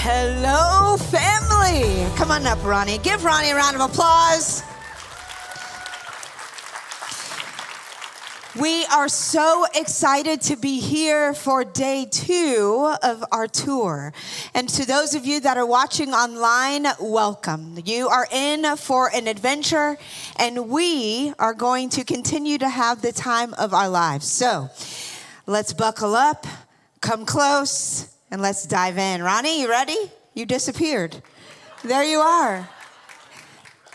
Hello, family. Come on up, Ronnie. Give Ronnie a round of applause. We are so excited to be here for day 2 of our tour. And to those of you that are watching online, welcome. You are in for an adventure, and we are going to continue to have the time of our lives. So let's buckle up, come close, and let's dive in. Ronnie, you ready? You disappeared. There you are.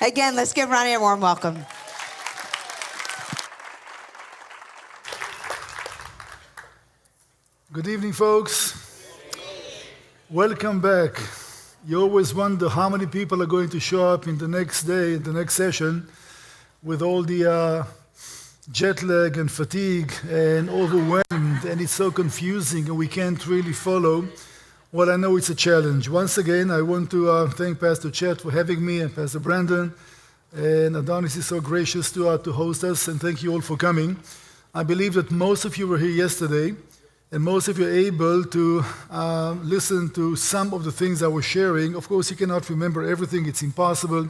Again, let's give Ronnie a warm welcome. Good evening, folks. Welcome back. You always wonder how many people are going to show up in the next day, in the next session, with all the jet lag and fatigue and overwhelmed, and it's so confusing and we can't really follow. Well, I know it's a challenge. Once again, I want to thank Pastor Chet for having me and Pastor Brandon, and Adonis is so gracious to host us, and thank you all for coming. I believe that most of you were here yesterday, and most of you are able to listen to some of the things I was sharing. Of course, you cannot remember everything, it's impossible,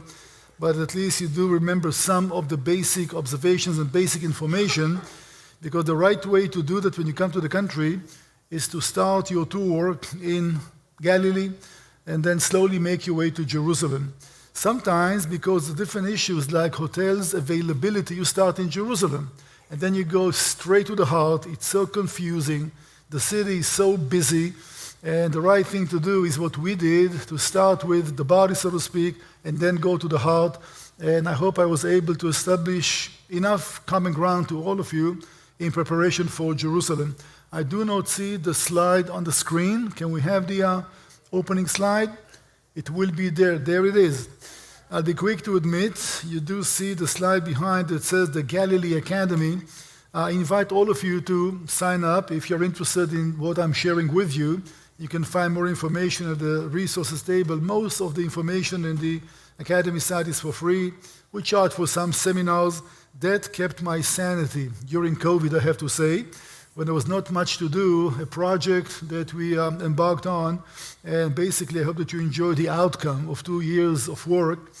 but at least you do remember some of the basic observations and basic information, because the right way to do that when you come to the country is to start your tour in Galilee and then slowly make your way to Jerusalem. Sometimes, because of different issues like hotels availability, you start in Jerusalem and then you go straight to the heart. It's so confusing. The city is so busy, and the right thing to do is what we did, to start with the body, so to speak, and then go to the heart. And I hope I was able to establish enough common ground to all of you in preparation for Jerusalem. I do not see the slide on the screen. Can we have the opening slide? It will be there. There it is. I'll be quick to admit, you do see the slide behind that says the Galilee Academy. I invite all of you to sign up if you're interested in what I'm sharing with you. You can find more information at the resources table. Most of the information in the Academy site is for free. We charge for some seminars. That kept my sanity during COVID, I have to say, when there was not much to do, a project that we embarked on. And basically, I hope that you enjoy the outcome of 2 years of work.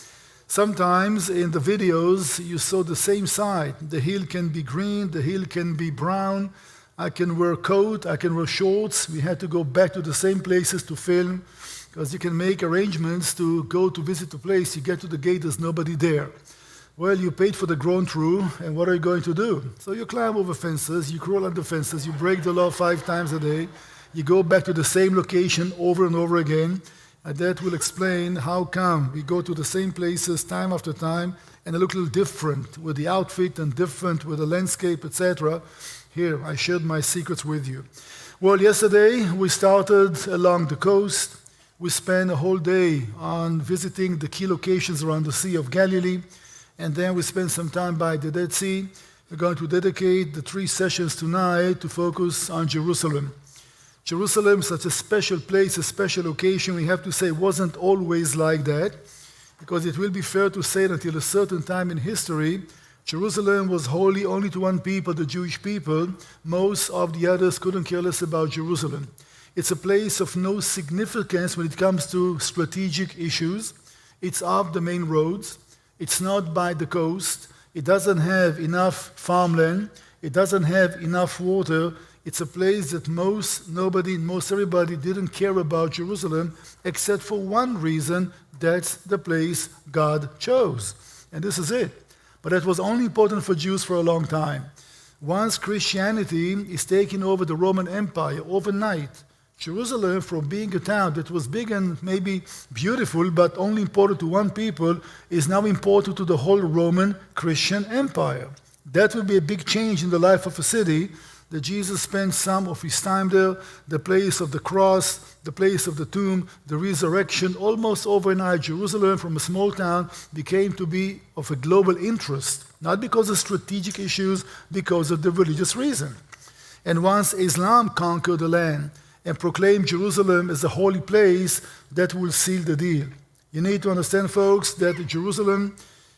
Sometimes in the videos, you saw the same side. The hill can be green, the hill can be brown. I can wear a coat, I can wear shorts. We had to go back to the same places to film, because you can make arrangements to go to visit the place. You get to the gate, there's nobody there. Well, you paid for the grown through, and what are you going to do? So you climb over fences, you crawl under fences, you break the law 5 times a day, you go back to the same location over and over again. And that will explain how come we go to the same places time after time and they look a little different with the outfit and different with the landscape, etc. Here, I shared my secrets with you. Well, yesterday we started along the coast. We spent a whole day on visiting the key locations around the Sea of Galilee, and then we spent some time by the Dead Sea. We're going to dedicate the 3 sessions tonight to focus on Jerusalem. Jerusalem, such a special place, a special location, we have to say wasn't always like that, because it will be fair to say that until a certain time in history, Jerusalem was holy only to one people, the Jewish people. Most of the others couldn't care less about Jerusalem. It's a place of no significance when it comes to strategic issues. It's off the main roads. It's not by the coast. It doesn't have enough farmland. It doesn't have enough water. It's a place that most everybody didn't care about Jerusalem, except for one reason: that's the place God chose. And this is it. But that was only important for Jews for a long time. Once Christianity is taking over the Roman Empire overnight, Jerusalem, from being a town that was big and maybe beautiful, but only important to one people, is now important to the whole Roman Christian Empire. That will be a big change in the life of a city, that Jesus spent some of his time there, the place of the cross, the place of the tomb, the resurrection. Almost overnight, Jerusalem from a small town became to be of a global interest, not because of strategic issues, because of the religious reason. And once Islam conquered the land and proclaimed Jerusalem as a holy place, that will seal the deal. You need to understand, folks, that Jerusalem,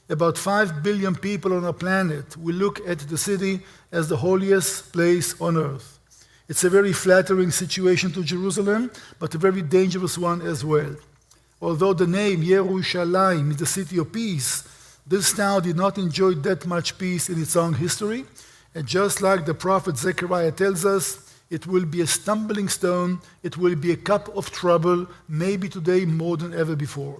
about 5 billion people on our planet, will look at the city as the holiest place on earth. It's a very flattering situation to Jerusalem, but a very dangerous one as well. Although the name Yerushalayim is the city of peace, this town did not enjoy that much peace in its own history. And just like the prophet Zechariah tells us, it will be a stumbling stone, it will be a cup of trouble, maybe today more than ever before.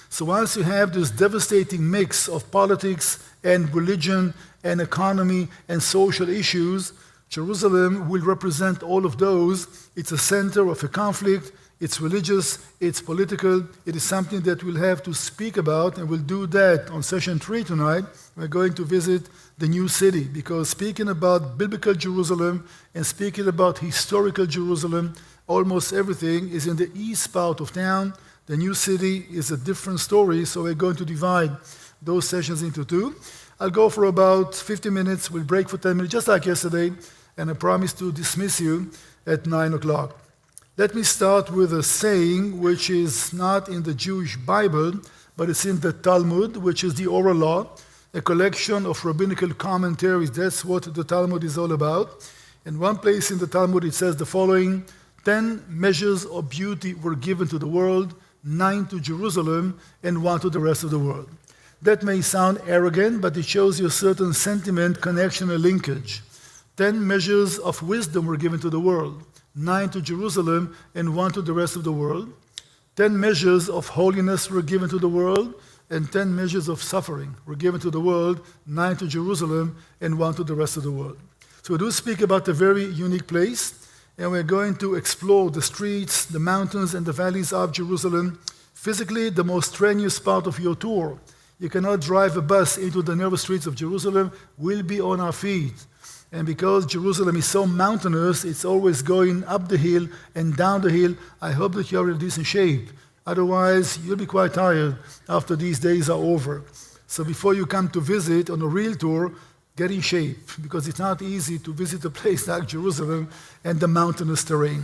So once you have this devastating mix of politics and religion and economy and social issues, Jerusalem will represent all of those. It's a center of a conflict, it's religious, it's political. It is something that we'll have to speak about, and we'll do that on session 3 tonight. We're going to visit the new city, because speaking about biblical Jerusalem and speaking about historical Jerusalem, almost everything is in the east part of town. The new city is a different story, so we're going to divide those sessions into 2. I'll go for about 50 minutes, we'll break for 10 minutes, just like yesterday, and I promise to dismiss you at 9 o'clock. Let me start with a saying which is not in the Jewish Bible, but it's in the Talmud, which is the oral law, a collection of rabbinical commentaries. That's what the Talmud is all about. In one place in the Talmud it says the following: 10 measures of beauty were given to the world, 9 to Jerusalem, and 1 to the rest of the world. That may sound arrogant, but it shows you a certain sentiment, connection, and linkage. 10 measures of wisdom were given to the world, 9 to Jerusalem, and 1 to the rest of the world. 10 measures of holiness were given to the world, and 10 measures of suffering were given to the world, 9 to Jerusalem, and 1 to the rest of the world. So we do speak about a very unique place, and we're going to explore the streets, the mountains, and the valleys of Jerusalem. Physically, the most strenuous part of your tour. You cannot drive a bus into the narrow streets of Jerusalem. We'll be on our feet. And because Jerusalem is so mountainous, it's always going up the hill and down the hill. I hope that you're in decent shape. Otherwise, you'll be quite tired after these days are over. So before you come to visit on a real tour, get in shape, because it's not easy to visit a place like Jerusalem and the mountainous terrain.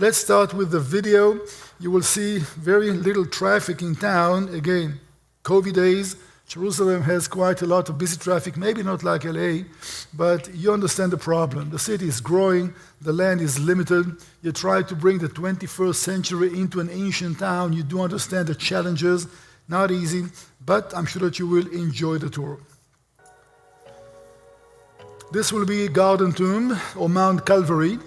Let's start with the video. You will see very little traffic in town. Again, COVID days. Jerusalem has quite a lot of busy traffic, maybe not like LA, but you understand the problem. The city is growing, the land is limited. You try to bring the 21st century into an ancient town. You do understand the challenges, not easy, but I'm sure that you will enjoy the tour. This will be Garden Tomb or Mount Calvary.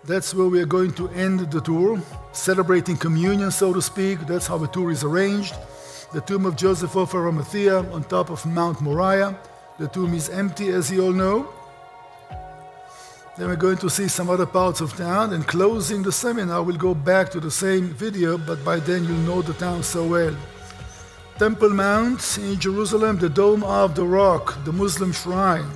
That's where we are going to end the tour, celebrating communion, so to speak. That's how the tour is arranged. The tomb of Joseph of Arimathea on top of Mount Moriah. The tomb is empty, as you all know. Then we're going to see some other parts of town, and closing the seminar, we'll go back to the same video, but by then you'll know the town so well. Temple Mount in Jerusalem, the Dome of the Rock, the Muslim shrine.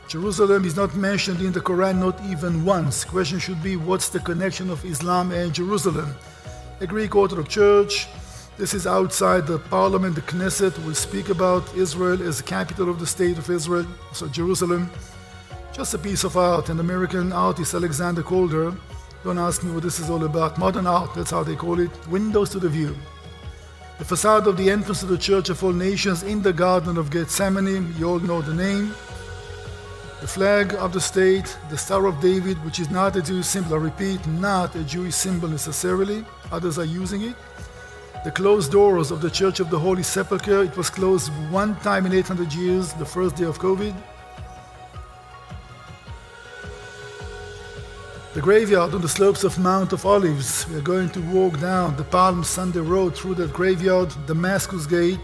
Jerusalem is not mentioned in the Quran, not even once. Question should be, what's the connection of Islam and Jerusalem? A Greek Orthodox Church. This is outside the parliament, the Knesset. We'll speak about Israel as the capital of the state of Israel, so Jerusalem. Just a piece of art. An American artist, Alexander Calder. Don't ask me what this is all about. Modern art, that's how they call it. Windows to the view. The facade of the entrance to the Church of All Nations in the Garden of Gethsemane. You all know the name. The flag of the state, the Star of David, which is not a Jewish symbol. I repeat, not a Jewish symbol necessarily. Others are using it. The closed doors of the Church of the Holy Sepulchre. It was closed one time in 800 years, the first day of COVID. The graveyard on the slopes of Mount of Olives. We are going to walk down the Palm Sunday Road through that graveyard, Damascus Gate,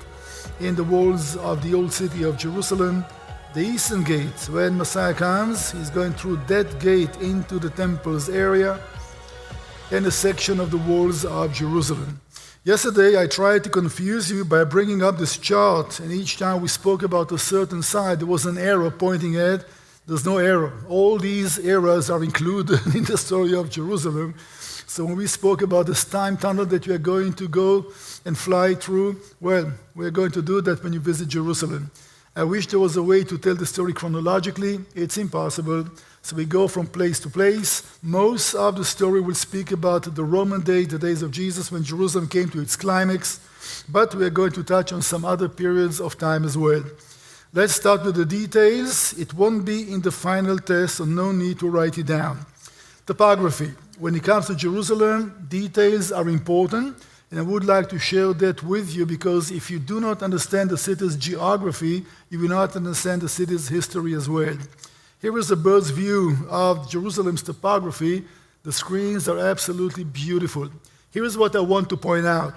in the walls of the old city of Jerusalem. The Eastern Gate, when Messiah comes, he's going through that gate into the temple's area, and a section of the walls of Jerusalem. Yesterday, I tried to confuse you by bringing up this chart, and each time we spoke about a certain side, there was an arrow pointing at. There's no arrow. All these eras are included in the story of Jerusalem. So when we spoke about this time tunnel that we are going to go and fly through, well, we're going to do that when you visit Jerusalem. I wish there was a way to tell the story chronologically. It's impossible. So we go from place to place. Most of the story will speak about the Roman days, the days of Jesus, when Jerusalem came to its climax. But we are going to touch on some other periods of time as well. Let's start with the details. It won't be in the final test, so no need to write it down. Topography. When it comes to Jerusalem, details are important, and I would like to share that with you because if you do not understand the city's geography, you will not understand the city's history as well. Here is a bird's view of Jerusalem's topography. The screens are absolutely beautiful. Here is what I want to point out.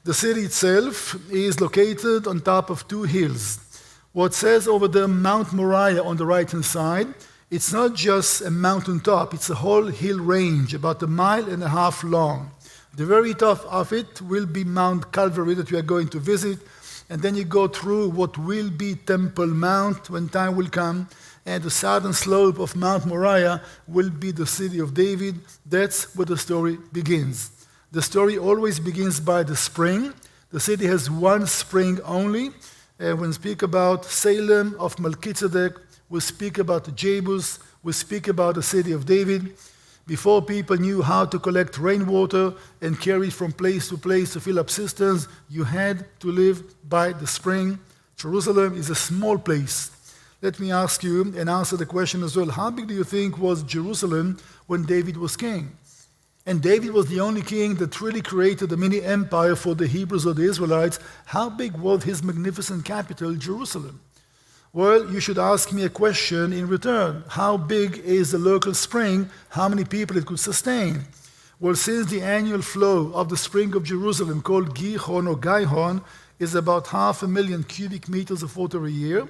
The city itself is located on top of two hills. What says over there Mount Moriah on the right-hand side, it's not just a mountaintop, it's a whole hill range, about 1.5 miles long. The very top of it will be Mount Calvary that we are going to visit, and then you go through what will be Temple Mount when time will come, and the southern slope of Mount Moriah will be the city of David. That's where the story begins. The story always begins by the spring. The city has one spring only. When we speak about Salem of Melchizedek, we speak about Jebus, we speak about the city of David. Before people knew how to collect rainwater and carry it from place to place to fill up cisterns, you had to live by the spring. Jerusalem is a small place. Let me ask you and answer the question as well. How big do you think was Jerusalem when David was king? And David was the only king that really created a mini empire for the Hebrews or the Israelites. How big was his magnificent capital, Jerusalem? Well, you should ask me a question in return. How big is the local spring? How many people it could sustain? Well, since the annual flow of the spring of Jerusalem, called Gihon or Gihon, is about 500,000 cubic meters of water a year,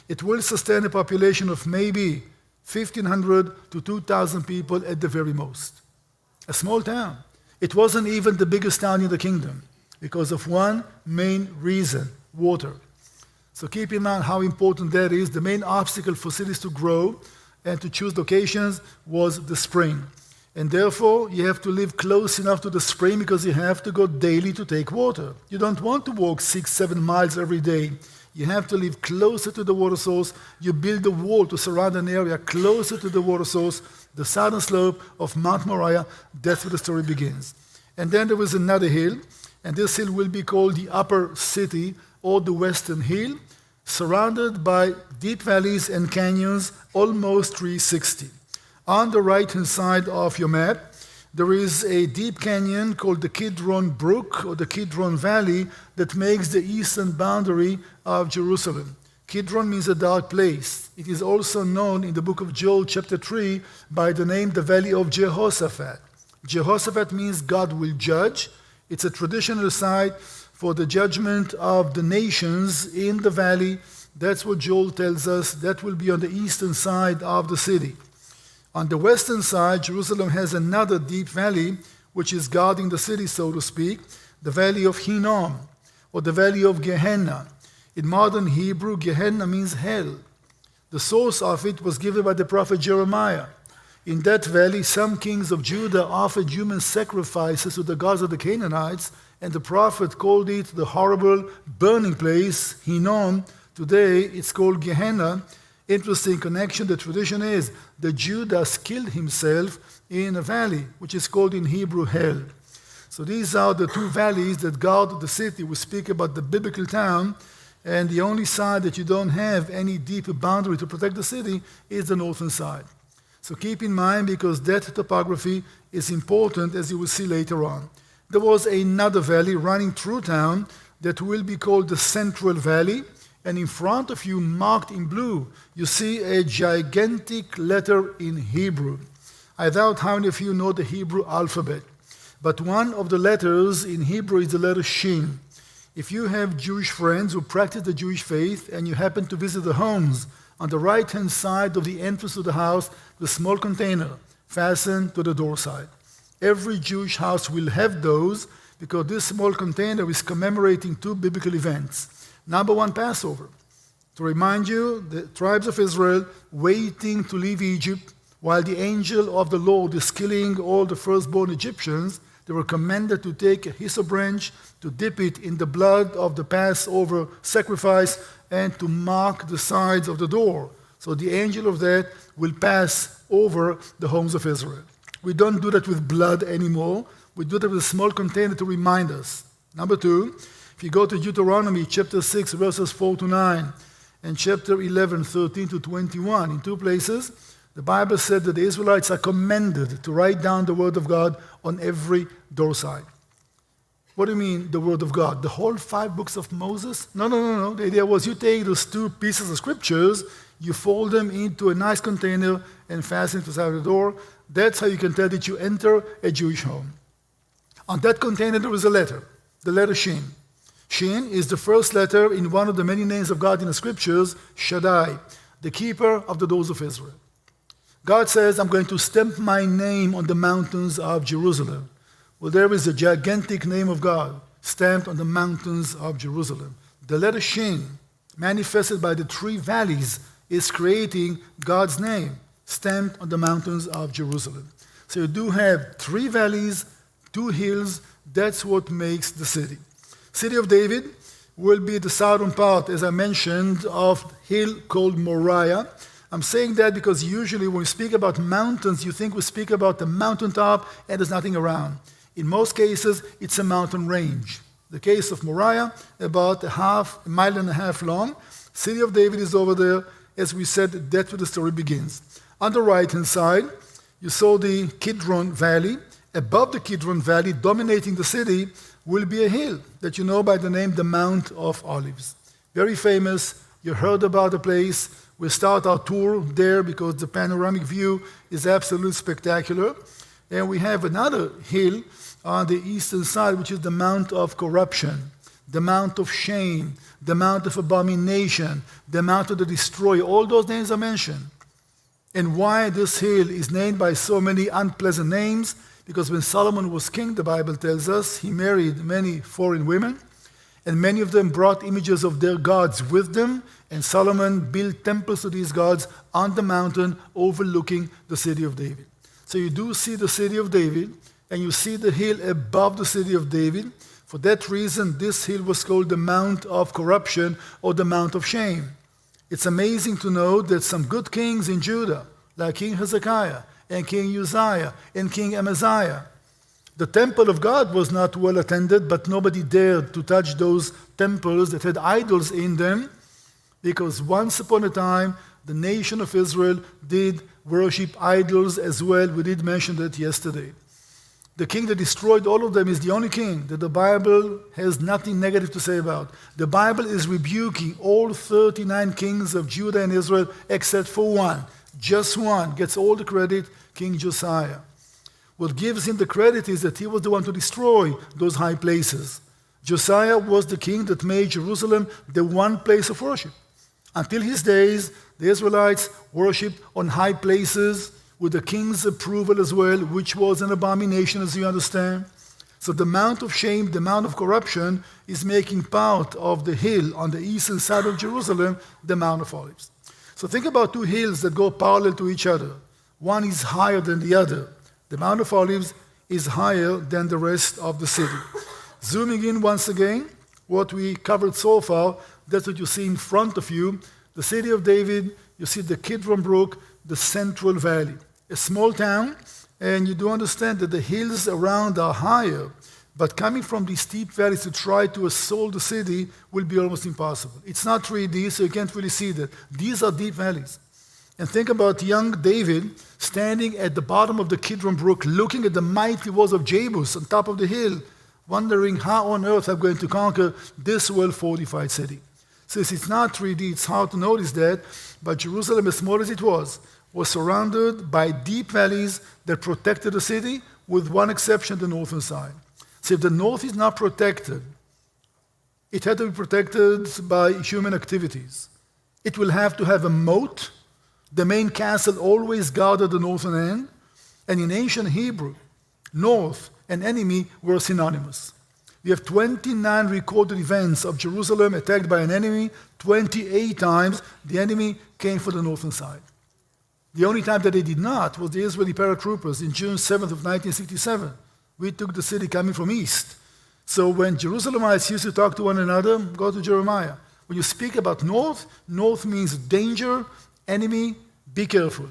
it will sustain a population of maybe 1,500 to 2,000 people at the very most. A small town. It wasn't even the biggest town in the kingdom because of one main reason, water. So keep in mind how important that is. The main obstacle for cities to grow and to choose locations was the spring. And therefore, you have to live close enough to the spring because you have to go daily to take water. You don't want to walk 6-7 miles every day. You have to live closer to the water source. You build a wall to surround an area closer to the water source, the southern slope of Mount Moriah. That's where the story begins. And then there was another hill, and this hill will be called the Upper City or the Western Hill, surrounded by deep valleys and canyons, almost 360. On the right-hand side of your map, there is a deep canyon called the Kidron Brook or the Kidron Valley that makes the eastern boundary of Jerusalem. Kidron means a dark place. It is also known in the book of Joel, chapter 3, by the name the Valley of Jehoshaphat. Jehoshaphat means God will judge. It's a traditional site for the judgment of the nations in the valley. That's what Joel tells us. That will be on the eastern side of the city. On the western side, Jerusalem has another deep valley, which is guarding the city, so to speak, the Valley of Hinnom, or the Valley of Gehenna. In modern Hebrew, Gehenna means hell. The source of it was given by the prophet Jeremiah. In that valley, some kings of Judah offered human sacrifices to the gods of the Canaanites, and the prophet called it the horrible burning place, Hinnom. Today, it's called Gehenna. Interesting connection. The tradition is that Judas killed himself in a valley, which is called in Hebrew hell. So these are the two valleys that guard the city. We speak about the biblical town, and the only side that you don't have any deep boundary to protect the city is the northern side. So keep in mind, because that topography is important, as you will see later on. There was another valley running through town that will be called the Central Valley. And in front of you, marked in blue, you see a gigantic letter in Hebrew. I doubt how many of you know the Hebrew alphabet. But one of the letters in Hebrew is the letter Shin. If you have Jewish friends who practice the Jewish faith and you happen to visit the homes, on the right-hand side of the entrance to the house, the small container fastened to the door side. Every Jewish house will have those because this small container is commemorating two biblical events. Number one, Passover. To remind you, the tribes of Israel waiting to leave Egypt while the angel of the Lord is killing all the firstborn Egyptians, they were commanded to take a hyssop branch, to dip it in the blood of the Passover sacrifice, and to mark the sides of the door. So the angel of that will pass over the homes of Israel. We don't do that with blood anymore. We do that with a small container to remind us. Number two, if you go to Deuteronomy chapter 6, verses 4 to 9, and chapter 11, 13 to 21, in two places, The Bible said that the Israelites are commanded to write down the word of God on every doorside. What do you mean, the word of God? The whole 5 books of Moses? No. The idea was you take those 2 pieces of scriptures, you fold them into a nice container and fasten it to the side of the door. That's how you can tell that you enter a Jewish home. On that container there was a letter, the letter Shin. Shin is the first letter in one of the many names of God in the scriptures, Shaddai, the keeper of the doors of Israel. God says, I'm going to stamp my name on the mountains of Jerusalem. Well, there is a gigantic name of God stamped on the mountains of Jerusalem. The letter Shin, manifested by the 3 valleys, is creating God's name stamped on the mountains of Jerusalem. So you do have 3 valleys, 2 hills. That's what makes the city. City of David will be the southern part, as I mentioned, of hill called Moriah. I'm saying that because usually when we speak about mountains, you think we speak about the mountaintop and there's nothing around. In most cases, it's a mountain range. The case of Moriah, about a mile and a half long. City of David is over there. As we said, that's where the story begins. On the right-hand side, you saw the Kidron Valley. Above the Kidron Valley, dominating the city, will be a hill that you know by the name the Mount of Olives. Very famous. You heard about the place. We'll start our tour there because the panoramic view is absolutely spectacular. And we have another hill on the eastern side, which is the Mount of Corruption, the Mount of Shame, the Mount of Abomination, the Mount of the Destroyer. All those names are mentioned. And why this hill is named by so many unpleasant names? Because when Solomon was king, the Bible tells us, he married many foreign women, and many of them brought images of their gods with them, and Solomon built temples to these gods on the mountain overlooking the city of David. So you do see the city of David, and you see the hill above the city of David. For that reason, this hill was called the Mount of Corruption or the Mount of Shame. It's amazing to know that some good kings in Judah, like King Hezekiah and King Uzziah and King Amaziah, the temple of God was not well attended, but nobody dared to touch those temples that had idols in them, because once upon a time, the nation of Israel did worship idols as well. We did mention that yesterday. The king that destroyed all of them is the only king that the Bible has nothing negative to say about. The Bible is rebuking all 39 kings of Judah and Israel except for one. Just one gets all the credit, King Josiah. What gives him the credit is that he was the one to destroy those high places. Josiah was the king that made Jerusalem the one place of worship. Until his days, the Israelites worshipped on high places with the king's approval as well, which was an abomination, as you understand. So the Mount of Shame, the Mount of Corruption, is making part of the hill on the eastern side of Jerusalem, the Mount of Olives. So think about 2 hills that go parallel to each other. One is higher than the other. The Mount of Olives is higher than the rest of the city. Zooming in once again, what we covered so far, that's what you see in front of you. The city of David, you see the Kidron Brook, the Central Valley. A small town, and you do understand that the hills around are higher, but coming from these steep valleys to try to assault the city will be almost impossible. It's not 3D, so you can't really see that. These are deep valleys. And think about young David standing at the bottom of the Kidron Brook, looking at the mighty walls of Jebus on top of the hill, wondering how on earth I'm going to conquer this well-fortified city. Since it's not 3D, it's hard to notice that, but Jerusalem, as small as it was surrounded by deep valleys that protected the city, with one exception, the northern side. So if the north is not protected, it had to be protected by human activities. It will have to have a moat. The main castle always guarded the northern end, and in ancient Hebrew, north and enemy were synonymous. We have 29 recorded events of Jerusalem attacked by an enemy. 28 times the enemy came for the northern side. The only time that they did not was the Israeli paratroopers in June 7th of 1967. We took the city coming from east. So when Jerusalemites used to talk to one another, go to Jeremiah. When you speak about north, north means danger, enemy, be careful.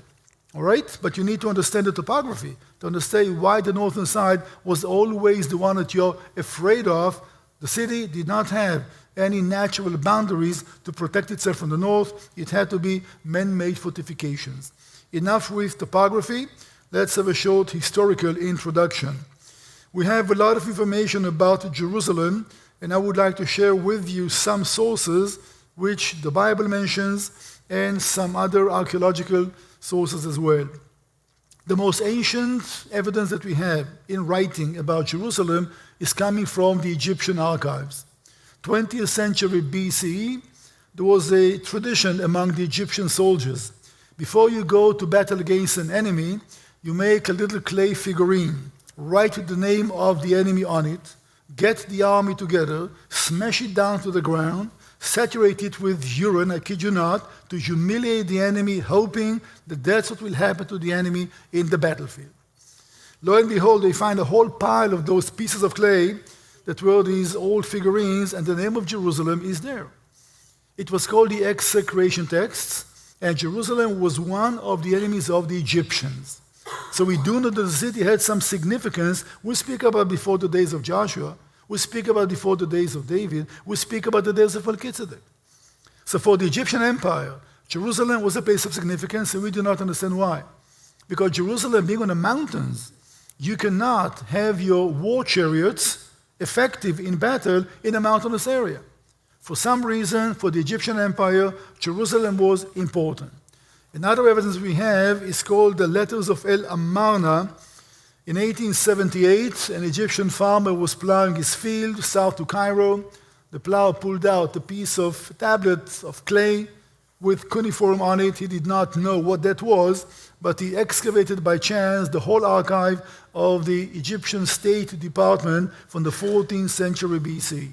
All right? But you need to understand the topography to understand why the northern side was always the one that you're afraid of. The city did not have any natural boundaries to protect itself from the north. It had to be man-made fortifications. enough with topography. Let's have a short historical introduction. We have a lot of information about Jerusalem, and I would like to share with you some sources which the Bible mentions and some other archaeological sources as well. The most ancient evidence that we have in writing about Jerusalem is coming from the Egyptian archives. 20th century BCE, there was a tradition among the Egyptian soldiers. Before you go to battle against an enemy, you make a little clay figurine, write the name of the enemy on it, get the army together, smash it down to the ground, saturate it with urine, I kid you not, to humiliate the enemy, hoping that that's what will happen to the enemy in the battlefield. Lo and behold, they find a whole pile of those pieces of clay that were these old figurines, and the name of Jerusalem is there. It was called the excavation texts, and Jerusalem was one of the enemies of the Egyptians. So we do know that the city had some significance. We speak about before the days of Joshua. We speak about before the days of David. We speak about the days of Melchizedek. So for the Egyptian Empire, Jerusalem was a place of significance, and we do not understand why. Because Jerusalem being on the mountains, you cannot have your war chariots effective in battle in a mountainous area. For some reason, for the Egyptian Empire, Jerusalem was important. Another evidence we have is called the Letters of El Amarna. In 1878, an Egyptian farmer was plowing his field south to Cairo. The plow pulled out a piece of tablet of clay with cuneiform on it. He did not know what that was, but he excavated by chance the whole archive of the Egyptian State Department from the 14th century BC.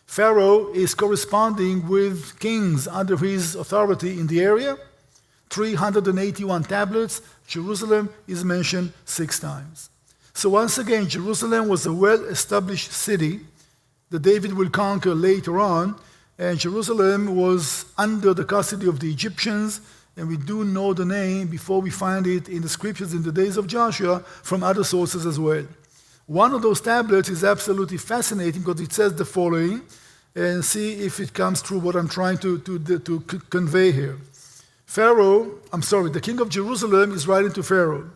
Pharaoh is corresponding with kings under his authority in the area. 381 tablets. Jerusalem is mentioned 6 times. So once again, Jerusalem was a well-established city that David will conquer later on, and Jerusalem was under the custody of the Egyptians, and we do know the name before we find it in the scriptures in the days of Joshua from other sources as well. One of those tablets is absolutely fascinating because it says the following, and see if it comes through what I'm trying to convey here. The king of Jerusalem is writing to Pharaoh,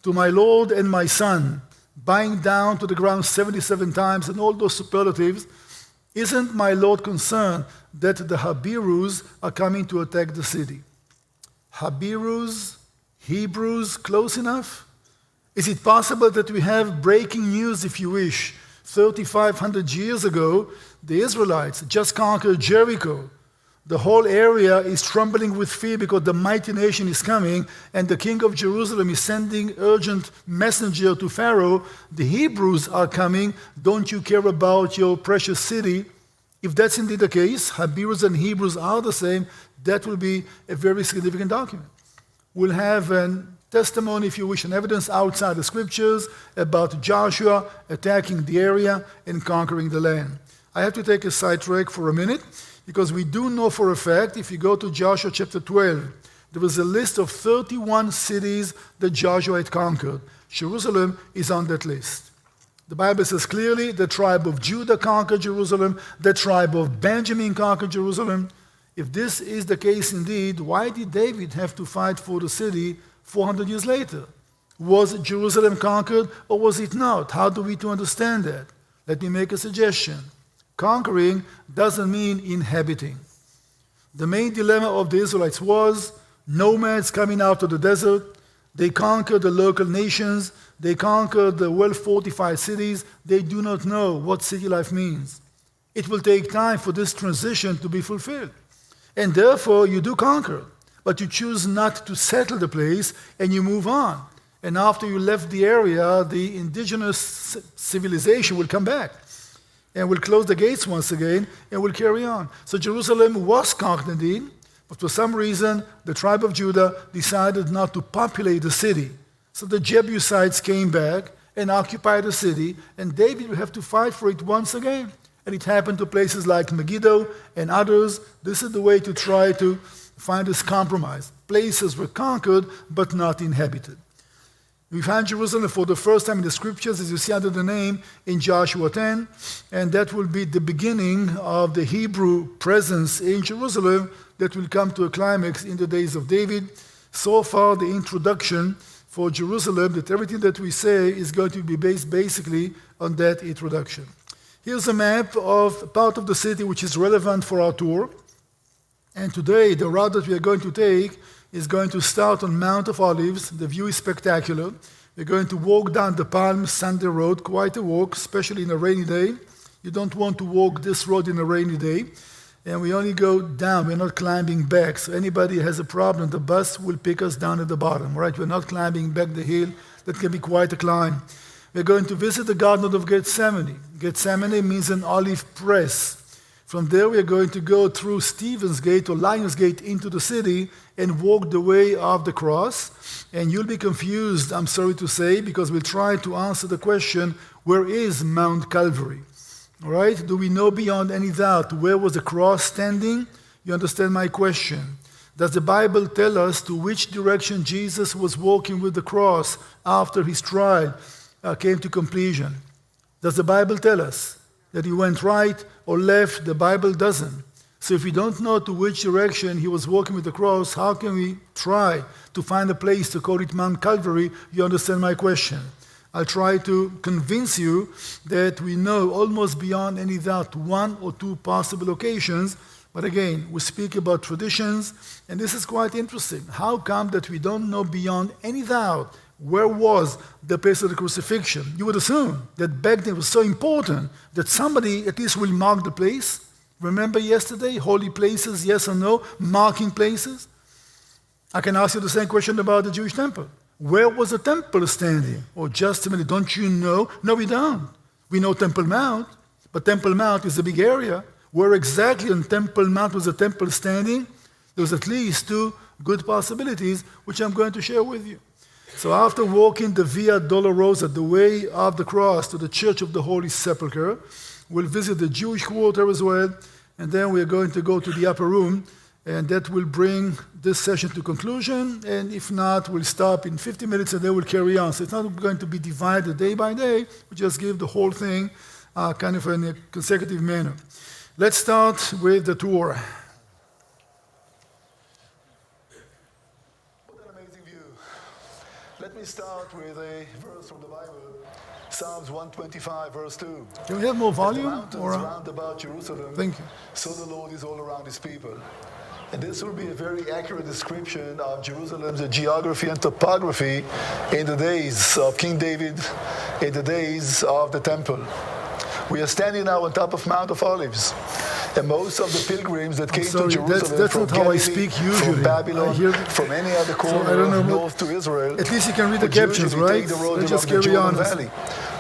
"To my lord and my son, bowing down to the ground 77 times," and all those superlatives, "isn't my lord concerned that the Hebrews are coming to attack the city?" Hebrews, close enough? Is it possible that we have breaking news, if you wish? 3,500 years ago, the Israelites just conquered Jericho. The whole area is trembling with fear because the mighty nation is coming, and the king of Jerusalem is sending urgent messenger to Pharaoh. The Hebrews are coming. Don't you care about your precious city? If that's indeed the case, Hebrews and Hebrews are the same, that will be a very significant document. We'll have a testimony, if you wish, and evidence outside the scriptures about Joshua attacking the area and conquering the land. I have to take a sidetrack for a minute, because we do know for a fact, if you go to Joshua chapter 12, there was a list of 31 cities that Joshua had conquered. Jerusalem is on that list. The Bible says clearly the tribe of Judah conquered Jerusalem, the tribe of Benjamin conquered Jerusalem. If this is the case indeed, why did David have to fight for the city 400 years later? Was Jerusalem conquered or was it not? How do we to understand that? Let me make a suggestion. Conquering doesn't mean inhabiting. The main dilemma of the Israelites was nomads coming out of the desert. They conquered the local nations. They conquered the well-fortified cities. They do not know what city life means. It will take time for this transition to be fulfilled. And therefore, you do conquer, but you choose not to settle the place and you move on. And after you left the area, the indigenous civilization will come back and will close the gates once again and will carry on. So Jerusalem was conquered indeed, but for some reason, the tribe of Judah decided not to populate the city. So the Jebusites came back and occupied the city, and David would have to fight for it once again. And it happened to places like Megiddo and others. This is the way to try to find this compromise. Places were conquered, but not inhabited. We find Jerusalem for the first time in the scriptures, as you see under the name, in Joshua 10, and that will be the beginning of the Hebrew presence in Jerusalem that will come to a climax in the days of David. so far the introduction for Jerusalem, that everything that we say is going to be based basically on that introduction. Here's a map of part of the city which is relevant for our tour. And today, the route that we are going to take is going to start on Mount of Olives. The view is spectacular. We're going to walk down the Palm Sunday Road, quite a walk, especially in a rainy day. You don't want to walk this road in a rainy day. And we only go down, we're not climbing back. So anybody has a problem, the bus will pick us down at the bottom, right? We're not climbing back the hill. That can be quite a climb. We're going to visit the Garden of Gethsemane. Gethsemane means an olive press. From there, we are going to go through Stephen's Gate or Lion's Gate into the city and walk the way of the cross. And you'll be confused, I'm sorry to say, because we'll try to answer the question, where is Mount Calvary? All right? Do we know beyond any doubt where was the cross standing? You understand my question. Does the Bible tell us to which direction Jesus was walking with the cross after his trial came to completion? Does the Bible tell us that he went right or left? The Bible doesn't. So if we don't know to which direction he was walking with the cross, how can we try to find a place to call it Mount Calvary? You understand my question. I'll try to convince you that we know almost beyond any doubt one or two possible locations. But again, we speak about traditions, and this is quite interesting. How come that we don't know beyond any doubt where was the place of the crucifixion? You would assume that back then it was so important that somebody at least will mark the place. Remember yesterday, holy places, yes or no, marking places? I can ask you the same question about the Jewish temple. Where was the temple standing? Or just a minute, don't you know? No, we don't. We know Temple Mount, but Temple Mount is a big area. Where exactly on Temple Mount was the temple standing? There was at least two good possibilities, which I'm going to share with you. So after walking the Via Dolorosa, the way of the cross, to the Church of the Holy Sepulchre, we'll visit the Jewish quarter as well, and then we're going to go to the upper room, and that will bring this session to conclusion. And if not, we'll stop in 50 minutes and then we'll carry on. So it's not going to be divided day by day. We just give the whole thing kind of in a consecutive manner. Let's start with the tour. What an amazing view. Let me start with a verse from the Bible. Psalms 125, verse 2. Can we have more volume? The mountains round about Jerusalem, Thank you. so the Lord is all around his people. And this will be a very accurate description of Jerusalem's geography and topography in the days of King David, in the days of the temple. We are standing now on top of Mount of Olives. And most of the pilgrims that came to Jerusalem that's from not how I Galilee, speak usually. from Babylon, from any other corner north to Israel, at least you can read the would captions, usually right? take the road Let's just along the carry on. Jordan Valley,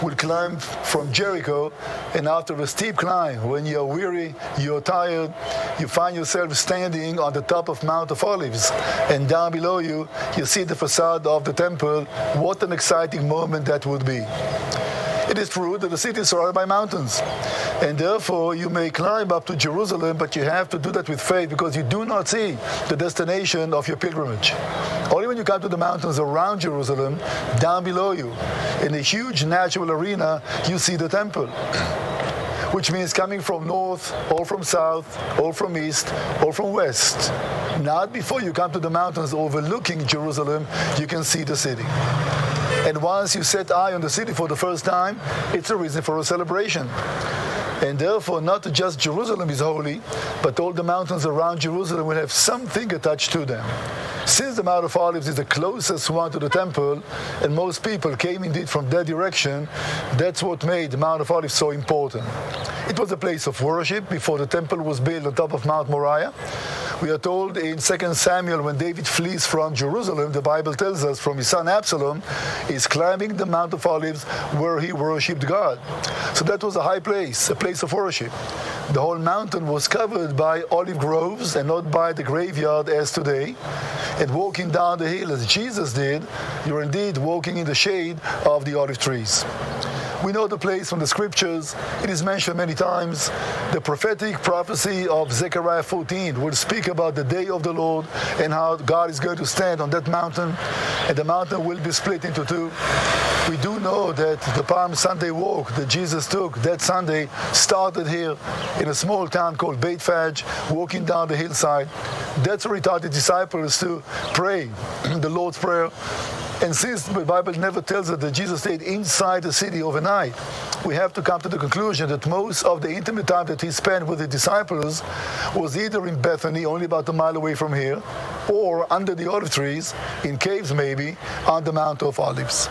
would climb from Jericho, and after a steep climb, when you're weary, you're tired, you find yourself standing on the top of Mount of Olives, and down below you, you see the facade of the temple. What an exciting moment that would be. It is true that the city is surrounded by mountains, and therefore you may climb up to Jerusalem, but you have to do that with faith because you do not see the destination of your pilgrimage. Only when you come to the mountains around Jerusalem, down below you, in a huge natural arena, you see the temple. Which means coming from north, or from south, or from east, or from west. Not before you come to the mountains overlooking Jerusalem, you can see the city. And once you set eye on the city for the first time, it's a reason for a celebration. And therefore, not just Jerusalem is holy, but all the mountains around Jerusalem will have something attached to them. Since the Mount of Olives is the closest one to the temple, and most people came indeed from that direction, that's what made the Mount of Olives so important. It was a place of worship before the temple was built on top of Mount Moriah. We are told in 2 Samuel, when David flees from Jerusalem, the Bible tells us from his son Absalom, he's climbing the Mount of Olives where he worshipped God. So that was a high place, a place of worship. The whole mountain was covered by olive groves and not by the graveyard as today. And walking down the hill as Jesus did, you're indeed walking in the shade of the olive trees. We know the place from the scriptures. It is mentioned many times. The prophetic prophecy of Zechariah 14 will speak about the day of the Lord and how God is going to stand on that mountain, and the mountain will be split into two. We do know that the Palm Sunday walk that Jesus took that Sunday started here in a small town called Bethesda, walking down the hillside. That's where he taught the disciples to pray the Lord's Prayer. And since the Bible never tells us that Jesus stayed inside the city overnight, we have to come to the conclusion that most of the intimate time that he spent with the disciples was either in Bethany, only about a mile away from here, or under the olive trees, in caves maybe, on the Mount of Olives.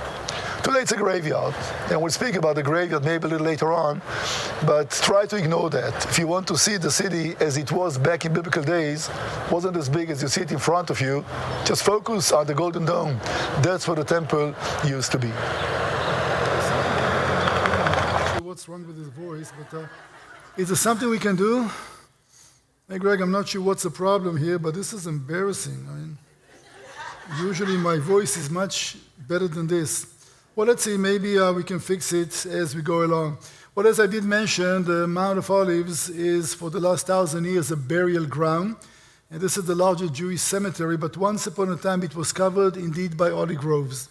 Today it's a graveyard, and we'll speak about the graveyard maybe a little later on, but try to ignore that. If you want to see the city as it was back in biblical days, wasn't as big as you see it in front of you, just focus on the Golden Dome. That's where the temple used to be. I'm not sure what's wrong with his voice, but is there something we can do? Hey Greg, I'm not sure what's the problem here, but this is embarrassing. I mean, usually my voice is much better than this. Well, let's see, maybe we can fix it as we go along. Well, as I did mention, the Mount of Olives is for the last 1,000 years a burial ground. And this is the largest Jewish cemetery, but once upon a time it was covered indeed by olive groves.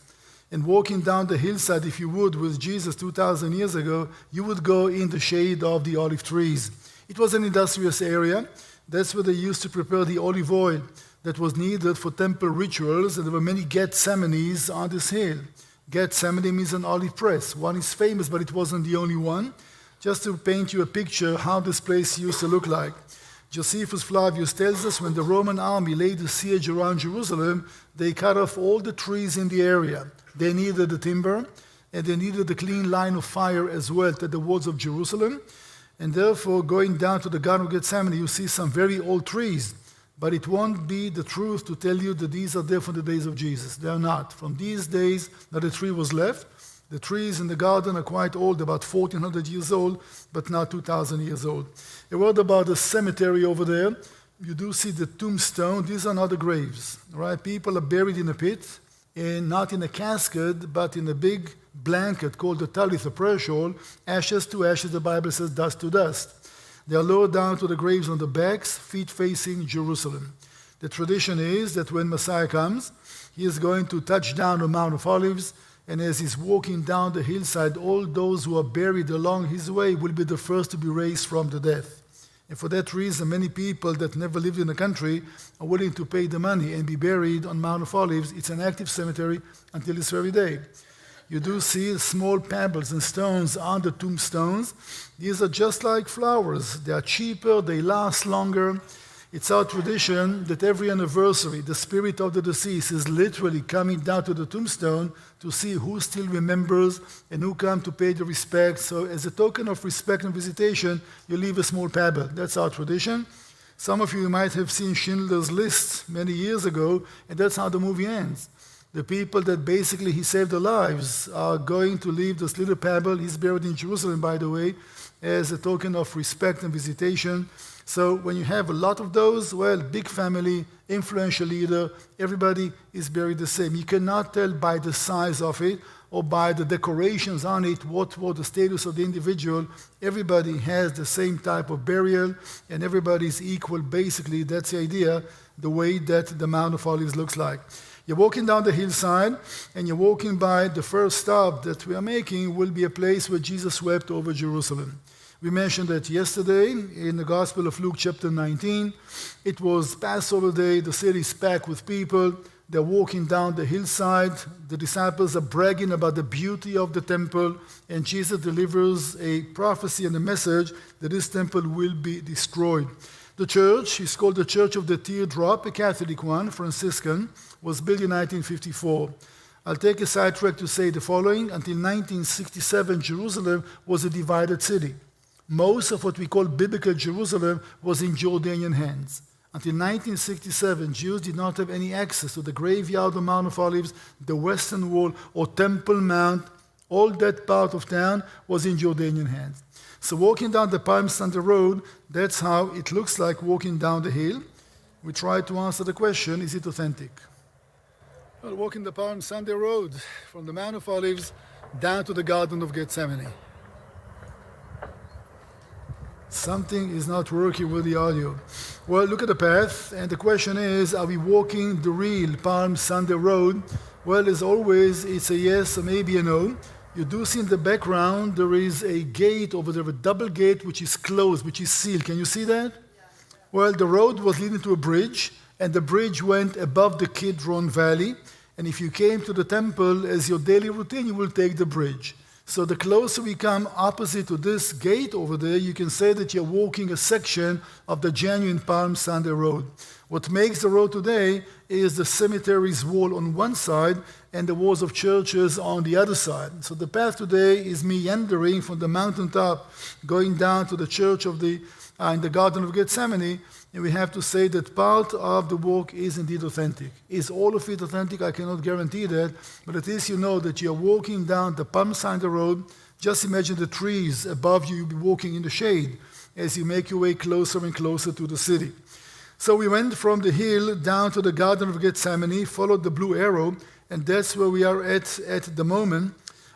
And walking down the hillside, if you would, with Jesus 2,000 years ago, you would go in the shade of the olive trees. It was an industrious area. That's where they used to prepare the olive oil that was needed for temple rituals, and there were many Gethsemanes on this hill. Gethsemane means an olive press. One is famous, but it wasn't the only one. Just to paint you a picture how this place used to look like. Josephus Flavius tells us when the Roman army laid the siege around Jerusalem, they cut off all the trees in the area. They needed the timber, and they needed the clean line of fire as well at the walls of Jerusalem. And therefore, going down to the Garden of Gethsemane, you see some very old trees. But it won't be the truth to tell you that these are there from the days of Jesus. They are not. From these days, not a tree was left. The trees in the garden are quite old, about 1,400 years old, but now 2,000 years old. A word about the cemetery over there. You do see the tombstone. These are not the graves. Right? People are buried in a pit, and not in a casket, but in a big blanket called the talit, a prayer shawl. Ashes to ashes, the Bible says, dust to dust. They are lowered down to the graves on the backs, feet facing Jerusalem. The tradition is that when Messiah comes, he is going to touch down on Mount of Olives, and as he's walking down the hillside, all those who are buried along his way will be the first to be raised from the dead. And for that reason, many people that never lived in the country are willing to pay the money and be buried on Mount of Olives. It's an active cemetery until this very day. You do see small pebbles and stones on the tombstones. These are just like flowers. They are cheaper, they last longer. It's our tradition that every anniversary, the spirit of the deceased is literally coming down to the tombstone to see who still remembers and who come to pay the respect. So as a token of respect and visitation, you leave a small pebble. That's our tradition. Some of you might have seen Schindler's List many years ago, and that's how the movie ends. The people that basically he saved their lives are going to leave this little pebble. He's buried in Jerusalem, by the way, as a token of respect and visitation. So when you have a lot of those, well, big family, influential leader, everybody is buried the same. You cannot tell by the size of it or by the decorations on it what was the status of the individual. Everybody has the same type of burial, and everybody is equal. Basically, that's the idea, the way that the Mount of Olives looks like. You're walking down the hillside, and you're walking by the first stop that we are making will be a place where Jesus wept over Jerusalem. We mentioned that yesterday in the Gospel of Luke chapter 19. It was Passover day, the city is packed with people. They're walking down the hillside. The disciples are bragging about the beauty of the temple, and Jesus delivers a prophecy and a message that this temple will be destroyed. The church is called the Church of the Teardrop, a Catholic one, Franciscan, was built in 1954. I'll take a sidetrack to say the following. Until 1967, Jerusalem was a divided city. Most of what we call biblical Jerusalem was in Jordanian hands. Until 1967, Jews did not have any access to the graveyard of Mount of Olives, the Western Wall, or Temple Mount. All that part of town was in Jordanian hands. So walking down the Palm Sunday Road, that's how it looks like walking down the hill. We try to answer the question, is it authentic? Well, walking the Palm Sunday Road from the Mount of Olives down to the Garden of Gethsemane. Something is not working with the audio. Well, look at the path, and the question is, are we walking the real Palm Sunday Road? Well, as always, it's a yes or maybe a no. You do see in the background there is a gate over there, a double gate which is closed, which is sealed. Can you see that? Well, the road was leading to a bridge, and the bridge went above the Kidron Valley. And if you came to the temple as your daily routine, you will take the bridge. So the closer we come opposite to this gate over there, you can say that you're walking a section of the genuine Palm Sunday road. What makes the road today is the cemetery's wall on one side and the walls of churches on the other side. So the path today is meandering from the mountaintop, going down to the church of in the Garden of Gethsemane. And we have to say that part of the walk is indeed authentic. Is all of it authentic? I cannot guarantee that, but at least you know that you're walking down the Palm Sunday road. Just imagine the trees above you, you'll be walking in the shade as you make your way closer and closer to the city. So we went from the hill down to the Garden of Gethsemane, followed the blue arrow, and that's where we are at the moment.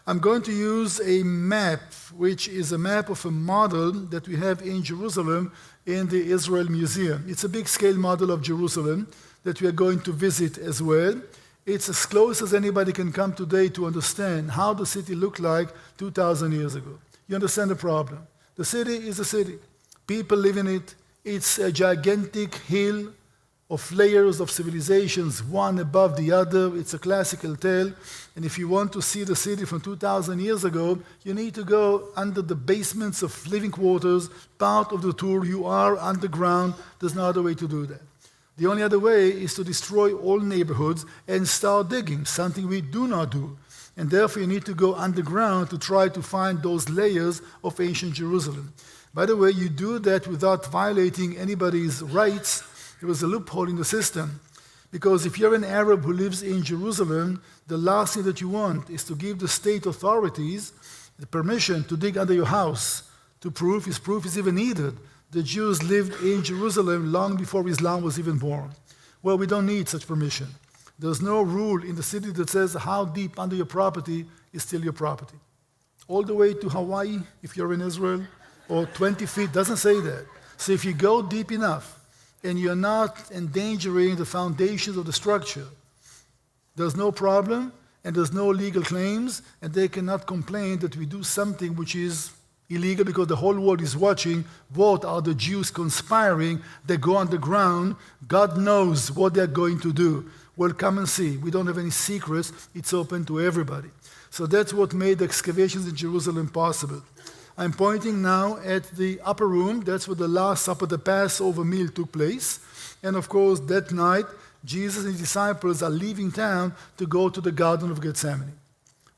I'm going to use a map, which is a map of a model that we have in Jerusalem in the Israel Museum. It's a big-scale model of Jerusalem that we are going to visit as well. It's as close as anybody can come today to understand how the city looked like 2,000 years ago. You understand the problem? The city is a city. People live in it. It's a gigantic hill of layers of civilizations, one above the other. It's a classical tale. And if you want to see the city from 2,000 years ago, you need to go under the basements of living quarters. Part of the tour, you are underground. There's no other way to do that. The only other way is to destroy all neighborhoods and start digging, something we do not do. And therefore, you need to go underground to try to find those layers of ancient Jerusalem. By the way, you do that without violating anybody's rights. There was a loophole in the system. Because if you're an Arab who lives in Jerusalem, the last thing that you want is to give the state authorities the permission to dig under your house to prove, if proof is even needed, the Jews lived in Jerusalem long before Islam was even born. Well, we don't need such permission. There's no rule in the city that says how deep under your property is still your property. All the way to Hawaii, if you're in Israel, or 20 feet, doesn't say that. So if you go deep enough, and you're not endangering the foundations of the structure, there's no problem, and there's no legal claims, and they cannot complain that we do something which is illegal because the whole world is watching. What are the Jews conspiring? They go underground. God knows what they're going to do. Well, come and see. We don't have any secrets. It's open to everybody. So that's what made the excavations in Jerusalem possible. I'm pointing now at the upper room. That's where the Last Supper, the Passover meal took place. And of course, that night, Jesus and his disciples are leaving town to go to the Garden of Gethsemane.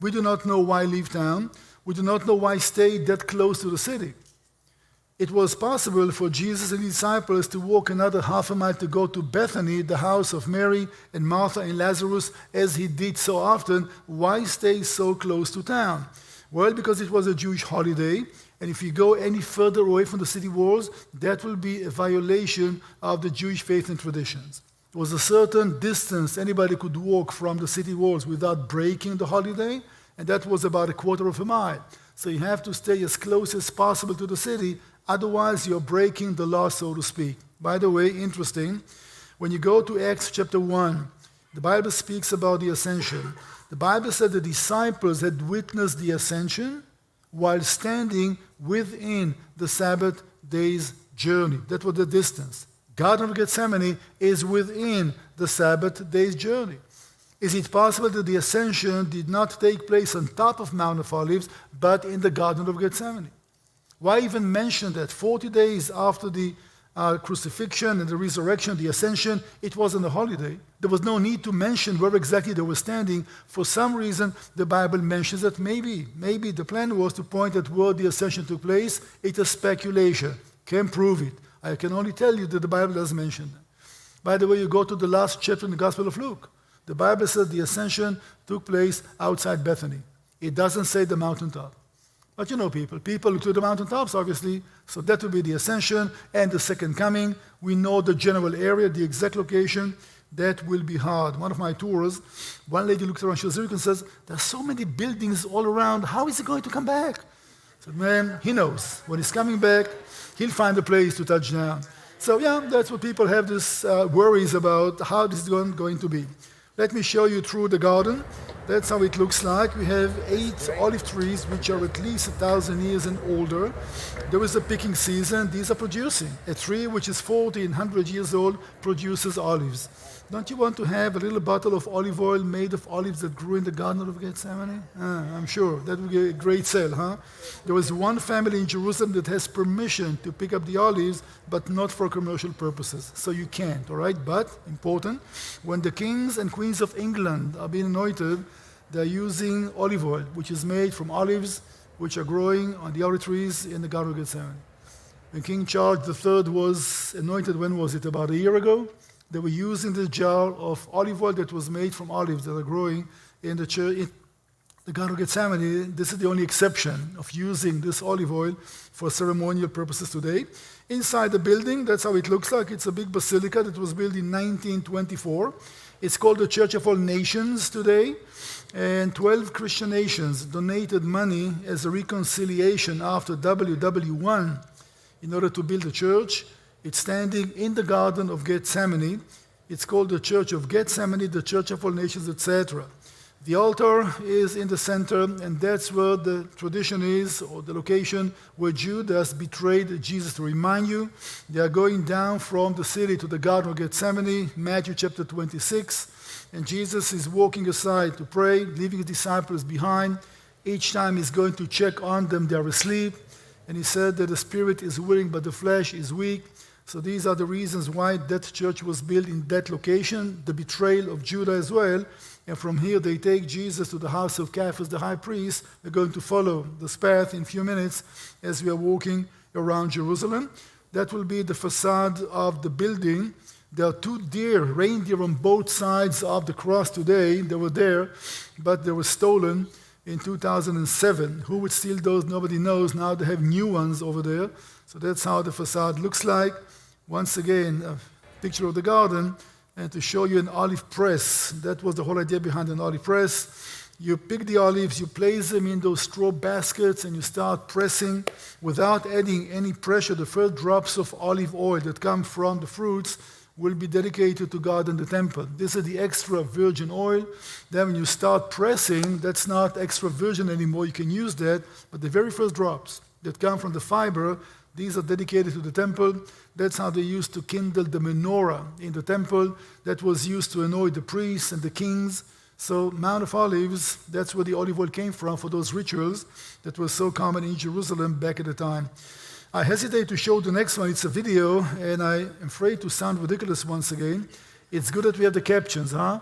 We do not know why leave town. We do not know why stay that close to the city. It was possible for Jesus and his disciples to walk another half a mile to go to Bethany, the house of Mary and Martha and Lazarus, as he did so often. Why stay so close to town? Well, because it was a Jewish holiday, and if you go any further away from the city walls, that will be a violation of the Jewish faith and traditions. There was a certain distance anybody could walk from the city walls without breaking the holiday, and that was about a quarter of a mile. So you have to stay as close as possible to the city, otherwise you're breaking the law, so to speak. By the way, interesting, when you go to Acts chapter 1, the Bible speaks about the ascension. The Bible said the disciples had witnessed the ascension while standing within the Sabbath day's journey. That was the distance. Garden of Gethsemane is within the Sabbath day's journey. Is it possible that the ascension did not take place on top of Mount of Olives, but in the Garden of Gethsemane? Why even mention that 40 days after the crucifixion and the resurrection, the ascension, it wasn't a holiday. There was no need to mention where exactly they were standing. For some reason, the Bible mentions that maybe the plan was to point at where the ascension took place. It is speculation. Can't prove it. I can only tell you that the Bible does mention that. By the way, you go to the last chapter in the Gospel of Luke. The Bible says the ascension took place outside Bethany. It doesn't say the mountaintop. But you know people look to the mountaintops, obviously, so that will be the ascension and the second coming. We know the general area, the exact location. That will be hard. One of my tours, one lady looked around, she was Zurich and says, there's so many buildings all around, how is he going to come back? I said, man, he knows. When he's coming back, he'll find a place to touch down. So yeah, that's what people have this worries about how this is going to be. Let me show you through the garden. That's how it looks like. We have 8 olive trees which are at least 1,000 years and older. There is a picking season. These are producing. A tree which is 40 and 100 years old produces olives. Don't you want to have a little bottle of olive oil made of olives that grew in the Garden of Gethsemane? I'm sure that would be a great sale, huh? There was one family in Jerusalem that has permission to pick up the olives, but not for commercial purposes. So you can't, all right? But, important, when the kings and queens of England are being anointed, they're using olive oil, which is made from olives which are growing on the olive trees in the Garden of Gethsemane. When King Charles III was anointed, when was it? About a year ago? They were using the jar of olive oil that was made from olives that are growing in the church, in the Garden of Gethsemane. This is the only exception of using this olive oil for ceremonial purposes today. Inside the building, that's how it looks like. It's a big basilica that was built in 1924. It's called the Church of All Nations today. And 12 Christian nations donated money as a reconciliation after WW1 in order to build a church. It's standing in the Garden of Gethsemane. It's called the Church of Gethsemane, the Church of All Nations, etc. The altar is in the center, and that's where the tradition is, or the location where Judas betrayed Jesus. To remind you, they are going down from the city to the Garden of Gethsemane, Matthew chapter 26, and Jesus is walking aside to pray, leaving his disciples behind. Each time he's going to check on them, they're asleep, and he said that the spirit is willing, but the flesh is weak. So these are the reasons why that church was built in that location, the betrayal of Judah as well. And from here they take Jesus to the house of Caiaphas, the high priest. We're going to follow this path in a few minutes as we are walking around Jerusalem. That will be the facade of the building. There are 2 reindeer on both sides of the cross today. They were there, but they were stolen in 2007. Who would steal those? Nobody knows. Now they have new ones over there. So that's how the facade looks like. Once again, a picture of the garden, and to show you an olive press. That was the whole idea behind an olive press. You pick the olives, you place them in those straw baskets, and you start pressing without adding any pressure. The first drops of olive oil that come from the fruits will be dedicated to God in the temple. This is the extra virgin oil. Then when you start pressing, that's not extra virgin anymore. You can use that, but the very first drops that come from the fiber, these are dedicated to the temple. That's how they used to kindle the menorah in the temple. That was used to anoint the priests and the kings. So Mount of Olives, that's where the olive oil came from for those rituals that were so common in Jerusalem back at the time. I hesitate to show the next one. It's a video, and I am afraid to sound ridiculous once again. It's good that we have the captions, huh?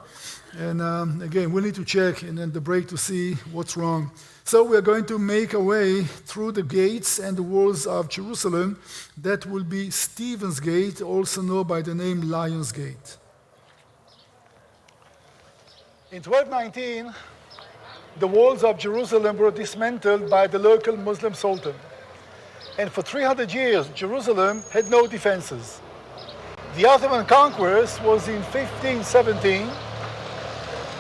And again, we need to check and then the break to see what's wrong. So we are going to make our way through the gates and the walls of Jerusalem. That will be Stephen's Gate, also known by the name Lion's Gate. In 1219, the walls of Jerusalem were dismantled by the local Muslim Sultan. And for 300 years, Jerusalem had no defenses. The Ottoman conquest was in 1517,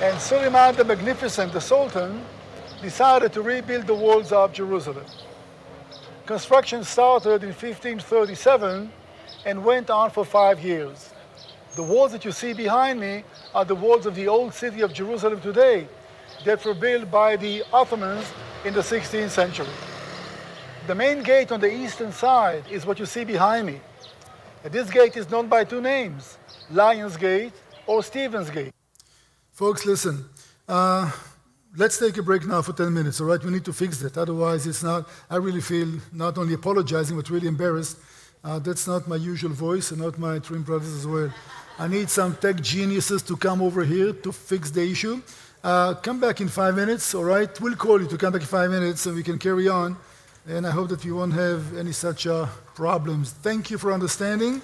and Suleiman the Magnificent, the Sultan, decided to rebuild the walls of Jerusalem. Construction started in 1537 and went on for 5 years. The walls that you see behind me are the walls of the old city of Jerusalem today that were built by the Ottomans in the 16th century. The main gate on the eastern side is what you see behind me. And this gate is known by 2 names, Lion's Gate or Stephen's Gate. Folks, listen. Let's take a break now for 10 minutes, all right? We need to fix that. Otherwise, it's not, I really feel not only apologizing, but really embarrassed. That's not my usual voice and not my twin brothers as well. I need some tech geniuses to come over here to fix the issue. Come back in 5 minutes, all right? We'll call you to come back in 5 minutes and we can carry on. And I hope that you won't have any such problems. Thank you for understanding.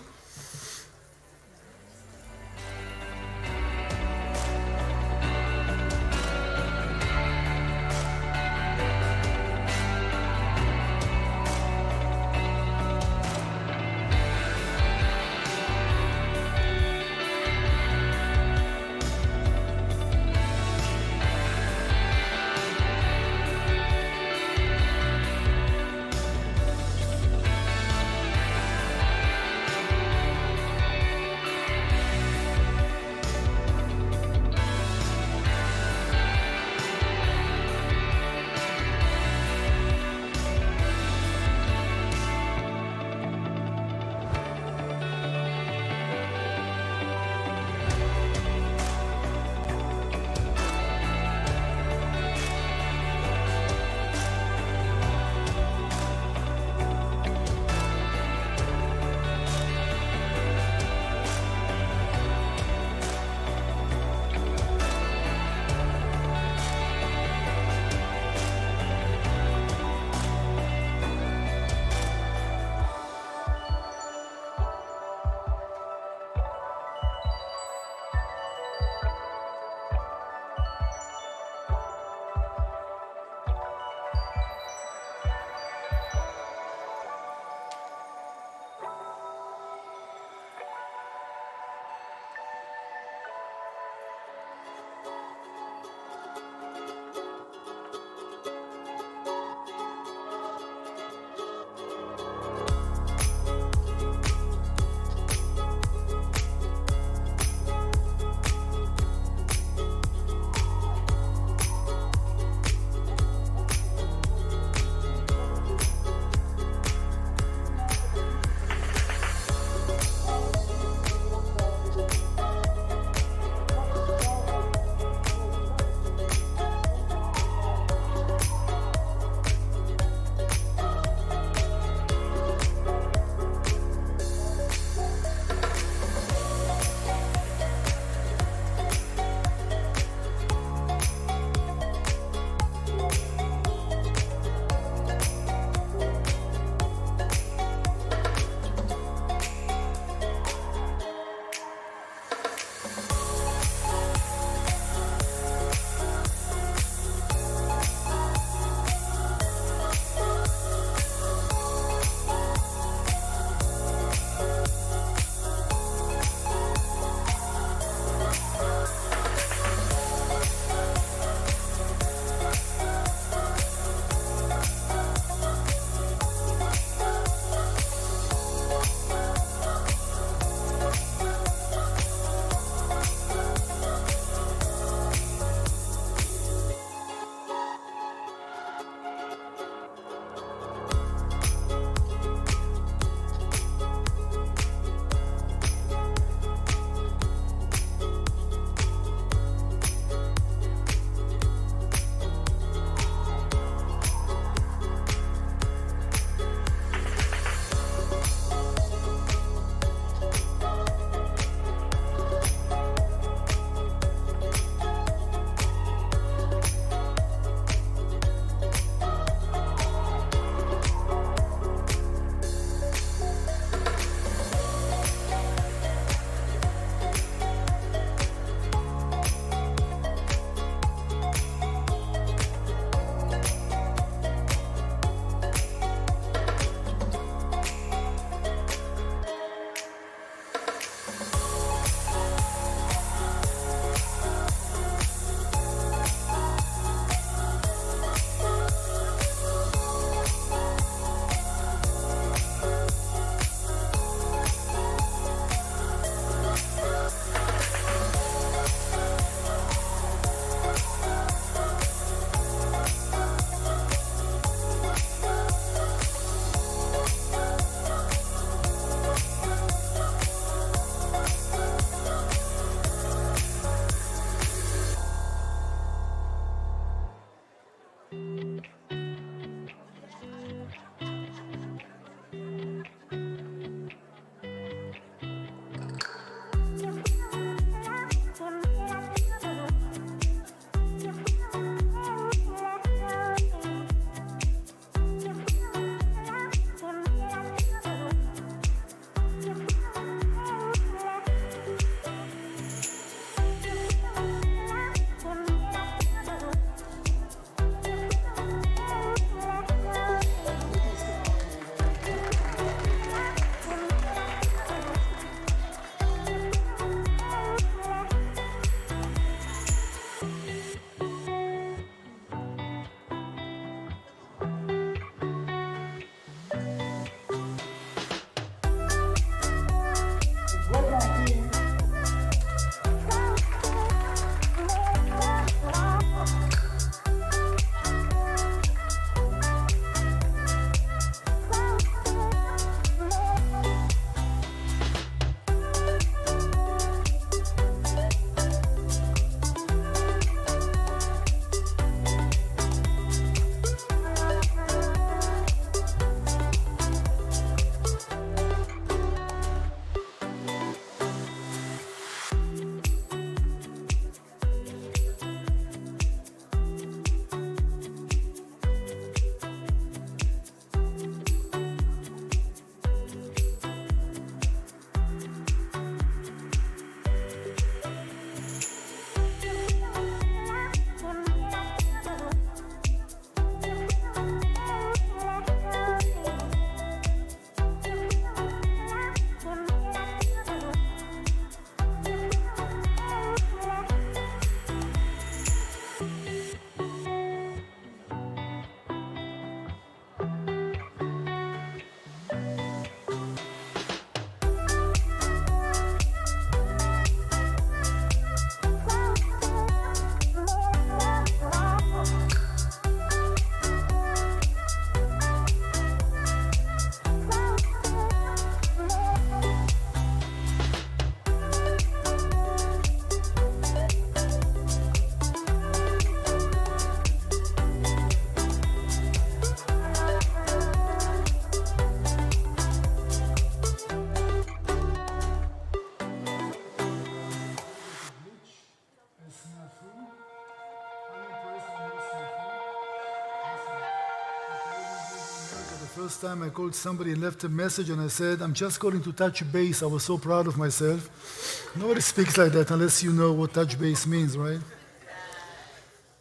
first time I called somebody and left a message and I said, I'm just calling to touch base. I was so proud of myself. Nobody speaks like that unless you know what touch base means, right?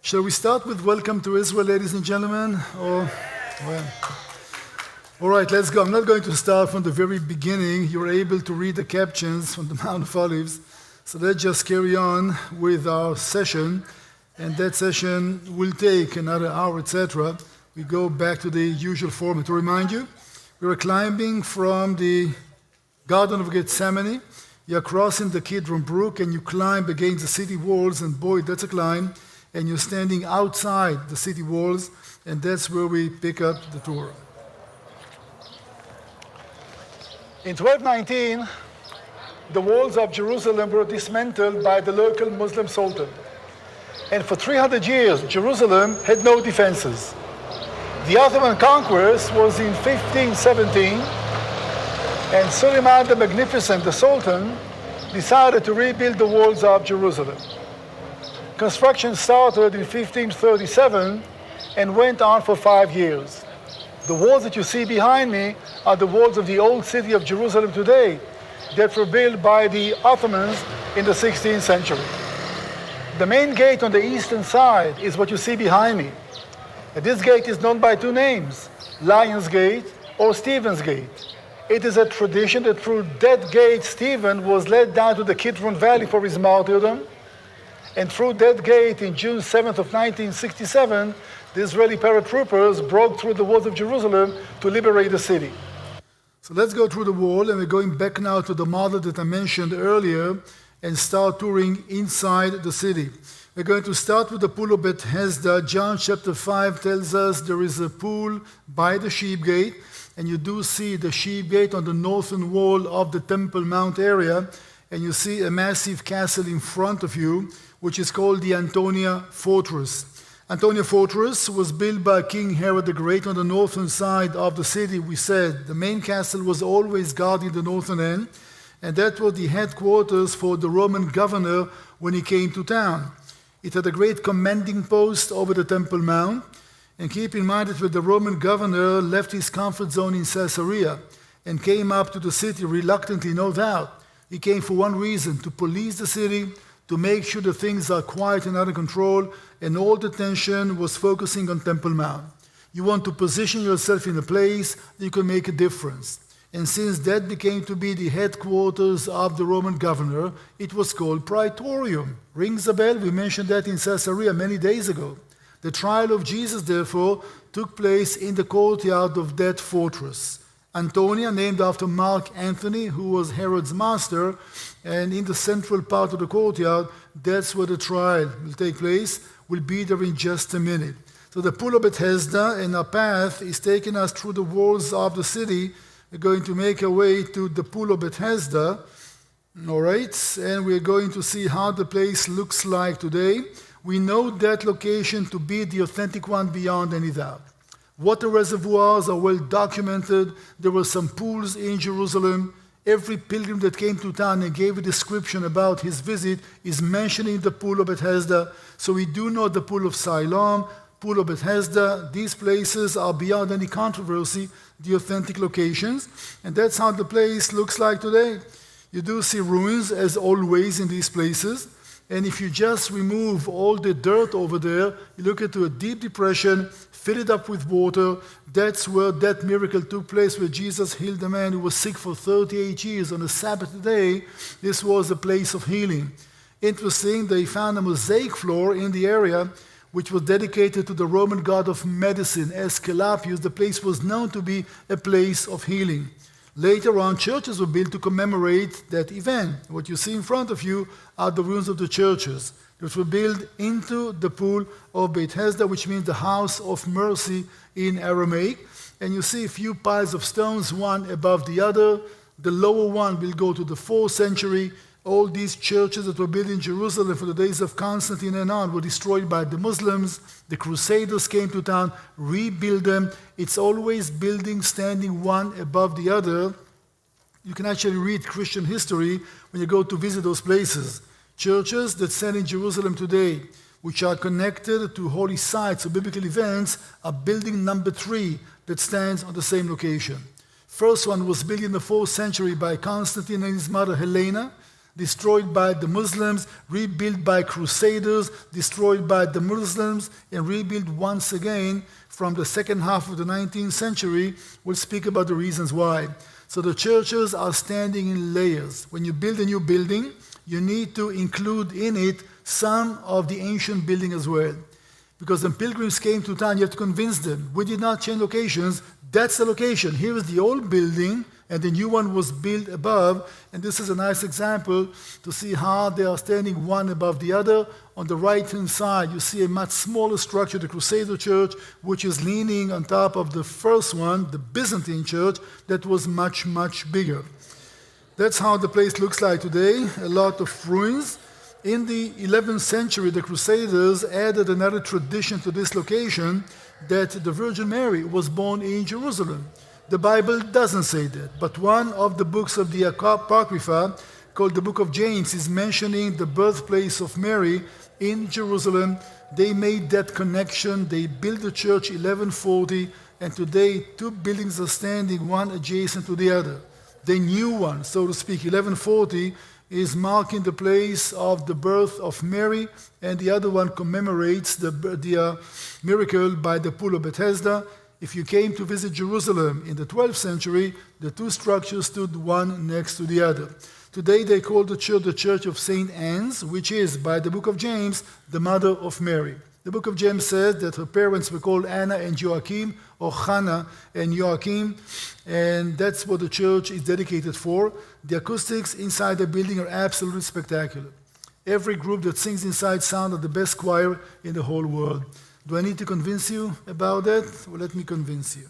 Shall we start with welcome to Israel, ladies and gentlemen? Or, well, all right, let's go. I'm not going to start from the very beginning. You're able to read the captions from the Mount of Olives. So let's just carry on with our session. And that session will take another hour, etc. We go back to the usual format. To remind you, we are climbing from the Garden of Gethsemane. You're crossing the Kidron Brook and you climb against the city walls, and boy, that's a climb. And you're standing outside the city walls, and that's where we pick up the tour. In 1219, the walls of Jerusalem were dismantled by the local Muslim Sultan. And for 300 years, Jerusalem had no defenses. The Ottoman conquest was in 1517, and Suleiman the Magnificent, the Sultan, decided to rebuild the walls of Jerusalem. Construction started in 1537 and went on for 5 years. The walls that you see behind me are the walls of the old city of Jerusalem today that were built by the Ottomans in the 16th century. The main gate on the eastern side is what you see behind me. And this gate is known by two names, Lion's Gate or Stephen's Gate. It is a tradition that through that gate Stephen was led down to the Kidron Valley for his martyrdom. And through that gate in June 7th of 1967, the Israeli paratroopers broke through the walls of Jerusalem to liberate the city. So let's go through the wall, and we're going back now to the model that I mentioned earlier and start touring inside the city. We're going to start with the pool of Bethesda. John chapter 5 tells us there is a pool by the sheep gate, and you do see the sheep gate on the northern wall of the Temple Mount area, and you see a massive castle in front of you, which is called the Antonia Fortress. Antonia Fortress was built by King Herod the Great on the northern side of the city. We said the main castle was always guarding the northern end, and that was the headquarters for the Roman governor when he came to town. It had a great commanding post over the Temple Mount, and keep in mind that when the Roman governor left his comfort zone in Caesarea and came up to the city reluctantly, no doubt, he came for one reason: to police the city, to make sure that things are quiet and under control, and all the attention was focusing on Temple Mount. You want to position yourself in a place that you can make a difference. And since that became to be the headquarters of the Roman governor, it was called Praetorium. Rings a bell? We mentioned that in Caesarea many days ago. The trial of Jesus, therefore, took place in the courtyard of that fortress. Antonia, named after Mark Antony, who was Herod's master, and in the central part of the courtyard, that's where the trial will take place. We'll be there in just a minute. So the pool of Bethesda, and our path is taking us through the walls of the city. We're going to make our way to the pool of Bethesda, all right? And we're going to see how the place looks like today. We know that location to be the authentic one beyond any doubt. Water reservoirs are well documented. There were some pools in Jerusalem. Every pilgrim that came to town and gave a description about his visit is mentioning the pool of Bethesda. So we do know the pool of Siloam, pool of Bethesda. These places are beyond any controversy the authentic locations, and that's how the place looks like today. You do see ruins, as always, in these places, and if you just remove all the dirt over there, you look into a deep depression, fill it up with water. That's where that miracle took place, where Jesus healed a man who was sick for 38 years on a Sabbath day. This was a place of healing. Interesting, they found a mosaic floor in the area which was dedicated to the Roman god of medicine, Aesculapius. The place was known to be a place of healing. Later on, churches were built to commemorate that event. What you see in front of you are the ruins of the churches that were built into the pool of Bethesda, which means the house of mercy in Aramaic. And you see a few piles of stones, one above the other. The lower one will go to the 4th century. All these churches that were built in Jerusalem for the days of Constantine and on were destroyed by the Muslims. The Crusaders came to town, rebuilt them. It's always buildings standing one above the other. You can actually read Christian history when you go to visit those places. Churches that stand in Jerusalem today which are connected to holy sites or biblical events, are building number 3 that stands on the same location. First one was built in the 4th century by Constantine and his mother Helena, destroyed by the Muslims, rebuilt by Crusaders, destroyed by the Muslims, and rebuilt once again from the second half of the 19th century. We'll speak about the reasons why. So the churches are standing in layers. When you build a new building, you need to include in it some of the ancient building as well. Because when pilgrims came to town, you have to convince them. We did not change locations. That's the location. Here is the old building, and the new one was built above. And this is a nice example to see how they are standing one above the other. On the right-hand side, you see a much smaller structure, the Crusader Church, which is leaning on top of the first one, the Byzantine Church, that was much, much bigger. That's how the place looks like today, a lot of ruins. In the 11th century, the Crusaders added another tradition to this location, that the Virgin Mary was born in Jerusalem. The Bible doesn't say that, but one of the books of the Apocrypha, called the Book of James, is mentioning the birthplace of Mary in Jerusalem. They made that connection. They built the church 1140, and today 2 buildings are standing, one adjacent to the other. The new one, so to speak, 1140, is marking the place of the birth of Mary, and the other one commemorates the miracle by the pool of Bethesda. If you came to visit Jerusalem in the 12th century, the 2 structures stood one next to the other. Today they call the Church of St. Anne's, which is, by the book of James, the mother of Mary. The book of James says that her parents were called Anna and Joachim, or Hannah and Joachim, and that's what the church is dedicated for. The acoustics inside the building are absolutely spectacular. Every group that sings inside sounds like the best choir in the whole world. Do I need to convince you about that? Well, let me convince you.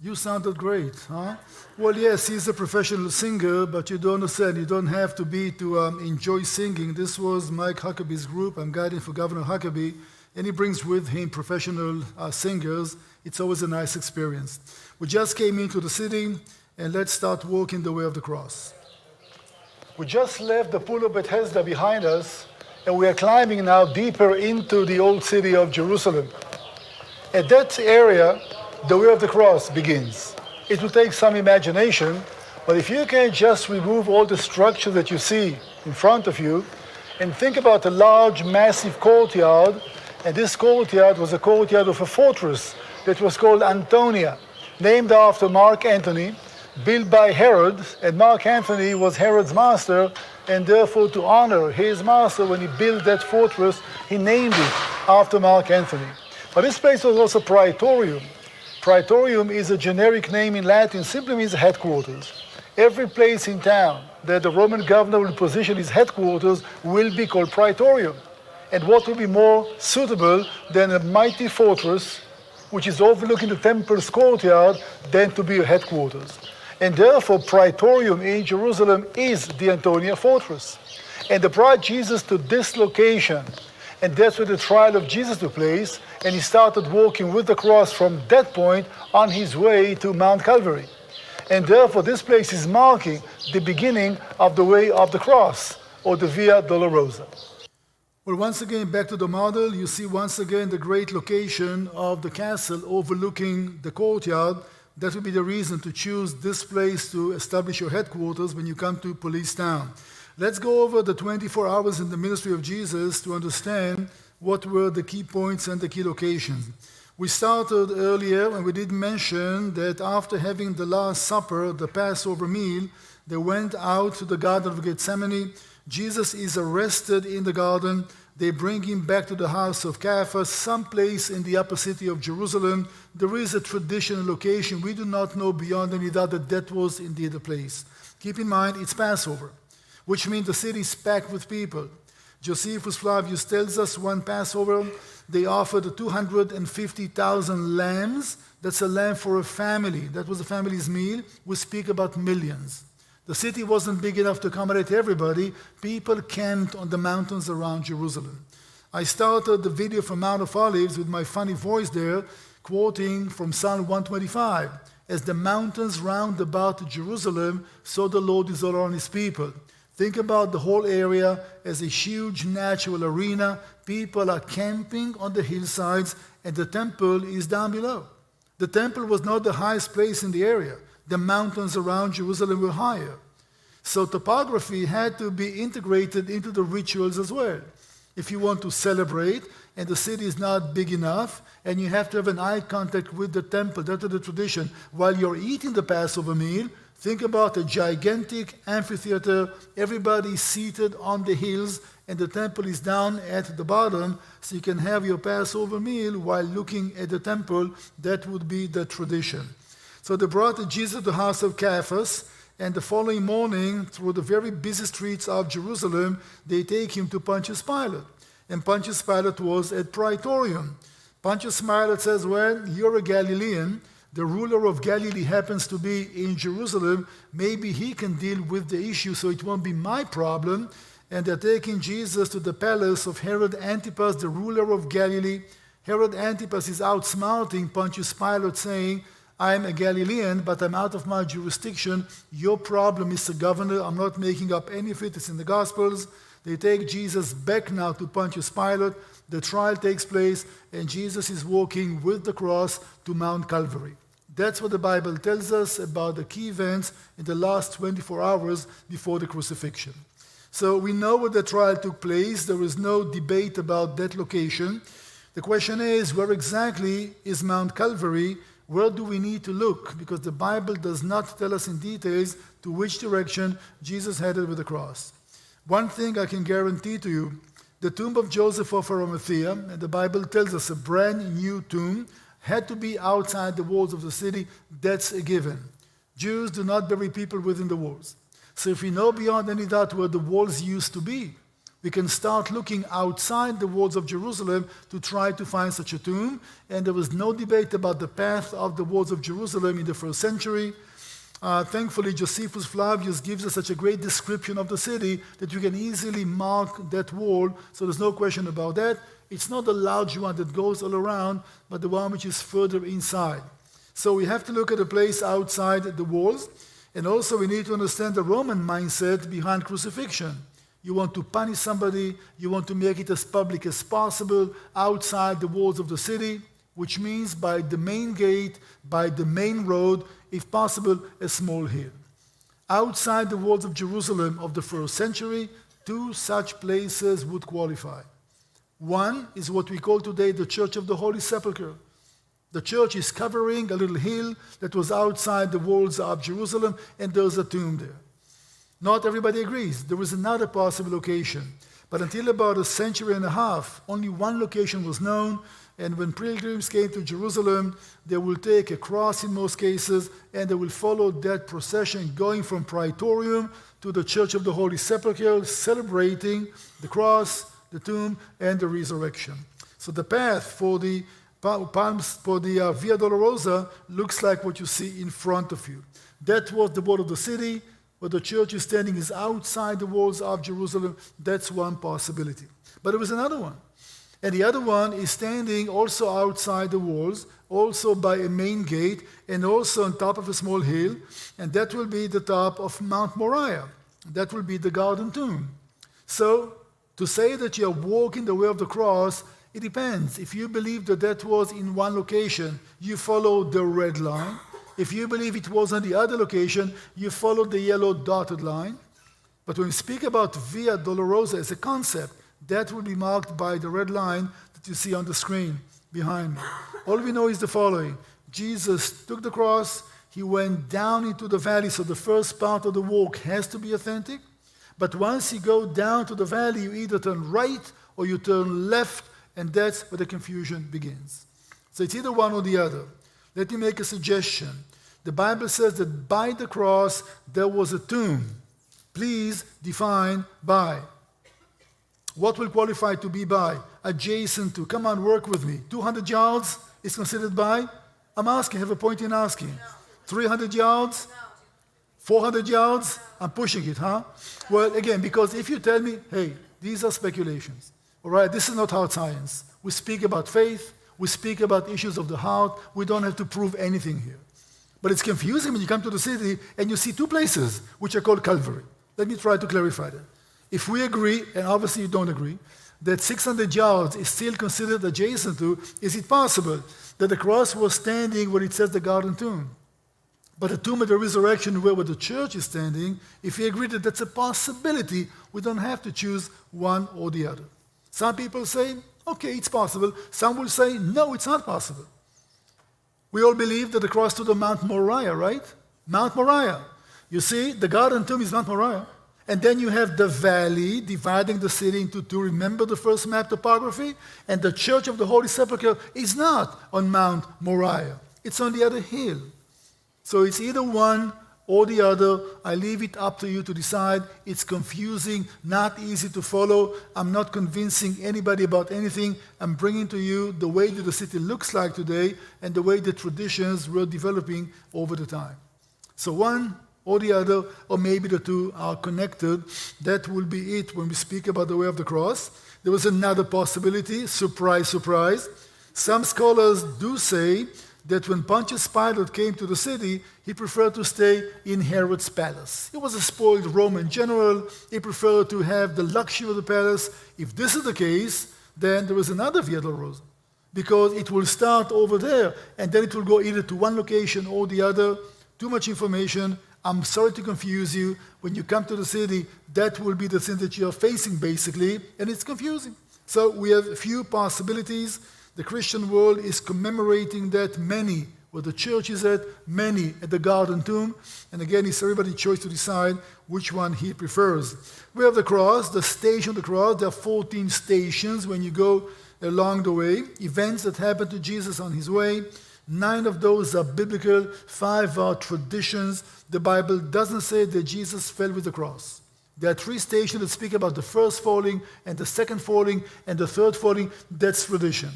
You sounded great, huh? Well, yes, he's a professional singer, but you don't understand. You don't have to be to enjoy singing. This was Mike Huckabee's group. I'm guiding for Governor Huckabee, and he brings with him professional singers. It's always a nice experience. We just came into the city, and let's start walking the way of the cross. We just left the pool of Bethesda behind us, and we are climbing now deeper into the old city of Jerusalem. At that area, the way of the cross begins. It will take some imagination, but if you can just remove all the structure that you see in front of you and think about a large, massive courtyard, and this courtyard was a courtyard of a fortress that was called Antonia, named after Mark Antony, built by Herod, and Mark Antony was Herod's master, and therefore to honor his master when he built that fortress, he named it after Mark Antony. But this place was also Praetorium. Praetorium is a generic name in Latin, simply means headquarters. every place in town that the Roman governor will position his headquarters will be called Praetorium. And what will be more suitable than a mighty fortress which is overlooking the temple's courtyard than to be a headquarters. And therefore, Praetorium in Jerusalem is the Antonia fortress. And they brought Jesus to this location. And that's where the trial of Jesus took place. And he started walking with the cross from that point on his way to Mount Calvary. And therefore, this place is marking the beginning of the way of the cross, or the Via Dolorosa. Well, once again, back to the model, you see once again the great location of the castle overlooking the courtyard. That would be the reason to choose this place to establish your headquarters when you come to Police Town. Let's go over the 24 hours in the ministry of Jesus to understand what were the key points and the key locations. We started earlier and we did mention that after having the Last Supper, the Passover meal, they went out to the Garden of Gethsemane. Jesus is arrested in the garden. They bring him back to the house of Caiaphas, someplace in the upper city of Jerusalem. There is a traditional location. We do not know beyond any doubt that that was indeed the place. Keep in mind, it's Passover, which means the city is packed with people. Josephus Flavius tells us one Passover, they offered 250,000 lambs. That's a lamb for a family. That was a family's meal. We speak about millions. The city wasn't big enough to accommodate everybody. People camped on the mountains around Jerusalem. I started the video from Mount of Olives with my funny voice there, quoting from Psalm 125. As the mountains round about Jerusalem, so the Lord is all around his people. Think about the whole area as a huge natural arena. People are camping on the hillsides, and the temple is down below. The temple was not the highest place in the area. The mountains around Jerusalem were higher. So topography had to be integrated into the rituals as well. If you want to celebrate, and the city is not big enough, and you have to have an eye contact with the temple, that's the tradition. While you're eating the Passover meal, think about a gigantic amphitheater, everybody seated on the hills, and the temple is down at the bottom, so you can have your Passover meal while looking at the temple. That would be the tradition. So they brought Jesus to the house of Caiaphas, and the following morning, through the very busy streets of Jerusalem, they take him to Pontius Pilate. And Pontius Pilate was at Praetorium. Pontius Pilate says, well, you're a Galilean. The ruler of Galilee happens to be in Jerusalem. Maybe he can deal with the issue, so it won't be my problem. And they're taking Jesus to the palace of Herod Antipas, the ruler of Galilee. Herod Antipas is outsmarting Pontius Pilate, saying, I'm a Galilean, but I'm out of my jurisdiction. Your problem, Mr. Governor. I'm not making up any of it. It's in the Gospels. They take Jesus back now to Pontius Pilate. The trial takes place, and Jesus is walking with the cross to Mount Calvary. That's what the Bible tells us about the key events in the last 24 hours before the crucifixion. So we know where the trial took place. There is no debate about that location. The question is, where exactly is Mount Calvary? Where do we need to look? Because the Bible does not tell us in details to which direction Jesus headed with the cross. One thing I can guarantee to you, the tomb of Joseph of Arimathea, and the Bible tells us a brand new tomb, had to be outside the walls of the city. That's a given. Jews do not bury people within the walls. So if we know beyond any doubt where the walls used to be, we can start looking outside the walls of Jerusalem to try to find such a tomb. And there was no debate about the path of the walls of Jerusalem in the first century. Thankfully, Josephus Flavius gives us such a great description of the city that you can easily mark that wall, so there's no question about that. It's not the large one that goes all around, but the one which is further inside. So we have to look at a place outside the walls, and also we need to understand the Roman mindset behind crucifixion. You want to punish somebody, you want to make it as public as possible outside the walls of the city, which means by the main gate, by the main road, if possible, a small hill. Outside the walls of Jerusalem of the first century, two such places would qualify. One is what we call today the Church of the Holy Sepulchre. The church is covering a little hill that was outside the walls of Jerusalem, and there's a tomb there. Not everybody agrees. There is another possible location. But until about a century and a half, only one location was known. And when pilgrims came to Jerusalem, they will take a cross in most cases, and they will follow that procession going from Praetorium to the Church of the Holy Sepulchre, celebrating the cross, the tomb, and the resurrection. So the path for the Via Dolorosa looks like what you see in front of you. That was the wall of the city. Where the church is standing is outside the walls of Jerusalem. That's one possibility. But there was another one. And the other one is standing also outside the walls, also by a main gate, and also on top of a small hill. And that will be the top of Mount Moriah. That will be the Garden Tomb. So, to say that you are walking the way of the cross, it depends. If you believe that that was in one location, you follow the red line. If you believe it was on the other location, you follow the yellow dotted line. But when we speak about Via Dolorosa as a concept, that will be marked by the red line that you see on the screen behind me. All we know is the following. Jesus took the cross, he went down into the valley, so the first part of the walk has to be authentic. But once you go down to the valley, you either turn right or you turn left, and that's where the confusion begins. So it's either one or the other. Let me make a suggestion. The Bible says that by the cross there was a tomb. Please define by. What will qualify to be by? Adjacent to. Come on, work with me. 200 yards is considered by? I'm asking, have a point in asking. No. 300 yards? No. 400 yards? No. I'm pushing it, huh? Well, again, because if you tell me, hey, these are speculations. All right, this is not hard science. We speak about faith. We speak about issues of the heart. We don't have to prove anything here. But it's confusing when you come to the city and you see two places which are called Calvary. Let me try to clarify that. If we agree, and obviously you don't agree, that 600 yards is still considered adjacent to, is it possible that the cross was standing where it says the Garden Tomb? But the tomb of the resurrection where the church is standing, if we agree that that's a possibility, we don't have to choose one or the other. Some people say, okay, it's possible. Some will say, no, it's not possible. We all believe that the cross stood on Mount Moriah, right? Mount Moriah. You see, the Garden Tomb is Mount Moriah. And then you have the valley dividing the city into two. Remember the first map topography? And the Church of the Holy Sepulchre is not on Mount Moriah. It's on the other hill. So it's either one or the other. I leave it up to you to decide. It's confusing, not easy to follow. I'm not convincing anybody about anything. I'm bringing to you the way that the city looks like today and the way the traditions were developing over the time. So one or the other, or maybe the two are connected. That will be it when we speak about the way of the cross. There was another possibility, surprise, surprise. Some scholars do say that when Pontius Pilate came to the city, he preferred to stay in Herod's palace. He was a spoiled Roman general. He preferred to have the luxury of the palace. If this is the case, then there is another Via Dolorosa, because it will start over there, and then it will go either to one location or the other. Too much information. I'm sorry to confuse you. When you come to the city, that will be the thing that you're facing, basically, and it's confusing. So we have a few possibilities. The Christian world is commemorating that, many where the church is at, many at the Garden Tomb. And again, it's everybody's choice to decide which one he prefers. We have the cross, the station of the cross. There are 14 stations when you go along the way, events that happened to Jesus on his way. 9 of those are biblical, 5 are traditions. The Bible doesn't say that Jesus fell with the cross. There are 3 stations that speak about the first falling, and the second falling, and the third falling. That's tradition.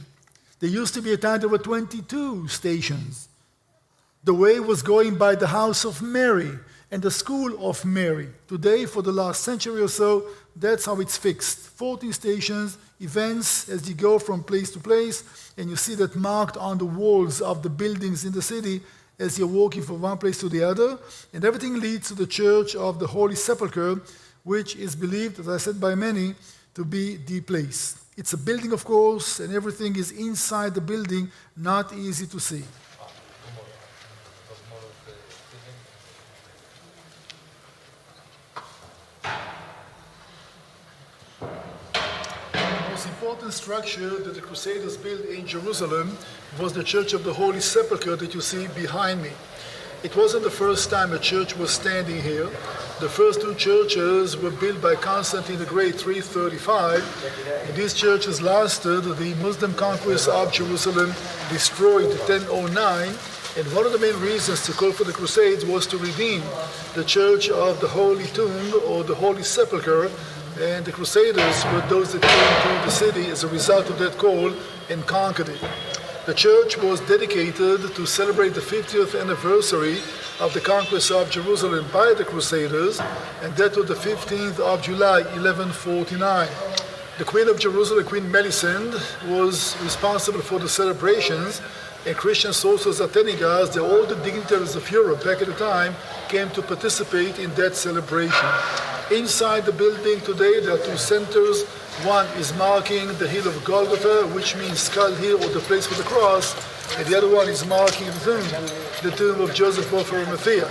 There used to be a time there were 22 stations. The way was going by the house of Mary and the school of Mary. Today, for the last century or so, that's how it's fixed. 14 stations, events as you go from place to place, and you see that marked on the walls of the buildings in the city as you're walking from one place to the other. And everything leads to the Church of the Holy Sepulchre, which is believed, as I said by many, to be the place. It's a building, of course, and everything is inside the building, not easy to see. The most important structure that the Crusaders built in Jerusalem was the Church of the Holy Sepulchre that you see behind me. It wasn't the first time a church was standing here. The first two churches were built by Constantine the Great, 335. And these churches lasted. The Muslim conquest of Jerusalem destroyed 1009. And one of the main reasons to call for the Crusades was to redeem the Church of the Holy Tomb or the Holy Sepulchre. And the Crusaders were those that came to the city as a result of that call and conquered it. The church was dedicated to celebrate the 50th anniversary of the conquest of Jerusalem by the Crusaders, and that was the 15th of July, 1149. The Queen of Jerusalem, Queen Melisande, was responsible for the celebrations, and Christian sources are telling us that all the dignitaries of Europe back at the time came to participate in that celebration. Inside the building today, there are two centers. One is marking the hill of Golgotha, which means skull hill or the place for the cross, and the other one is marking the tomb of Joseph of Arimathea.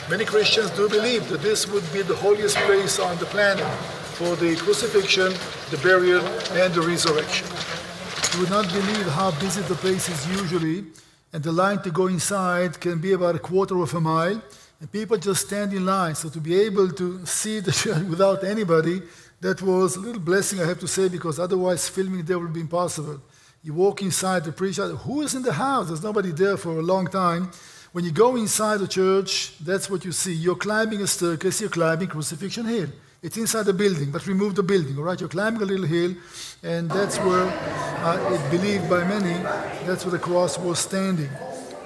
Many Christians do believe that this would be the holiest place on the planet for the crucifixion, the burial, and the resurrection. You would not believe how busy the place is usually, and the line to go inside can be about a quarter of a mile, and people just stand in line. So to be able to see the church without anybody, that was a little blessing, I have to say, because otherwise filming there would be impossible. You walk inside the preacher, who is in the house? There's nobody there for a long time. When you go inside the church, that's what you see. You're climbing a staircase, you're climbing Crucifixion Hill. It's inside the building, but remove the building, all right? You're climbing a little hill, and that's where, it's believed by many, that's where the cross was standing,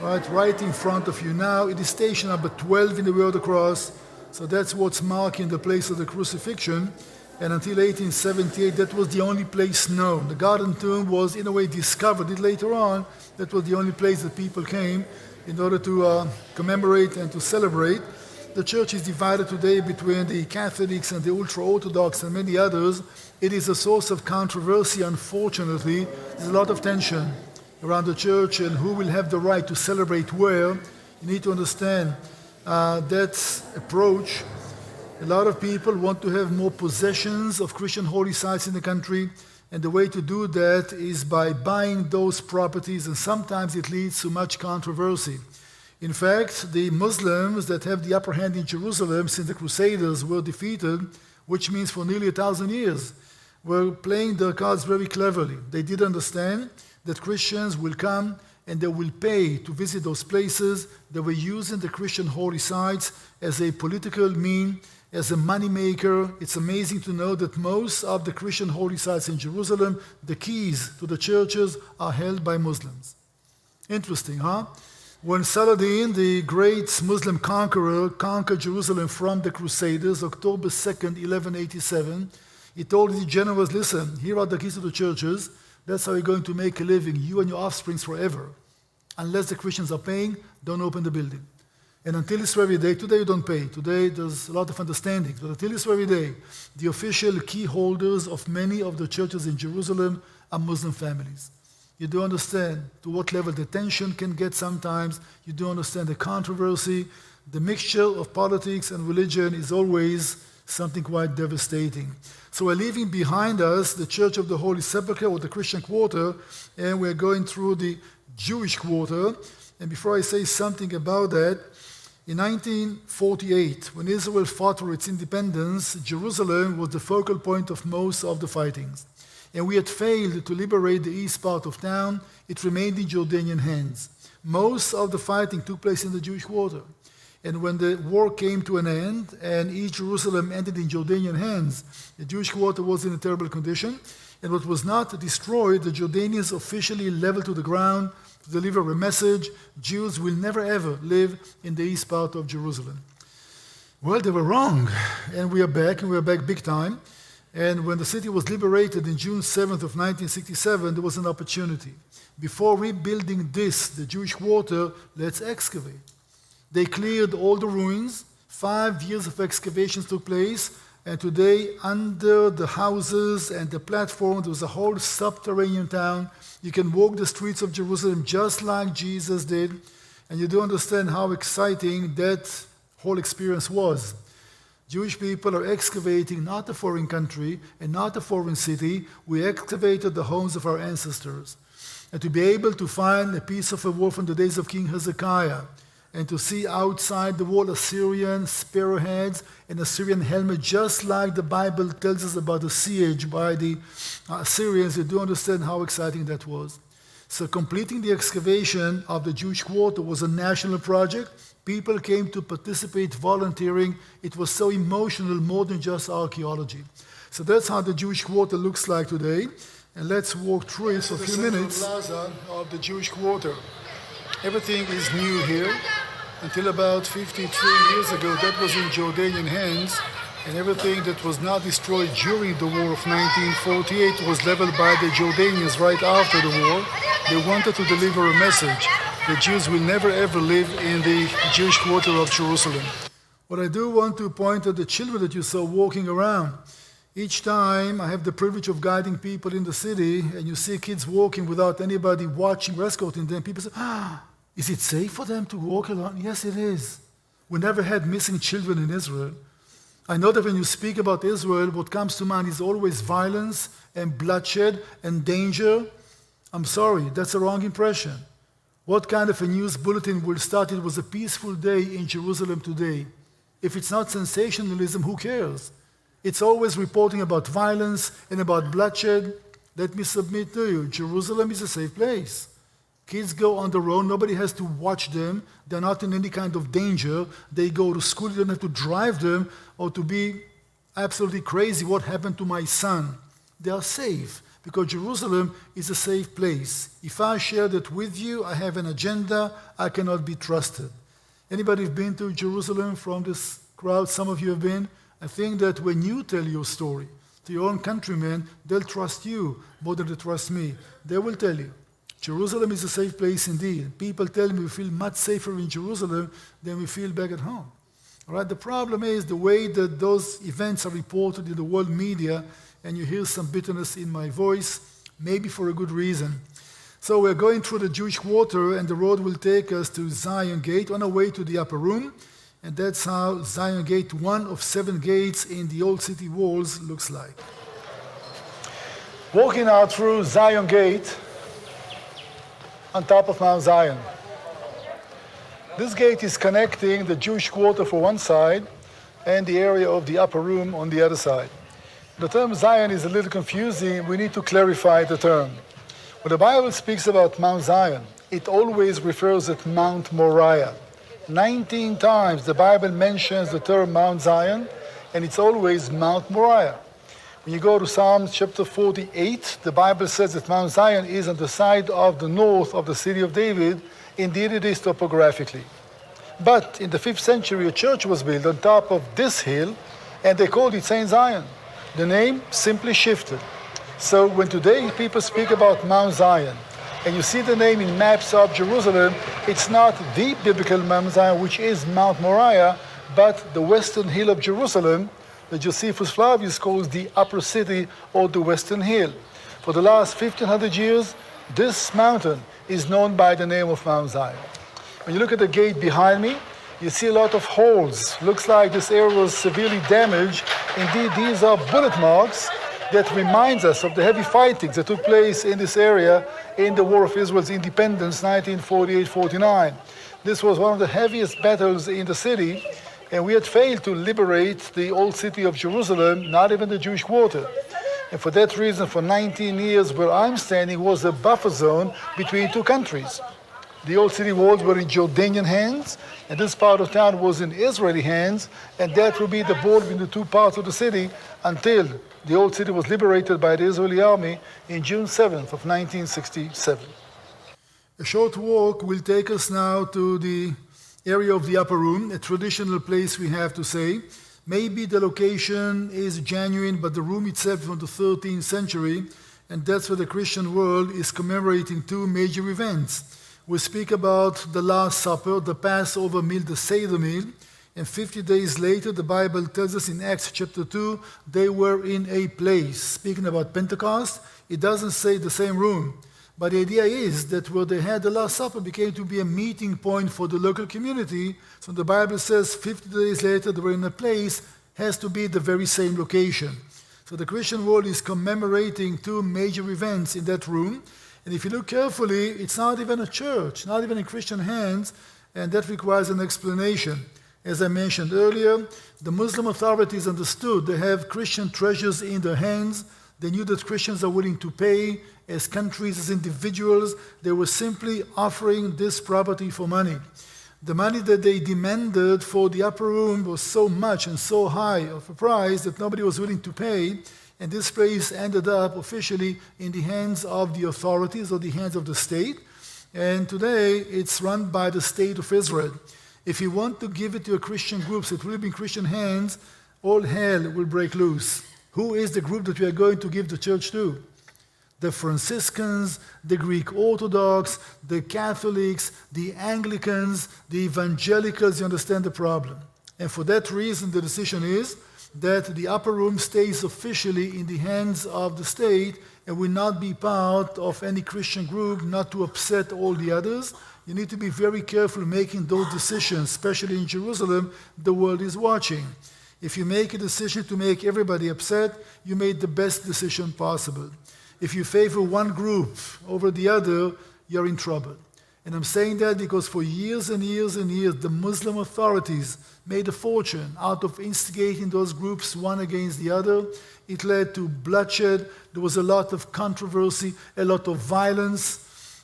right in front of you. Now, it is station number 12 in the way of the cross, so that's what's marking the place of the crucifixion. And until 1878, that was the only place known. The Garden Tomb was, in a way, discovered it later on. That was the only place that people came in order to commemorate and to celebrate. The church is divided today between the Catholics and the ultra-Orthodox and many others. It is a source of controversy, unfortunately. There's a lot of tension around the church and who will have the right to celebrate where. You need to understand that approach. A lot of people want to have more possessions of Christian holy sites in the country, and the way to do that is by buying those properties, and sometimes it leads to much controversy. In fact, the Muslims that have the upper hand in Jerusalem since the Crusaders were defeated, which means for nearly 1,000 years, were playing their cards very cleverly. They did understand that Christians will come and they will pay to visit those places. They were using the Christian holy sites as a political mean, as a moneymaker. It's amazing to know that most of the Christian holy sites in Jerusalem, the keys to the churches are held by Muslims. Interesting, huh? When Saladin, the great Muslim conqueror, conquered Jerusalem from the Crusaders, October 2nd, 1187, he told his generals, listen, here are the keys to the churches. That's how you're going to make a living, you and your offspring forever. Unless the Christians are paying, don't open the building. And until this very day, today you don't pay. Today there's a lot of understanding. But until this very day, the official key holders of many of the churches in Jerusalem are Muslim families. You do understand to what level the tension can get sometimes. You do understand the controversy. The mixture of politics and religion is always something quite devastating. So we're leaving behind us the Church of the Holy Sepulchre, or the Christian quarter, and we're going through the Jewish quarter. And before I say something about that, in 1948, when Israel fought for its independence, Jerusalem was the focal point of most of the fightings. And we had failed to liberate the east part of town. It remained in Jordanian hands. Most of the fighting took place in the Jewish quarter. And when the war came to an end and East Jerusalem ended in Jordanian hands, the Jewish quarter was in a terrible condition. And what was not destroyed, the Jordanians officially leveled to the ground to deliver a message: Jews will never ever live in the east part of Jerusalem. Well, they were wrong, and we are back big time. And when the city was liberated in June 7th of 1967, there was an opportunity. Before rebuilding the Jewish quarter, let's excavate. They cleared all the ruins. 5 years of excavations took place, and today, under the houses and the platform, there was a whole subterranean town. You can walk the streets of Jerusalem just like Jesus did, and you do understand how exciting that whole experience was. Jewish people are excavating not a foreign country and not a foreign city. We excavated the homes of our ancestors. And to be able to find a piece of a wall from the days of King Hezekiah, and to see outside the wall Assyrian spearheads and Assyrian helmet, just like the Bible tells us about the siege by the Assyrians. You do understand how exciting that was. So completing the excavation of the Jewish quarter was a national project. People came to participate, volunteering. It was so emotional, more than just archaeology. So that's how the Jewish quarter looks like today. And let's walk through it for a few minutes. The plaza of the Jewish quarter. Everything is new here. Until about 53 years ago, that was in Jordanian hands. And everything that was not destroyed during the war of 1948 was leveled by the Jordanians right after the war. They wanted to deliver a message. The Jews will never ever live in the Jewish quarter of Jerusalem. What I do want to point at the children that you saw walking around. Each time I have the privilege of guiding people in the city, and you see kids walking without anybody watching or escorting them, people say, is it safe for them to walk alone? Yes, it is. We never had missing children in Israel. I know that when you speak about Israel, what comes to mind is always violence and bloodshed and danger. I'm sorry, that's a wrong impression. What kind of a news bulletin will start? It was a peaceful day in Jerusalem today. If it's not sensationalism, who cares? It's always reporting about violence and about bloodshed. Let me submit to you, Jerusalem is a safe place. Kids go on their own, nobody has to watch them. They're not in any kind of danger. They go to school, you don't have to drive them or to be absolutely crazy. What happened to my son? They are safe because Jerusalem is a safe place. If I share that with you, I have an agenda, I cannot be trusted. Anybody been to Jerusalem from this crowd? Some of you have been. I think that when you tell your story to your own countrymen, they'll trust you more than they trust me. They will tell you. Jerusalem is a safe place indeed. People tell me we feel much safer in Jerusalem than we feel back at home. All right? The problem is the way that those events are reported in the world media, and you hear some bitterness in my voice, maybe for a good reason. So we're going through the Jewish quarter, and the road will take us to Zion Gate on our way to the upper room. And that's how Zion Gate, one of 7 gates in the old city walls, looks like. Walking out through Zion Gate, on top of Mount Zion. This gate is connecting the Jewish quarter for one side and the area of the upper room on the other side. The term Zion is a little confusing. We need to clarify the term. When the Bible speaks about Mount Zion, it always refers at Mount Moriah. 19 times the Bible mentions the term Mount Zion, and it's always Mount Moriah. When you go to Psalm chapter 48, the Bible says that Mount Zion is on the side of the north of the city of David. Indeed, it is topographically. But in the 5th century, a church was built on top of this hill, and they called it Saint Zion. The name simply shifted. So when today people speak about Mount Zion, and you see the name in maps of Jerusalem, it's not the biblical Mount Zion, which is Mount Moriah, but the western hill of Jerusalem, that Josephus Flavius calls the upper city or the western hill. For the last 1,500 years, this mountain is known by the name of Mount Zion. When you look at the gate behind me, you see a lot of holes. Looks like this area was severely damaged. Indeed, these are bullet marks that reminds us of the heavy fighting that took place in this area in the War of Israel's Independence, 1948-49. This was one of the heaviest battles in the city, and we had failed to liberate the old city of Jerusalem, not even the Jewish quarter. And for that reason, for 19 years, where I'm standing was a buffer zone between two countries. The old city walls were in Jordanian hands, and this part of town was in Israeli hands, and that would be the border between the two parts of the city until the old city was liberated by the Israeli army in June 7th of 1967. A short walk will take us now to the area of the upper room, a traditional place, we have to say. Maybe the location is genuine, but the room itself is from the 13th century, and that's where the Christian world is commemorating 2 major events. We speak about the Last Supper, the Passover meal, the Seder meal, and 50 days later, the Bible tells us in Acts chapter 2, they were in a place. Speaking about Pentecost, it doesn't say the same room. But the idea is that where they had the Last Supper became to be a meeting point for the local community. So the Bible says 50 days later they were in a place, has to be the very same location. So the Christian world is commemorating 2 major events in that room. And if you look carefully, it's not even a church, not even in Christian hands. and that requires an explanation. As I mentioned earlier, the Muslim authorities understood they have Christian treasures in their hands. They knew that Christians are willing to pay as countries, as individuals. They were simply offering this property for money. The money that they demanded for the upper room was so much and so high of a price that nobody was willing to pay, and this place ended up officially in the hands of the authorities or the hands of the state, and today it's run by the state of Israel. If you want to give it to a Christian group, so it will be in Christian hands, all hell will break loose. Who is the group that we are going to give the church to? The Franciscans, the Greek Orthodox, the Catholics, the Anglicans, the Evangelicals. You understand the problem. And for that reason, the decision is that the upper room stays officially in the hands of the state and will not be part of any Christian group, not to upset all the others. You need to be very careful making those decisions, especially in Jerusalem. The world is watching. If you make a decision to make everybody upset, you made the best decision possible. If you favor one group over the other, you're in trouble. And I'm saying that because for years and years and years, the Muslim authorities made a fortune out of instigating those groups one against the other. It led to bloodshed. There was a lot of controversy, a lot of violence.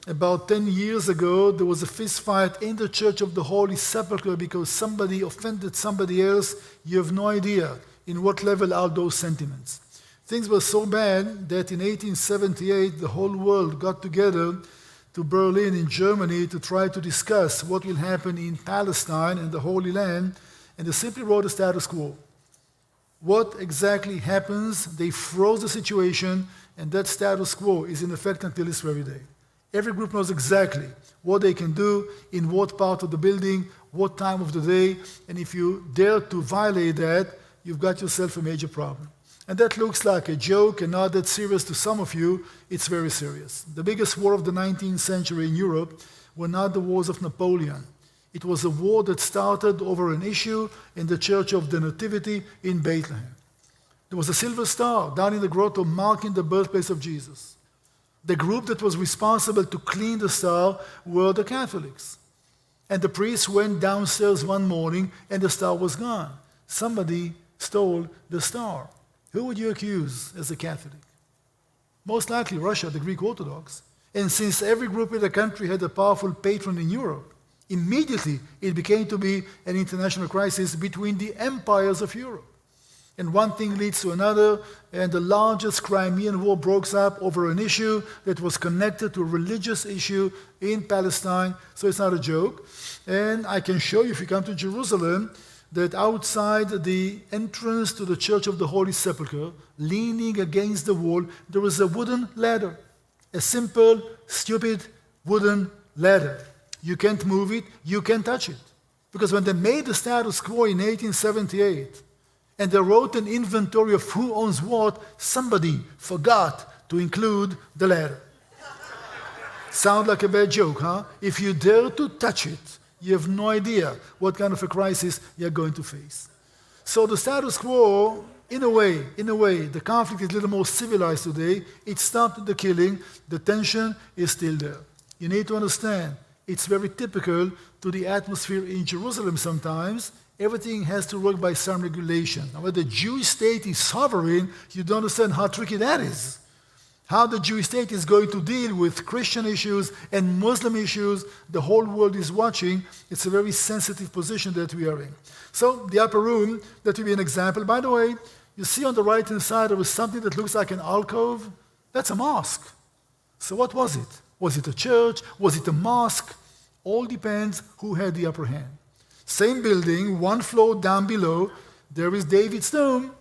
About 10 years ago, there was a fist fight in the Church of the Holy Sepulchre because somebody offended somebody else. You have no idea in what level are those sentiments. Things were so bad that in 1878, the whole world got together to Berlin in Germany to try to discuss what will happen in Palestine and the Holy Land, and they simply wrote a status quo. What exactly happens? They froze the situation, and that status quo is in effect until this very day. Every group knows exactly what they can do, in what part of the building, what time of the day, and if you dare to violate that, you've got yourself a major problem. And that looks like a joke and not that serious to some of you. It's very serious. The biggest war of the 19th century in Europe were not the wars of Napoleon. It was a war that started over an issue in the Church of the Nativity in Bethlehem. There was a silver star down in the grotto marking the birthplace of Jesus. The group that was responsible to clean the star were the Catholics. And the priest went downstairs one morning and the star was gone. Somebody stole the star. Who would you accuse as a Catholic? Most likely Russia, the Greek Orthodox. And since every group in the country had a powerful patron in Europe, immediately it became to be an international crisis between the empires of Europe. And one thing leads to another, and the largest Crimean War broke up over an issue that was connected to a religious issue in Palestine. So it's not a joke. And I can show you, if you come to Jerusalem, that outside the entrance to the Church of the Holy Sepulchre, leaning against the wall, there was a wooden ladder. A simple, stupid wooden ladder. You can't move it, you can't touch it. Because when they made the status quo in 1878, and they wrote an inventory of who owns what, somebody forgot to include the ladder. Sound like a bad joke, huh? If you dare to touch it, you have no idea what kind of a crisis you're going to face. So the status quo, in a way, the conflict is a little more civilized today. It stopped the killing. The tension is still there. You need to understand, it's very typical to the atmosphere in Jerusalem sometimes. Everything has to work by some regulation. Now, when the Jewish state is sovereign, you don't understand how tricky that is. How the Jewish state is going to deal with Christian issues and Muslim issues. The whole world is watching. It's a very sensitive position that we are in. So the upper room, that will be an example. By the way, you see on the right-hand side there was something that looks like an alcove. That's a mosque. So what was it? Was it a church? Was it a mosque? All depends who had the upper hand. Same building, one floor down below, there is David's tomb.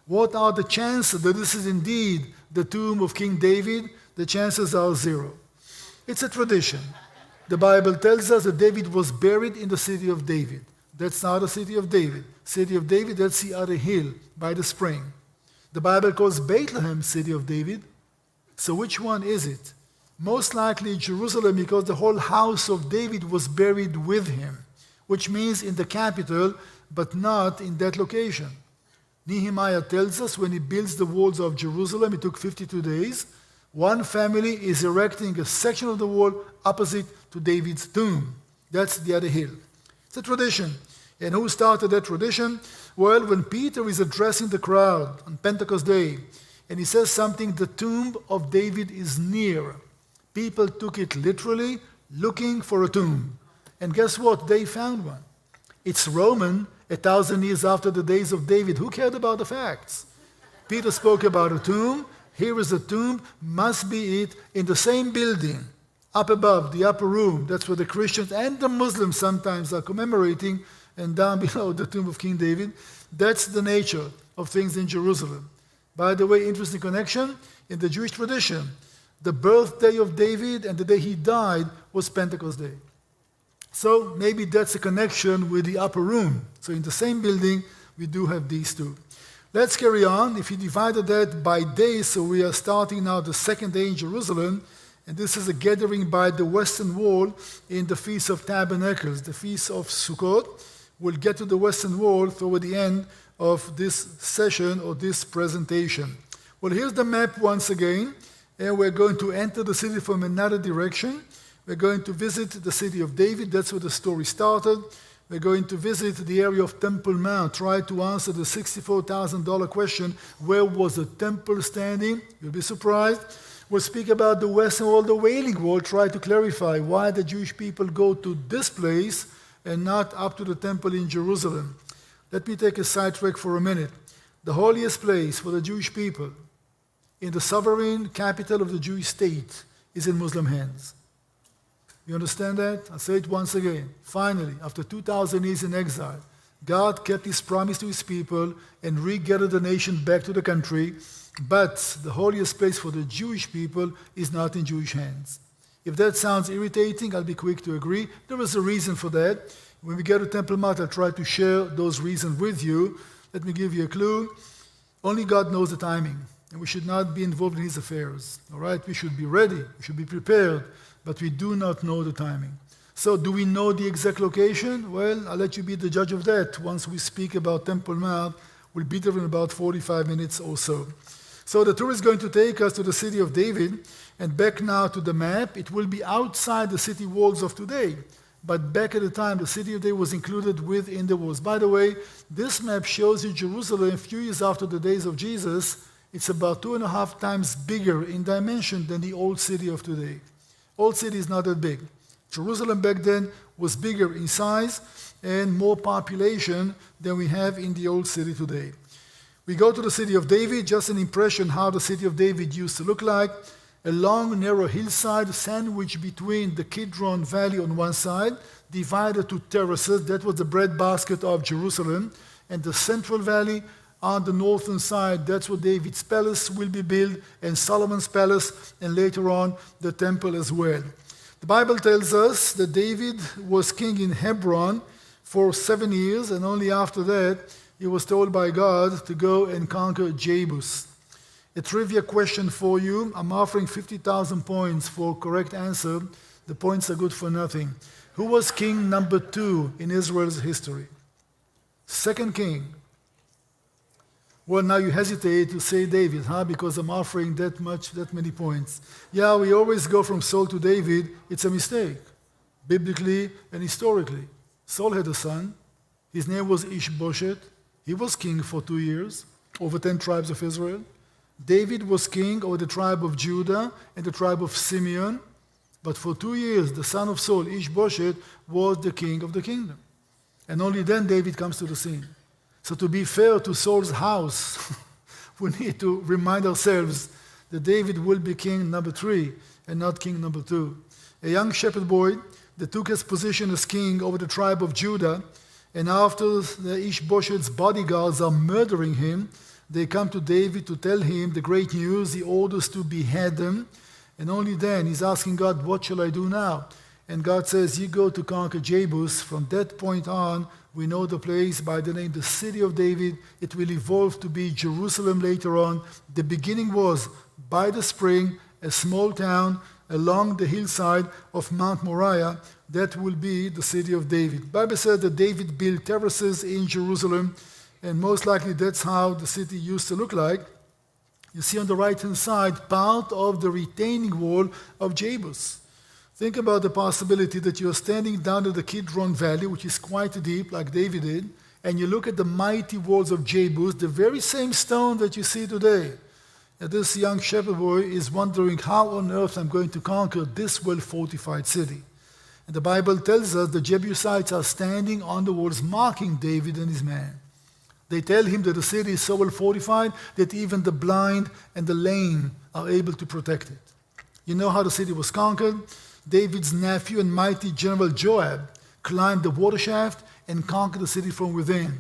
What are the chances that this is indeed the tomb of King David? The chances are 0. It's a tradition. The Bible tells us that David was buried in the city of David. That's not the city of David. City of David, that's the other hill by the spring. The Bible calls Bethlehem city of David. So which one is it? Most likely Jerusalem, because the whole house of David was buried with him, which means in the capital, but not in that location. Nehemiah tells us when he builds the walls of Jerusalem, it took 52 days. One family is erecting a section of the wall opposite to David's tomb. That's the other hill. It's a tradition. And who started that tradition? Well, when Peter is addressing the crowd on Pentecost Day, and he says something, the tomb of David is near. People took it literally, looking for a tomb. And guess what? They found one. It's Roman, 1,000 years after the days of David. Who cared about the facts? Peter spoke about a tomb. Here is a tomb, must be it, in the same building, up above, the upper room. That's where the Christians and the Muslims sometimes are commemorating, and down below, the tomb of King David. That's the nature of things in Jerusalem. By the way, interesting connection, in the Jewish tradition, the birthday of David and the day he died was Pentecost Day. So maybe that's a connection with the upper room. So in the same building, we do have these two. Let's carry on. If you divided that by days, so we are starting now the second day in Jerusalem, and this is a gathering by the western wall in the Feast of Tabernacles, the Feast of Sukkot. We'll get to the western wall toward the end of this session or this presentation. Well, here's the map once again, and we're going to enter the city from another direction. We're going to visit the city of David. That's where the story started. We're going to visit the area of Temple Mount, try to answer the $64,000 question, where was the temple standing? You'll be surprised. We'll speak about the western wall, the Wailing Wall, try to clarify why the Jewish people go to this place and not up to the temple in Jerusalem. Let me take a sidetrack for a minute. The holiest place for the Jewish people in the sovereign capital of the Jewish state is in Muslim hands. You understand that? I'll say it once again. Finally, after 2,000 years in exile, God kept his promise to his people and regathered the nation back to the country, but the holiest place for the Jewish people is not in Jewish hands. If that sounds irritating, I'll be quick to agree. There is a reason for that. When we get to Temple Mount, I'll try to share those reasons with you. Let me give you a clue. Only God knows the timing, and we should not be involved in his affairs. All right? We should be ready. We should be prepared, but we do not know the timing. So do we know the exact location? Well, I'll let you be the judge of that. Once we speak about Temple Mount, we'll be there in about 45 minutes or so. So the tour is going to take us to the city of David, and back now to the map. It will be outside the city walls of today, but back at the time, the city of David was included within the walls. By the way, this map shows you Jerusalem a few years after the days of Jesus. It's about 2.5 times bigger in dimension than the old city of today. Old city is not that big. Jerusalem back then was bigger in size and more population than we have in the old city today. We go to the city of David, just an impression how the city of David used to look like. A long, narrow hillside sandwiched between the Kidron Valley on one side, divided to terraces. That was the breadbasket of Jerusalem. And the central valley on the northern side, that's where David's palace will be built, and Solomon's palace, and later on the temple as well. The Bible tells us that David was king in Hebron for 7 years, and only after that he was told by God to go and conquer Jebus. A trivia question for you. I'm offering 50,000 points for correct answer. The points are good for nothing. Who was king number 2 in Israel's history? Second king. Well, now you hesitate to say David, huh? Because I'm offering that many points. Yeah, we always go from Saul to David. It's a mistake, biblically and historically. Saul had a son. His name was Ishbosheth. He was king for 2 years, over 10 tribes of Israel. David was king over the tribe of Judah and the tribe of Simeon. But for 2 years, the son of Saul, Ishbosheth, was the king of the kingdom. And only then David comes to the scene. So to be fair to Saul's house, we need to remind ourselves that David will be king number 3 and not king number 2. A young shepherd boy that took his position as king over the tribe of Judah, and after the Ishbosheth's bodyguards are murdering him, they come to David to tell him the great news. He orders to behead them. And only then he's asking God, what shall I do now? And God says, you go to conquer Jebus. From that point on, we know the place by the name, the city of David. It will evolve to be Jerusalem later on. The beginning was by the spring, a small town along the hillside of Mount Moriah. That will be the city of David. The Bible says that David built terraces in Jerusalem, and most likely that's how the city used to look like. You see on the right-hand side part of the retaining wall of Jebus. Think about the possibility that you're standing down at the Kidron Valley, which is quite deep, like David did, and you look at the mighty walls of Jebus, the very same stone that you see today. And this young shepherd boy is wondering how on earth I'm going to conquer this well-fortified city. And the Bible tells us the Jebusites are standing on the walls mocking David and his men. They tell him that the city is so well-fortified that even the blind and the lame are able to protect it. You know how the city was conquered? David's nephew and mighty General Joab climbed the water shaft and conquered the city from within.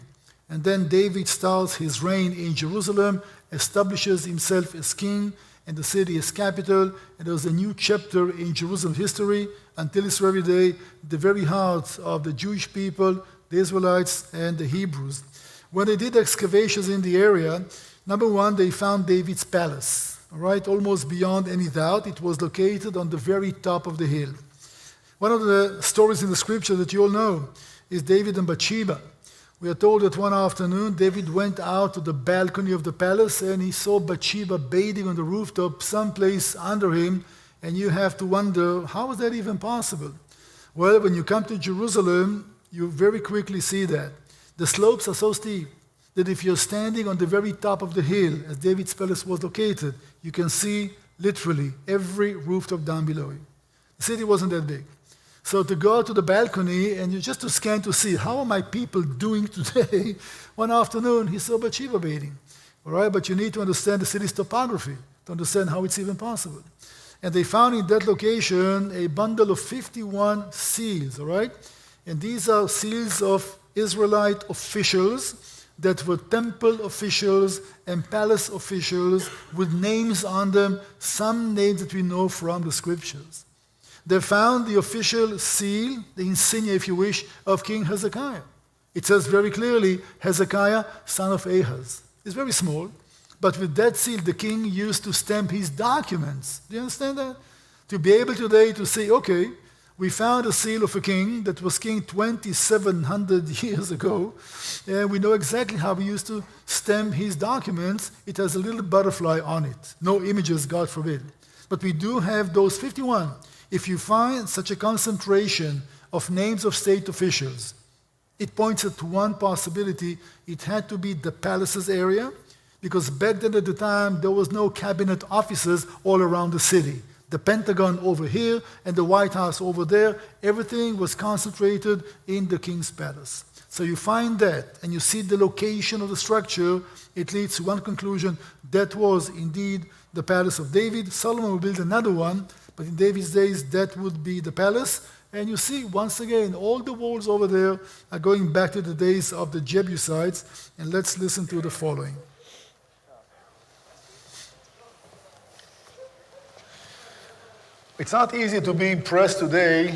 And then David starts his reign in Jerusalem, establishes himself as king, and the city as capital, and there's a new chapter in Jerusalem history until this very day, the very heart of the Jewish people, the Israelites, and the Hebrews. When they did excavations in the area, number one, they found David's palace. All right, almost beyond any doubt, it was located on the very top of the hill. One of the stories in the scripture that you all know is David and Bathsheba. We are told that one afternoon, David went out to the balcony of the palace and he saw Bathsheba bathing on the rooftop someplace under him, and you have to wonder, how is that even possible? Well, when you come to Jerusalem, you very quickly see that. The slopes are so steep that if you're standing on the very top of the hill, as David's palace was located, you can see literally every rooftop down below you. The city wasn't that big. So to go to the balcony and you just to scan to see, how are my people doing today? One afternoon, he saw Bathsheba bathing. All right, but you need to understand the city's topography to understand how it's even possible. And they found in that location a bundle of 51 seals, all right? And these are seals of Israelite officials that were temple officials and palace officials with names on them, some names that we know from the scriptures. They found the official seal, the insignia, if you wish, of King Hezekiah. It says very clearly, Hezekiah, son of Ahaz. It's very small, but with that seal, the king used to stamp his documents. Do you understand that? To be able today to say, okay, we found a seal of a king that was king 2,700 years ago, and we know exactly how we used to stamp his documents. It has a little butterfly on it. No images, God forbid. But we do have those 51. If you find such a concentration of names of state officials, it points to one possibility. It had to be the palaces area, because back then at the time, there was no cabinet offices all around the city. The Pentagon over here and the White House over there, everything was concentrated in the king's palace. So you find that, and you see the location of the structure, it leads to one conclusion: that was indeed the palace of David. Solomon will build another one, but in David's days, that would be the palace. And you see, once again, all the walls over there are going back to the days of the Jebusites. And let's listen to the following. It's not easy to be impressed today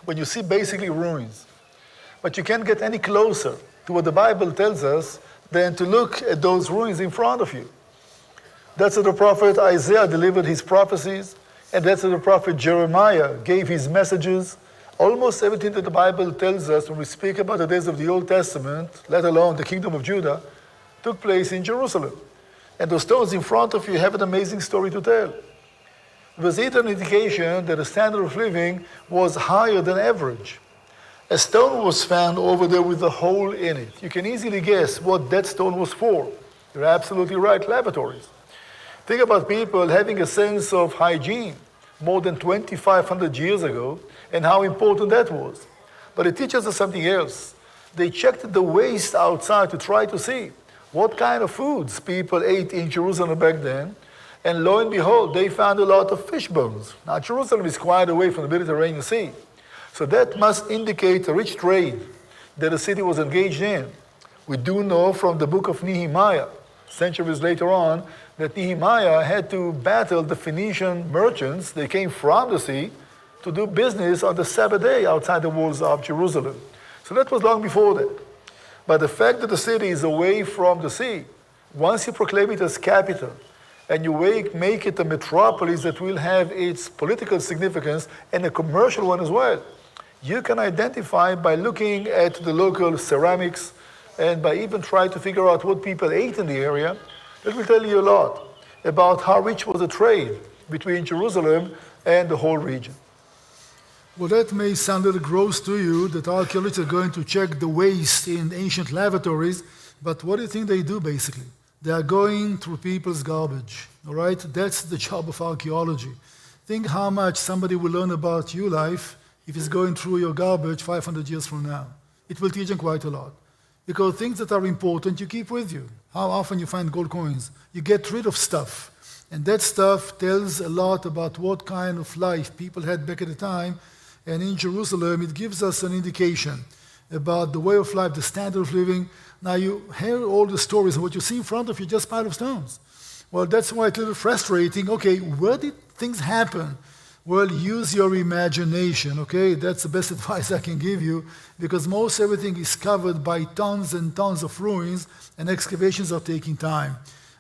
when you see basically ruins. But you can't get any closer to what the Bible tells us than to look at those ruins in front of you. That's how the prophet Isaiah delivered his prophecies, and that's how the prophet Jeremiah gave his messages. Almost everything that the Bible tells us when we speak about the days of the Old Testament, let alone the kingdom of Judah, took place in Jerusalem. And those stones in front of you have an amazing story to tell. It was either an indication that the standard of living was higher than average. A stone was found over there with a hole in it. You can easily guess what that stone was for. You're absolutely right, lavatories. Think about people having a sense of hygiene more than 2,500 years ago and how important that was. But it teaches us something else. They checked the waste outside to try to see what kind of foods people ate in Jerusalem back then. And lo and behold, they found a lot of fish bones. Now, Jerusalem is quite away from the Mediterranean Sea. So that must indicate a rich trade that the city was engaged in. We do know from the book of Nehemiah, centuries later on, that Nehemiah had to battle the Phoenician merchants. They came from the sea to do business on the Sabbath day outside the walls of Jerusalem. So that was long before that. But the fact that the city is away from the sea, once you proclaim it as capital, and you make it a metropolis that will have its political significance and a commercial one as well, you can identify by looking at the local ceramics and by even trying to figure out what people ate in the area. That will tell you a lot about how rich was the trade between Jerusalem and the whole region. Well, that may sound a little gross to you, that archaeologists are going to check the waste in ancient lavatories, but what do you think they do, basically? They are going through people's garbage, all right? That's the job of archaeology. Think how much somebody will learn about your life if he's going through your garbage 500 years from now. It will teach him quite a lot. Because things that are important, you keep with you. How often you find gold coins? You get rid of stuff. And that stuff tells a lot about what kind of life people had back at the time. And in Jerusalem, it gives us an indication about the way of life, the standard of living. Now, you hear all the stories, and what you see in front of you, just pile of stones. Well, that's why it's a little frustrating. Okay, where did things happen? Well, use your imagination, okay? That's the best advice I can give you, because most everything is covered by tons and tons of ruins, and excavations are taking time.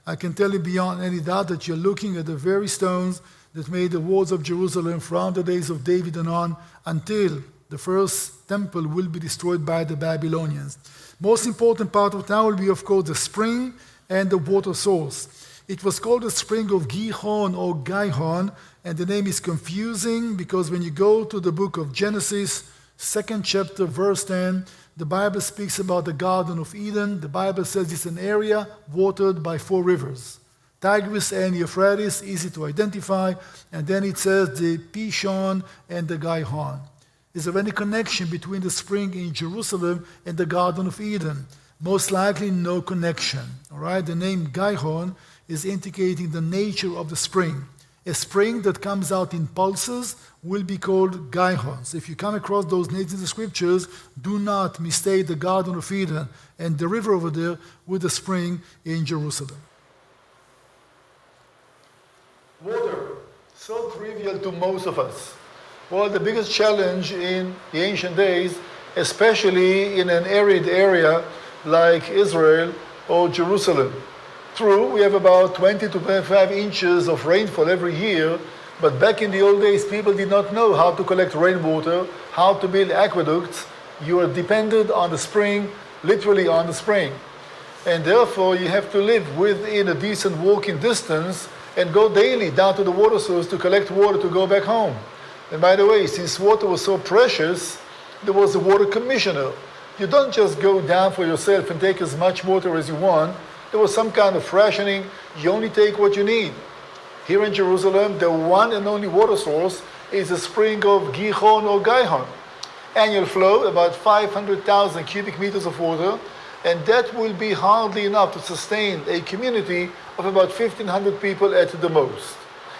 I can tell you beyond any doubt that you're looking at the very stones that made the walls of Jerusalem from the days of David and on, until the first temple will be destroyed by the Babylonians. Most important part of town will be, of course, the spring and the water source. It was called the spring of Gihon or Gihon, and the name is confusing because when you go to the book of Genesis, 2nd chapter, verse 10, the Bible speaks about the Garden of Eden. The Bible says it's an area watered by 4 rivers. Tigris and Euphrates, easy to identify, and then it says the Pishon and the Gihon. Is there any connection between the spring in Jerusalem and the Garden of Eden? Most likely no connection. All right, the name Gihon is indicating the nature of the spring. A spring that comes out in pulses will be called Gihon. So if you come across those names in the scriptures, do not mistake the Garden of Eden and the river over there with the spring in Jerusalem. Water, so trivial to most of us. Well, the biggest challenge in the ancient days, especially in an arid area like Israel or Jerusalem. True, we have about 20 to 25 inches of rainfall every year, but back in the old days, people did not know how to collect rainwater, how to build aqueducts. You are dependent on the spring, literally on the spring. And therefore, you have to live within a decent walking distance and go daily down to the water source to collect water to go back home. And by the way, since water was so precious, there was a water commissioner. You don't just go down for yourself and take as much water as you want. There was some kind of rationing. You only take what you need. Here in Jerusalem, the one and only water source is a spring of Gihon or Gihon. Annual flow, about 500,000 cubic meters of water, and that will be hardly enough to sustain a community of about 1,500 people at the most.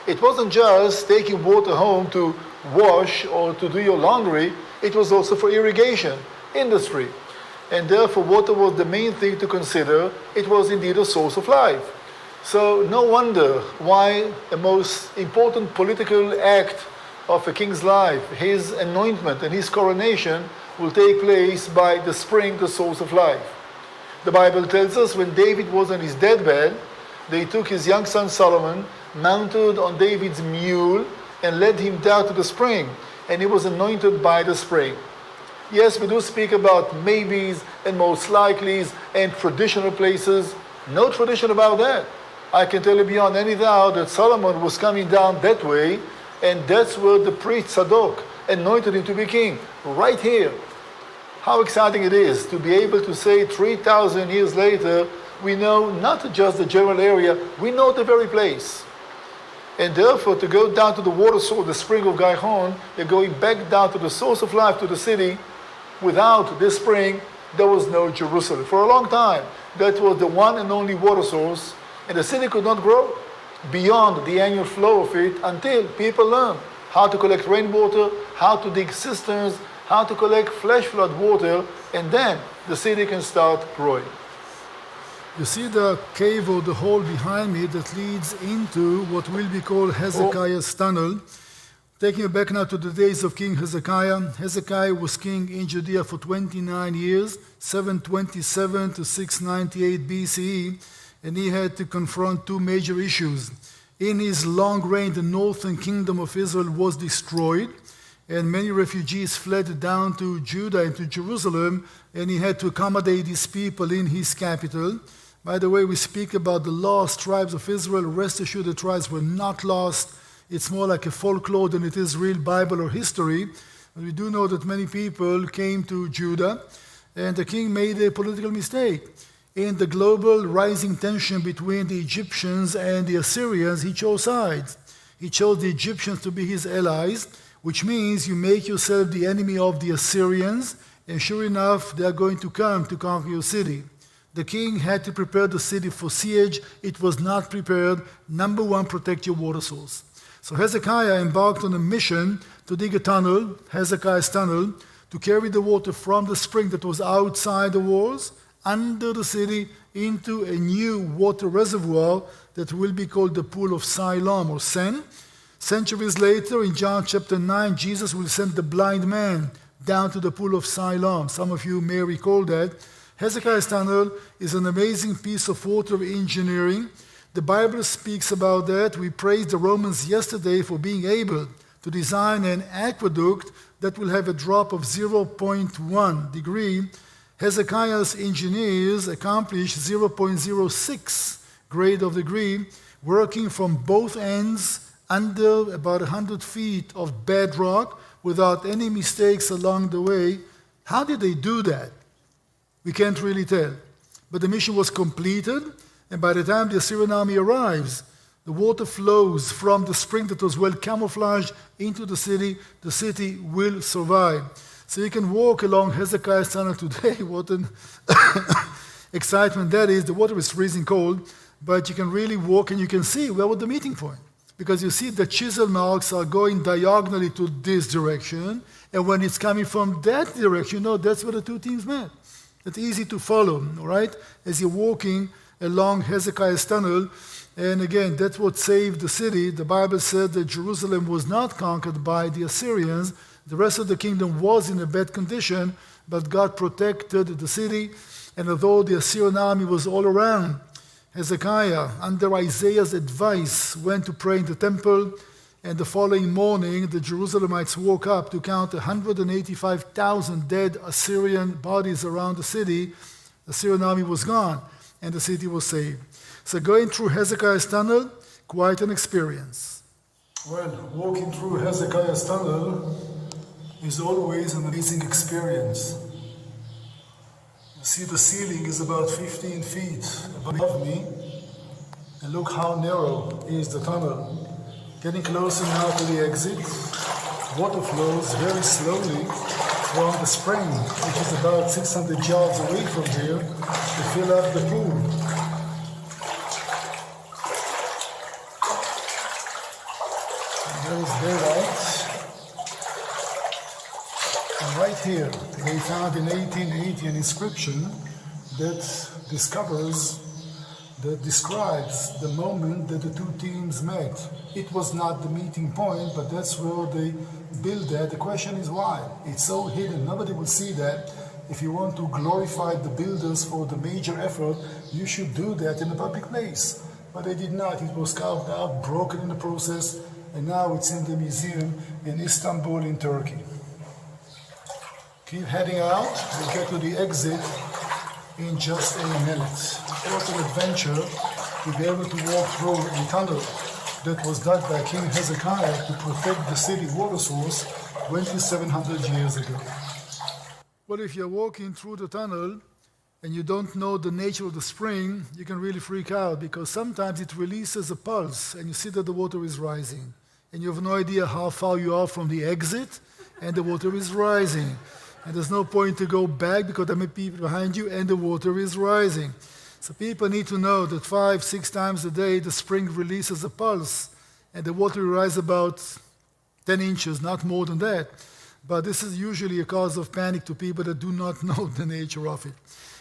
It wasn't just taking water home to wash or to do your laundry, it was also for irrigation, industry. And therefore water was the main thing to consider. It was indeed a source of life. So no wonder why the most important political act of a king's life, his anointment and his coronation, will take place by the spring, the source of life. The Bible tells us when David was on his deathbed, they took his young son Solomon, mounted on David's mule, and led him down to the spring, and he was anointed by the spring. Yes, we do speak about maybes and most likelies and traditional places. No tradition about that. I can tell you beyond any doubt that Solomon was coming down that way, and that's where the priest Zadok anointed him to be king, right here. How exciting it is to be able to say 3,000 years later, we know not just the general area, we know the very place. And therefore, to go down to the water source, the spring of Gihon, you're going back down to the source of life, to the city. Without this spring, there was no Jerusalem. For a long time, that was the one and only water source, and the city could not grow beyond the annual flow of it until people learned how to collect rainwater, how to dig cisterns, how to collect flash flood water, and then the city can start growing. You see the cave or the hole behind me that leads into what will be called Hezekiah's tunnel. Taking you back now to the days of King Hezekiah. Hezekiah was king in Judea for 29 years, 727 to 698 BCE, and he had to confront 2 major issues. In his long reign, the northern kingdom of Israel was destroyed, and many refugees fled down to Judah and to Jerusalem, and he had to accommodate these people in his capital. By the way, we speak about the lost tribes of Israel. Rest assured, the tribes were not lost. It's more like a folklore than it is real Bible or history. We do know that many people came to Judah, and the king made a political mistake. In the global rising tension between the Egyptians and the Assyrians, he chose sides. He chose the Egyptians to be his allies, which means you make yourself the enemy of the Assyrians, and sure enough, they are going to come to conquer your city. The king had to prepare the city for siege. It was not prepared. Number one, protect your water source. So Hezekiah embarked on a mission to dig a tunnel, Hezekiah's tunnel, to carry the water from the spring that was outside the walls, under the city, into a new water reservoir that will be called the Pool of Siloam, or Sen. Centuries later, in John chapter 9, Jesus will send the blind man down to the Pool of Siloam. Some of you may recall that. Hezekiah's tunnel is an amazing piece of water engineering. The Bible speaks about that. We praised the Romans yesterday for being able to design an aqueduct that will have a drop of 0.1 degree. Hezekiah's engineers accomplished 0.06 grade of degree, working from both ends under about 100 feet of bedrock without any mistakes along the way. How did they do that? We can't really tell. But the mission was completed, and by the time the Assyrian army arrives, the water flows from the spring that was well camouflaged into the city. The city will survive. So you can walk along Hezekiah's tunnel today. What an excitement that is. The water is freezing cold, but you can really walk and you can see where was the meeting point. Because you see the chisel marks are going diagonally to this direction, and when it's coming from that direction, that's where the two teams met. It's easy to follow, all right, as you're walking along Hezekiah's tunnel. And again, that's what saved the city. The Bible said that Jerusalem was not conquered by the Assyrians. The rest of the kingdom was in a bad condition, but God protected the city. And although the Assyrian army was all around, Hezekiah, under Isaiah's advice, went to pray in the temple. And the following morning, the Jerusalemites woke up to count 185,000 dead Assyrian bodies around the city. The Assyrian army was gone, and the city was saved. So going through Hezekiah's tunnel, quite an experience. Well, walking through Hezekiah's tunnel is always an amazing experience. You see the ceiling is about 15 feet above me, and look how narrow is the tunnel. Getting closer now to the exit, water flows very slowly from the spring, which is about 600 yards away from here, to fill up the pool. And there is daylight. And right here, they found in 1880 an inscription that describes the moment that the two teams met. It was not the meeting point, but that's where they built that. The question is why? It's so hidden, nobody will see that. If you want to glorify the builders for the major effort, you should do that in a public place. But they did not. It was carved out, broken in the process, and now it's in the museum in Istanbul in Turkey. Keep heading out, we'll get to the exit in just a minute. What an adventure to be able to walk through a tunnel that was dug by King Hezekiah to protect the city water source 2,700 years ago. Well, if you're walking through the tunnel and you don't know the nature of the spring, you can really freak out because sometimes it releases a pulse and you see that the water is rising. And you have no idea how far you are from the exit and the water is rising. And there's no point to go back because there may be people behind you and the water is rising. So people need to know that 5-6 times a day the spring releases a pulse and the water will rise about 10 inches, not more than that. But this is usually a cause of panic to people that do not know the nature of it.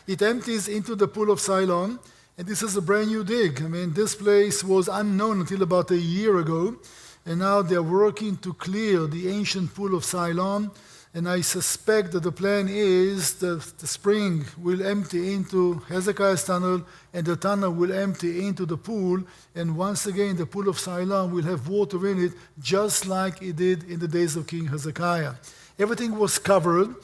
It empties into the Pool of Siloam, and this is a brand new dig. I mean, this place was unknown until about a year ago, and now they're working to clear the ancient Pool of Siloam. And I suspect that the plan is that the spring will empty into Hezekiah's tunnel, and the tunnel will empty into the pool. And once again, the Pool of Siloam will have water in it, just like it did in the days of King Hezekiah. Everything was covered,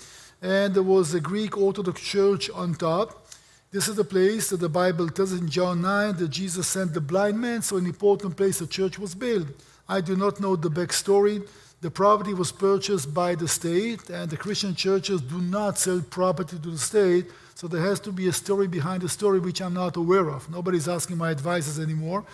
and there was a Greek Orthodox church on top. This is the place that the Bible tells in John 9 that Jesus sent the blind man, so an important place the church was built. I do not know the backstory. The property was purchased by the state, and the Christian churches do not sell property to the state, so there has to be a story behind the story which I'm not aware of. Nobody's asking my advices anymore.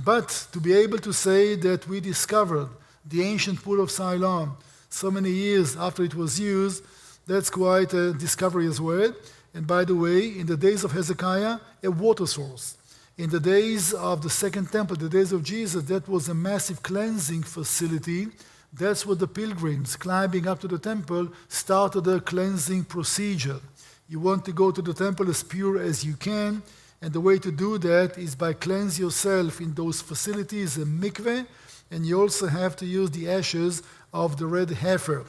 But to be able to say that we discovered the ancient pool of Siloam so many years after it was used, that's quite a discovery as well. And by the way, in the days of Hezekiah, a water source. In the days of the Second Temple, the days of Jesus, that was a massive cleansing facility. That's what the pilgrims climbing up to the temple started their cleansing procedure. You want to go to the temple as pure as you can, and the way to do that is by cleanse yourself in those facilities, a mikveh, and you also have to use the ashes of the red heifer.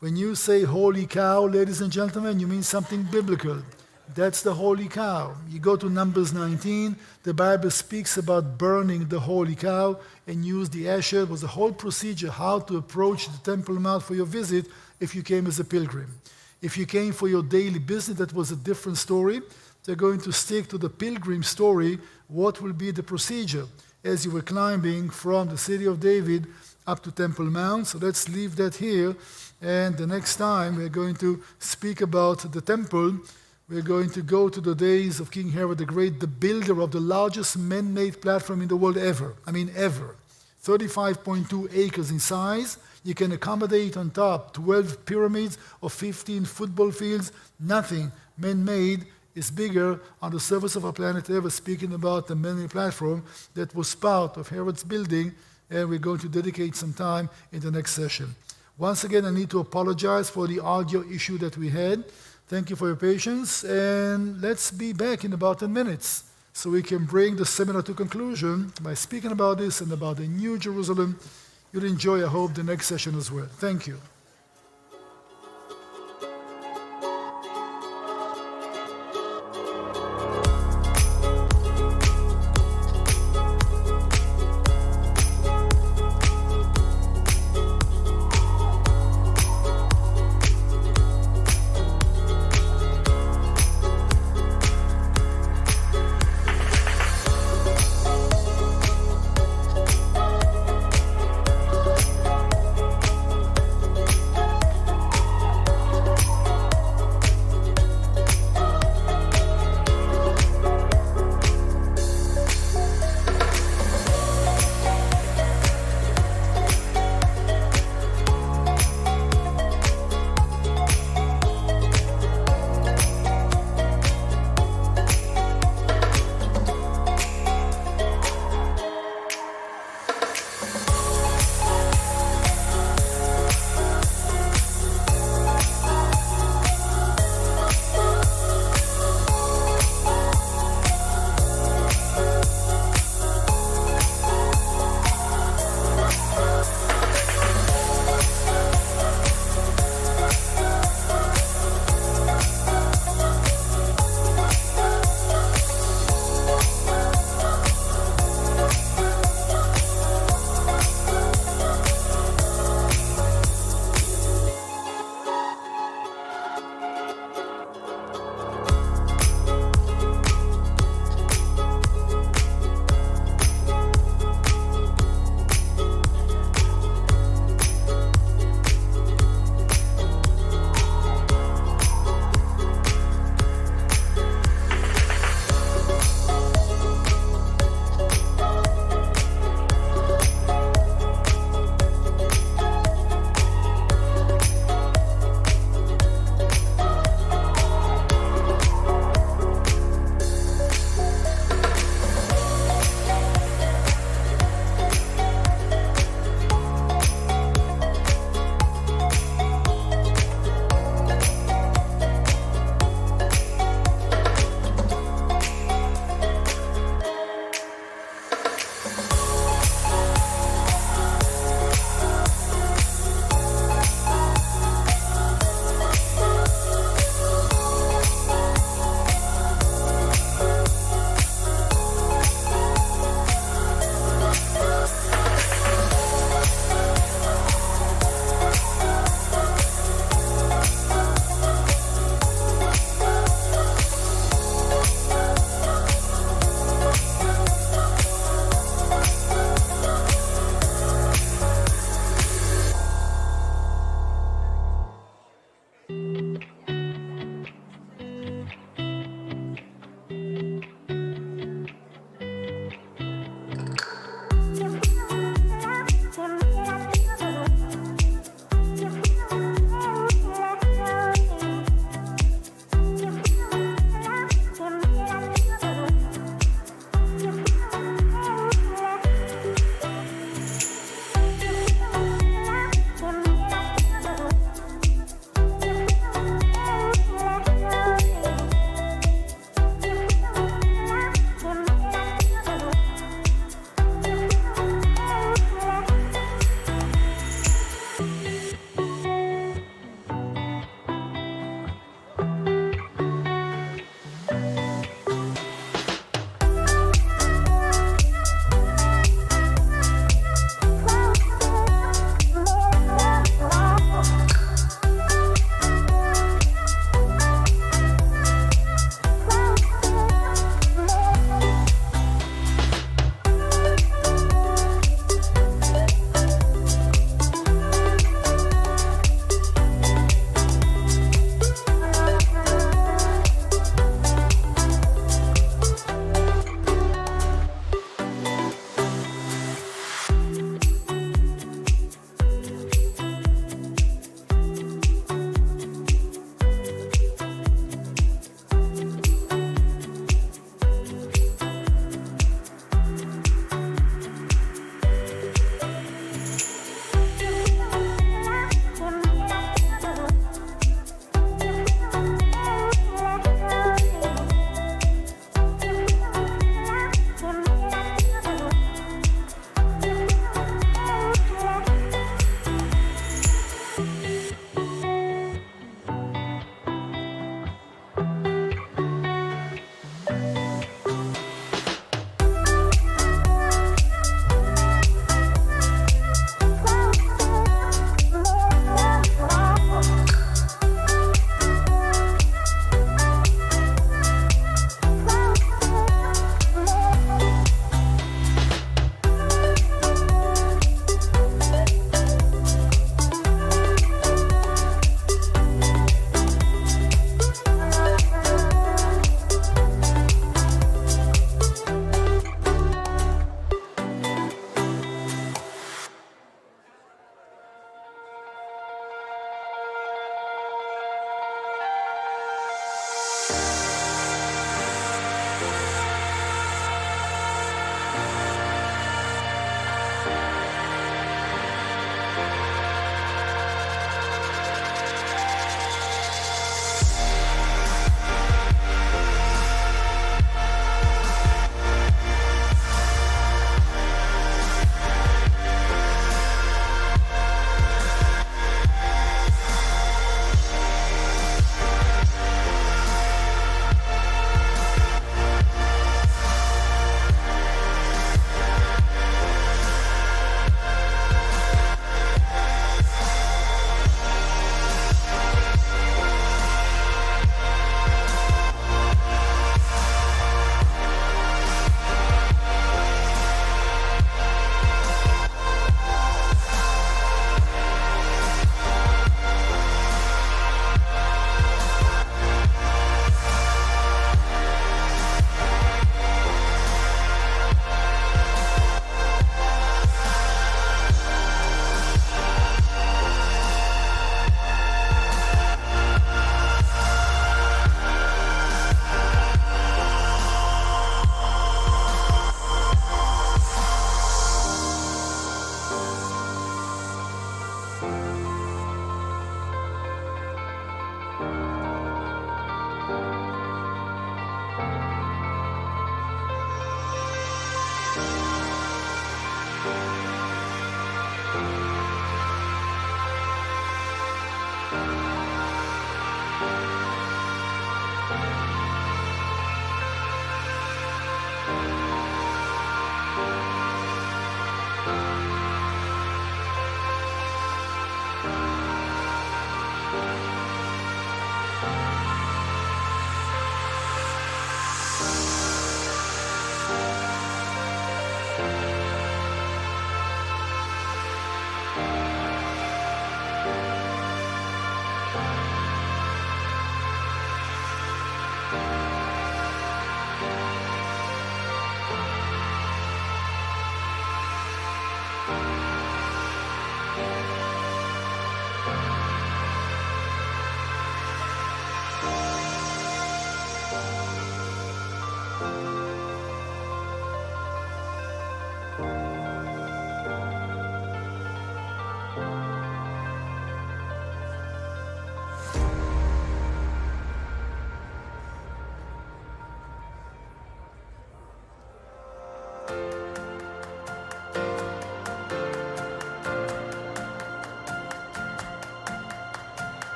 When you say holy cow, ladies and gentlemen, you mean something biblical. That's the holy cow. You go to Numbers 19, the Bible speaks about burning the holy cow and use the ashes. It was a whole procedure how to approach the Temple Mount for your visit if you came as a pilgrim. If you came for your daily business, that was a different story. They're going to stick to the pilgrim story. What will be the procedure as you were climbing from the city of David up to Temple Mount? So let's leave that here. And the next time we're going to speak about the temple. We're going to go to the days of King Herod the Great, the builder of the largest man-made platform in the world ever. I mean, ever. 35.2 acres in size. You can accommodate on top 12 pyramids or 15 football fields. Nothing man-made is bigger on the surface of our planet ever, speaking about the man-made platform that was part of Herod's building, and we're going to dedicate some time in the next session. Once again, I need to apologize for the audio issue that we had. Thank you for your patience, and let's be back in about 10 minutes so we can bring the seminar to conclusion by speaking about this and about the New Jerusalem. You'll enjoy, I hope, the next session as well. Thank you.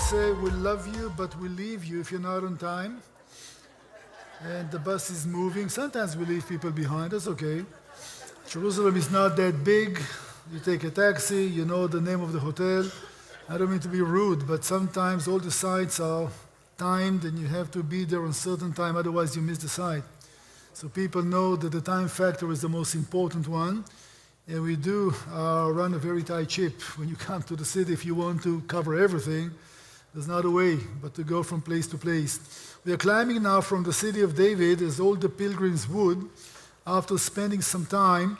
say, we love you, but we leave you if you're not on time. And the bus is moving. Sometimes we leave people behind. That's okay. Jerusalem is not that big. You take a taxi, you know the name of the hotel. I don't mean to be rude, but sometimes all the sites are timed and you have to be there on a certain time, otherwise you miss the site. So people know that the time factor is the most important one. And we do run a very tight ship. When you come to the city, if you want to cover everything, there's not a way but to go from place to place. We are climbing now from the city of David, as all the pilgrims would, after spending some time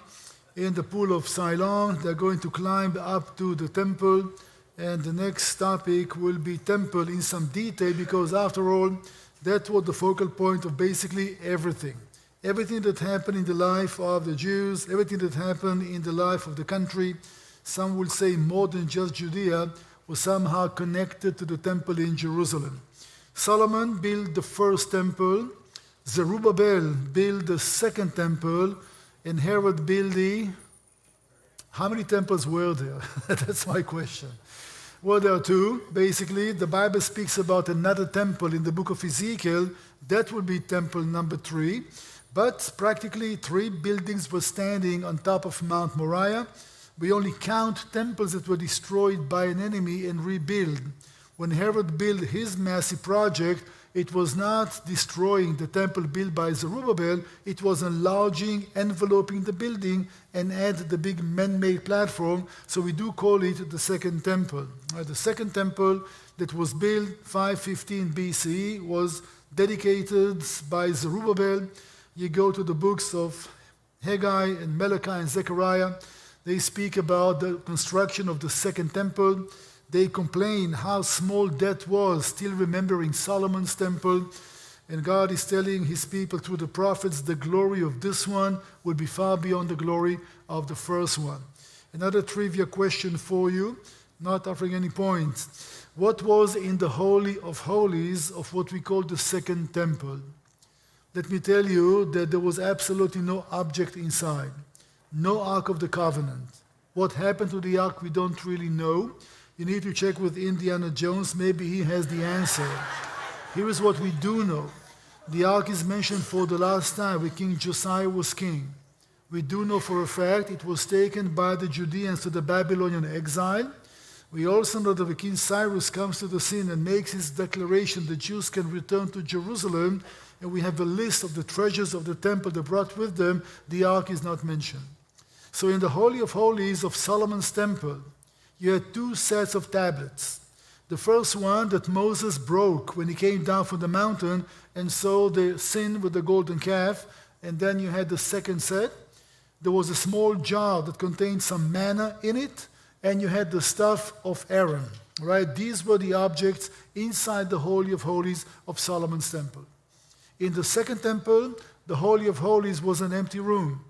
in the pool of Siloam. They're going to climb up to the temple, and the next topic will be temple in some detail, because after all, that was the focal point of basically everything. Everything that happened in the life of the Jews, everything that happened in the life of the country, some will say more than just Judea, was somehow connected to the temple in Jerusalem. Solomon built the first temple, Zerubbabel built the second temple, and Herod built the... How many temples were there? That's my question. Well, there are two. Basically, the Bible speaks about another temple in the book of Ezekiel. That would be temple number 3. But practically 3 buildings were standing on top of Mount Moriah. We only count temples that were destroyed by an enemy and rebuilt. When Herod built his massive project, it was not destroying the temple built by Zerubbabel, it was enlarging, enveloping the building, and add the big man-made platform, so we do call it the second temple. The second temple that was built 515 BCE was dedicated by Zerubbabel. You go to the books of Haggai and Malachi and Zechariah, they speak about the construction of the second temple. They complain how small that was, still remembering Solomon's temple. And God is telling his people through the prophets, the glory of this one will be far beyond the glory of the first one. Another trivia question for you, not offering any points. What was in the Holy of Holies of what we call the second temple? Let me tell you that there was absolutely no object inside, no Ark of the Covenant. What happened to the Ark, we don't really know. You need to check with Indiana Jones. Maybe he has the answer. Here is what we do know. The Ark is mentioned for the last time when King Josiah was king. We do know for a fact it was taken by the Judeans to the Babylonian exile. We also know that when King Cyrus comes to the scene and makes his declaration, the Jews can return to Jerusalem, and we have a list of the treasures of the temple they brought with them. The Ark is not mentioned. So in the Holy of Holies of Solomon's temple, you had 2 sets of tablets. The first one that Moses broke when he came down from the mountain and saw the sin with the golden calf. And then you had the second set. There was a small jar that contained some manna in it, and you had the staff of Aaron. Right? These were the objects inside the Holy of Holies of Solomon's temple. In the second temple, the Holy of Holies was an empty room.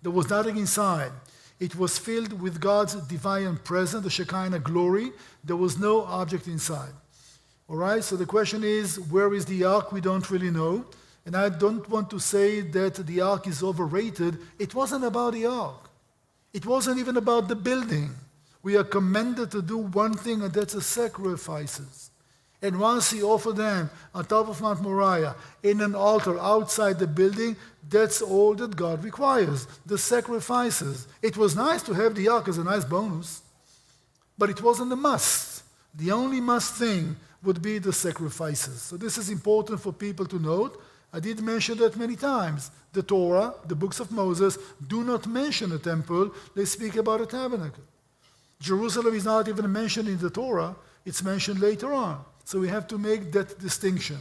There was nothing inside. It was filled with God's divine presence, the Shekinah glory. There was no object inside. All right, so the question is, where is the Ark? We don't really know. And I don't want to say that the Ark is overrated. It wasn't about the Ark. It wasn't even about the building. We are commanded to do one thing, and that's the sacrifices. And once he offered them on top of Mount Moriah in an altar outside the building, that's all that God requires, the sacrifices. It was nice to have the Ark as a nice bonus, but it wasn't a must. The only must thing would be the sacrifices. So this is important for people to note. I did mention that many times. The Torah, the books of Moses, do not mention a temple. They speak about a tabernacle. Jerusalem is not even mentioned in the Torah. It's mentioned later on. So we have to make that distinction.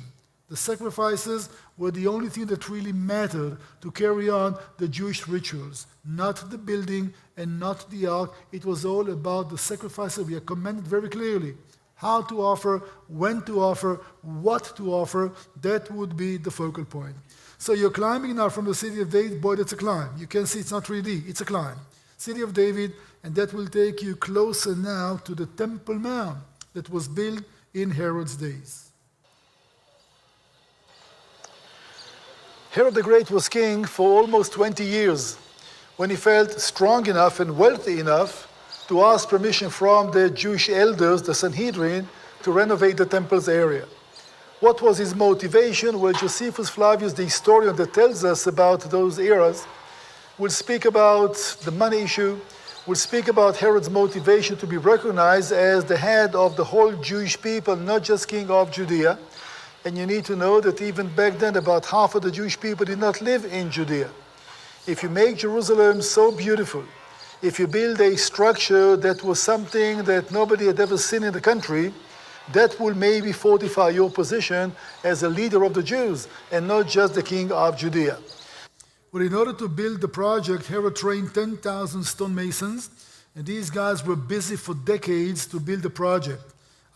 The sacrifices were the only thing that really mattered to carry on the Jewish rituals, not the building and not the ark. It was all about the sacrifices. We are commanded very clearly how to offer, when to offer, what to offer. That would be the focal point. So you're climbing now from the city of David. Boy, that's a climb. You can see it's not 3D, it's a climb. City of David, and that will take you closer now to the Temple Mount that was built in Herod's days. Herod the Great was king for almost 20 years when he felt strong enough and wealthy enough to ask permission from the Jewish elders, the Sanhedrin, to renovate the temple's area. What was his motivation? Well, Josephus Flavius, the historian that tells us about those eras, will speak about the money issue, will speak about Herod's motivation to be recognized as the head of the whole Jewish people, not just king of Judea. And you need to know that even back then, about half of the Jewish people did not live in Judea. If you make Jerusalem so beautiful, if you build a structure that was something that nobody had ever seen in the country, that will maybe fortify your position as a leader of the Jews and not just the king of Judea. Well, in order to build the project, Herod trained 10,000 stonemasons, and these guys were busy for decades to build the project.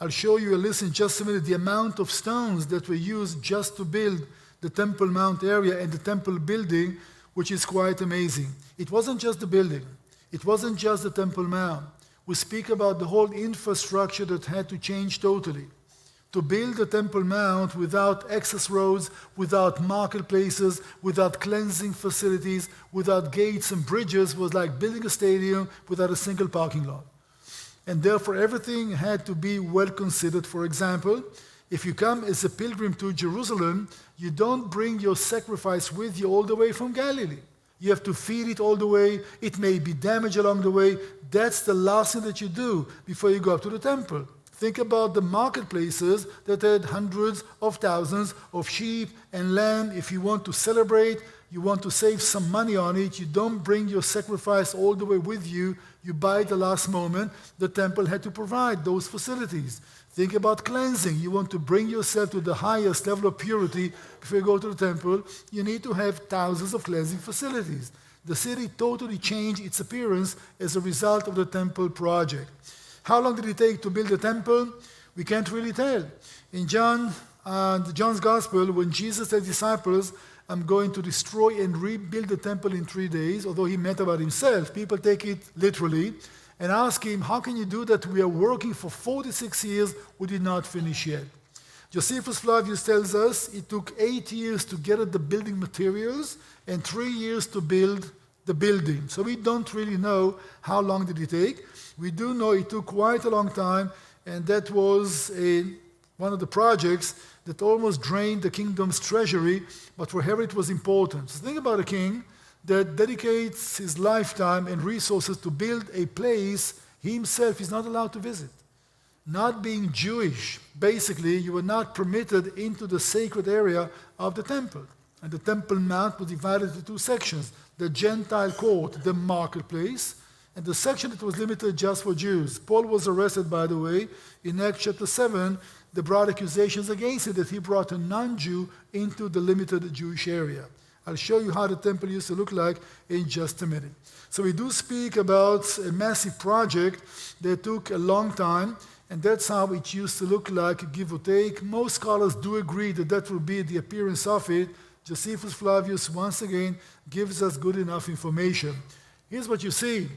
I'll show you a list in just a minute, the amount of stones that were used just to build the Temple Mount area and the temple building, which is quite amazing. It wasn't just the building. It wasn't just the Temple Mount. We speak about the whole infrastructure that had to change totally. To build the Temple Mount without access roads, without marketplaces, without cleansing facilities, without gates and bridges was like building a stadium without a single parking lot. And therefore everything had to be well considered. For example, if you come as a pilgrim to Jerusalem, you don't bring your sacrifice with you all the way from Galilee. You have to feed it all the way. It may be damaged along the way. That's the last thing that you do before you go up to the temple. Think about the marketplaces that had hundreds of thousands of sheep and lamb. If you want to celebrate, you want to save some money on it, you don't bring your sacrifice all the way with you. You buy it the last moment. The temple had to provide those facilities. Think about cleansing. You want to bring yourself to the highest level of purity before you go to the temple. You need to have thousands of cleansing facilities. The city totally changed its appearance as a result of the temple project. How long did it take to build the temple? We can't really tell. In John's Gospel, when Jesus said to his disciples, I'm going to destroy and rebuild the temple in 3 days, although he meant about himself, people take it literally and ask him, how can you do that? We are working for 46 years, we did not finish yet. Josephus Flavius tells us it took 8 years to gather the building materials and 3 years to build the building. So we don't really know how long did it take. We do know it took quite a long time, and that was one of the projects that almost drained the kingdom's treasury, but for Herod it was important. So think about a king that dedicates his lifetime and resources to build a place he himself is not allowed to visit. Not being Jewish, basically, you were not permitted into the sacred area of the temple. And the Temple Mount was divided into 2 sections, the Gentile court, the marketplace, and the section that was limited just for Jews. Paul was arrested, by the way, in Acts chapter 7. They brought accusations against him that he brought a non-Jew into the limited Jewish area. I'll show you how the temple used to look like in just a minute. So we do speak about a massive project that took a long time, and that's how it used to look like, give or take. Most scholars do agree that that will be the appearance of it. Josephus Flavius, once again, gives us good enough information. Here's what you see.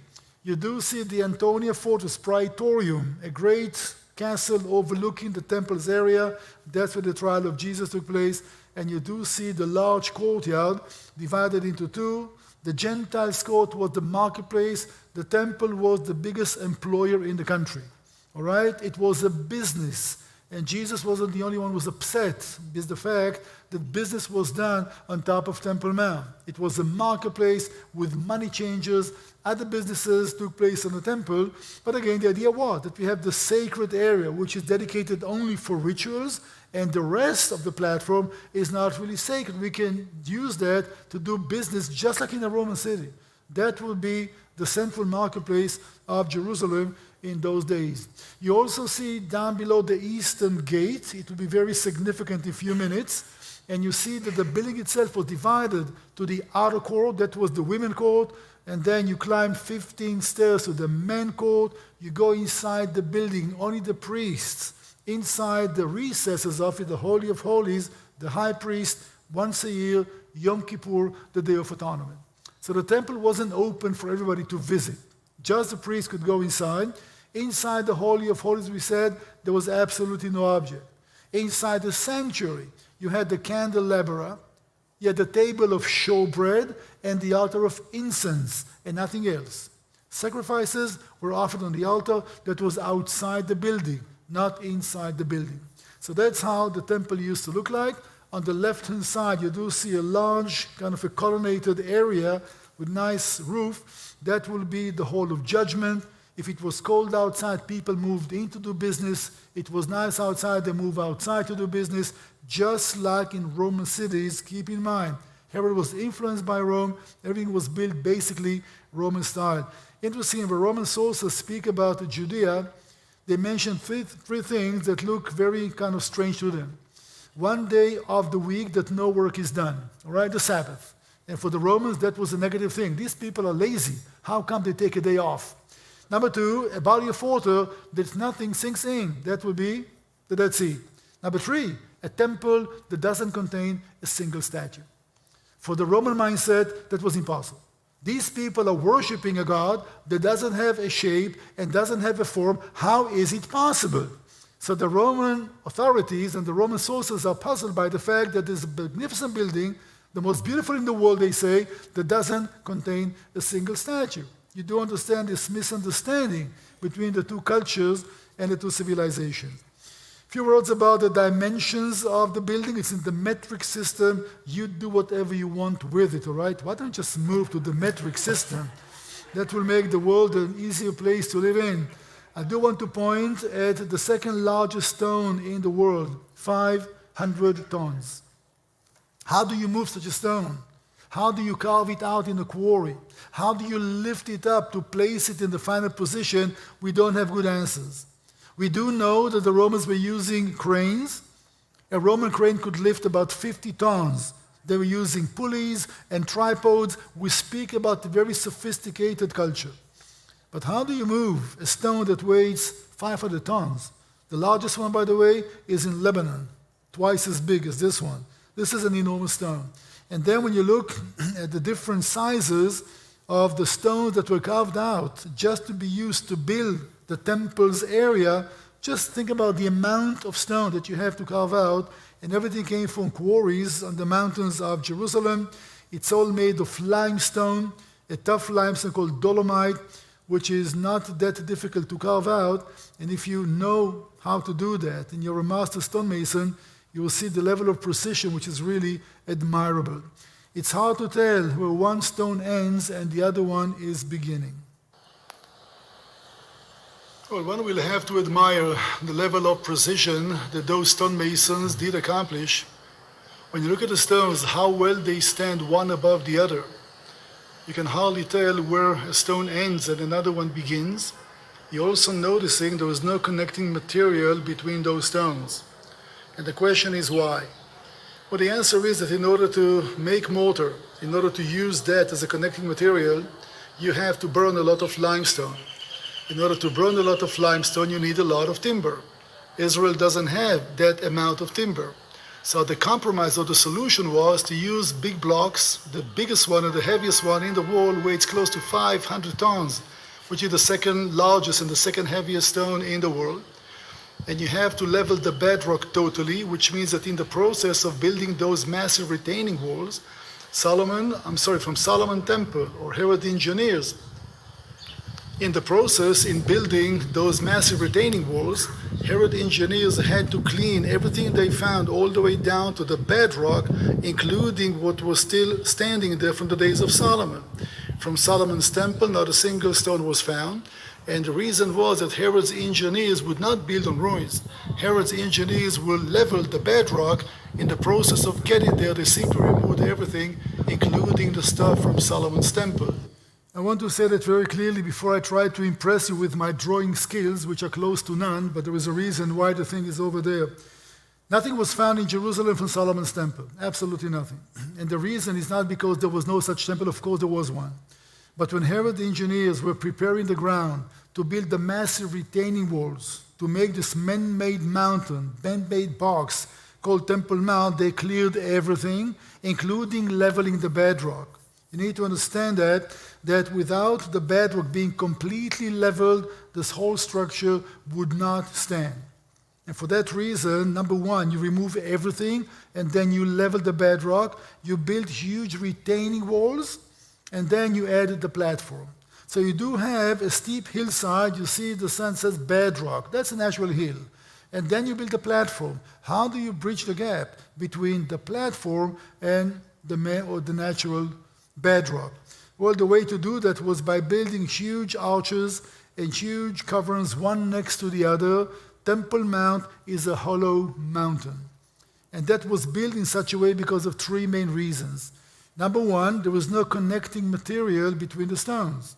You do see the Antonia Fortress Praetorium, a great castle overlooking the temple's area. That's where the trial of Jesus took place. And you do see the large courtyard divided into 2. The Gentiles' court was the marketplace. The temple was the biggest employer in the country. All right? It was a business. And Jesus wasn't the only one who was upset with the fact that business was done on top of Temple Mount. It was a marketplace with money changers. Other businesses took place in the temple. But again, the idea was that we have the sacred area, which is dedicated only for rituals, and the rest of the platform is not really sacred. We can use that to do business just like in a Roman city. That will be the central marketplace of Jerusalem in those days. You also see down below the eastern gate. It will be very significant in a few minutes. And you see that the building itself was divided to the outer court. That was the women's court. And then you climb 15 stairs to the men's court. You go inside the building. Only the priests inside the recesses of it, the Holy of Holies, the high priest, once a year, Yom Kippur, the Day of Atonement. So the temple wasn't open for everybody to visit. Just the priest could go inside. Inside the Holy of Holies, we said, there was absolutely no object. Inside the sanctuary, you had the candelabra, you had the table of showbread, and the altar of incense, and nothing else. Sacrifices were offered on the altar that was outside the building. not inside the building. So that's how the temple used to look like. On the left-hand side, you do see a large kind of a colonnaded area with nice roof. That will be the Hall of Judgment. If it was cold outside, people moved in to do business. It was nice outside, they moved outside to do business. Just like in Roman cities, keep in mind, Herod was influenced by Rome. Everything was built basically Roman style. Interesting, the Roman sources speak about Judea. They mention three things that look very kind of strange to them. One day of the week that no work is done, all right, the Sabbath. And for the Romans, that was a negative thing. These people are lazy. How come they take a day off? Number two, a body of water that nothing sinks in. That would be the Dead Sea. Number three, a temple that doesn't contain a single statue. For the Roman mindset, that was impossible. These people are worshiping a God that doesn't have a shape and doesn't have a form. How is it possible? So the Roman authorities and the Roman sources are puzzled by the fact that there's a magnificent building, the most beautiful in the world, they say, that doesn't contain a single statue. You do understand this misunderstanding between the two cultures and the two civilizations. A few words about the dimensions of the building. It's in the metric system. You do whatever you want with it, all right? Why don't you just move to the metric system? That will make the world an easier place to live in. I do want to point at the second largest stone in the world, 500 tons. How do you move such a stone? How do you carve it out in a quarry? How do you lift it up to place it in the final position? We don't have good answers. We do know that the Romans were using cranes. A Roman crane could lift about 50 tons. They were using pulleys and tripods. We speak about a very sophisticated culture. But how do you move a stone that weighs 500 tons? The largest one, by the way, is in Lebanon, twice as big as this one. This is an enormous stone. And then when you look at the different sizes of the stones that were carved out just to be used to build the temple's area, just think about the amount of stone that you have to carve out. And everything came from quarries on the mountains of Jerusalem. It's all made of limestone, a tough limestone called dolomite, which is not that difficult to carve out. And if you know how to do that, and you're a master stonemason, you will see the level of precision, which is really admirable. It's hard to tell where one stone ends and the other one is beginning. Well, one will have to admire the level of precision that those stonemasons did accomplish. When you look at the stones, how well they stand one above the other. You can hardly tell where a stone ends and another one begins. You're also noticing there is no connecting material between those stones. And the question is why? Well, the answer is that in order to make mortar, in order to use that as a connecting material, you have to burn a lot of limestone. In order to burn a lot of limestone, you need a lot of timber. Israel doesn't have that amount of timber. So the compromise or the solution was to use big blocks. The biggest one and the heaviest one in the world weighs close to 500 tons, which is the second largest and the second heaviest stone in the world. And you have to level the bedrock totally, which means that in the process of building those massive retaining walls, from Solomon Temple or Herod engineers, in the process, in building those massive retaining walls, Herod engineers had to clean everything they found all the way down to the bedrock, including what was still standing there from the days of Solomon. From Solomon's temple, not a single stone was found. And the reason was that Herod's engineers would not build on ruins. Herod's engineers will level the bedrock. In the process of getting there, they simply removed everything, including the stuff from Solomon's temple. I want to say that very clearly before I try to impress you with my drawing skills, which are close to none, but there is a reason why the thing is over there. Nothing was found in Jerusalem from Solomon's temple. Absolutely nothing. And the reason is not because there was no such temple. Of course, there was one. But when Herod engineers were preparing the ground to build the massive retaining walls, to make this man-made mountain, man-made box called Temple Mount, they cleared everything, including leveling the bedrock. You need to understand that without the bedrock being completely leveled, this whole structure would not stand. And for that reason, number one, you remove everything, and then you level the bedrock. You build huge retaining walls, and then you added the platform. So you do have a steep hillside. You see the sun says bedrock. That's a natural hill. And then you build a platform. How do you bridge the gap between the platform and the natural bedrock? Well, the way to do that was by building huge arches and huge caverns, one next to the other. Temple Mount is a hollow mountain. And that was built in such a way because of three main reasons. Number one, there was no connecting material between the stones,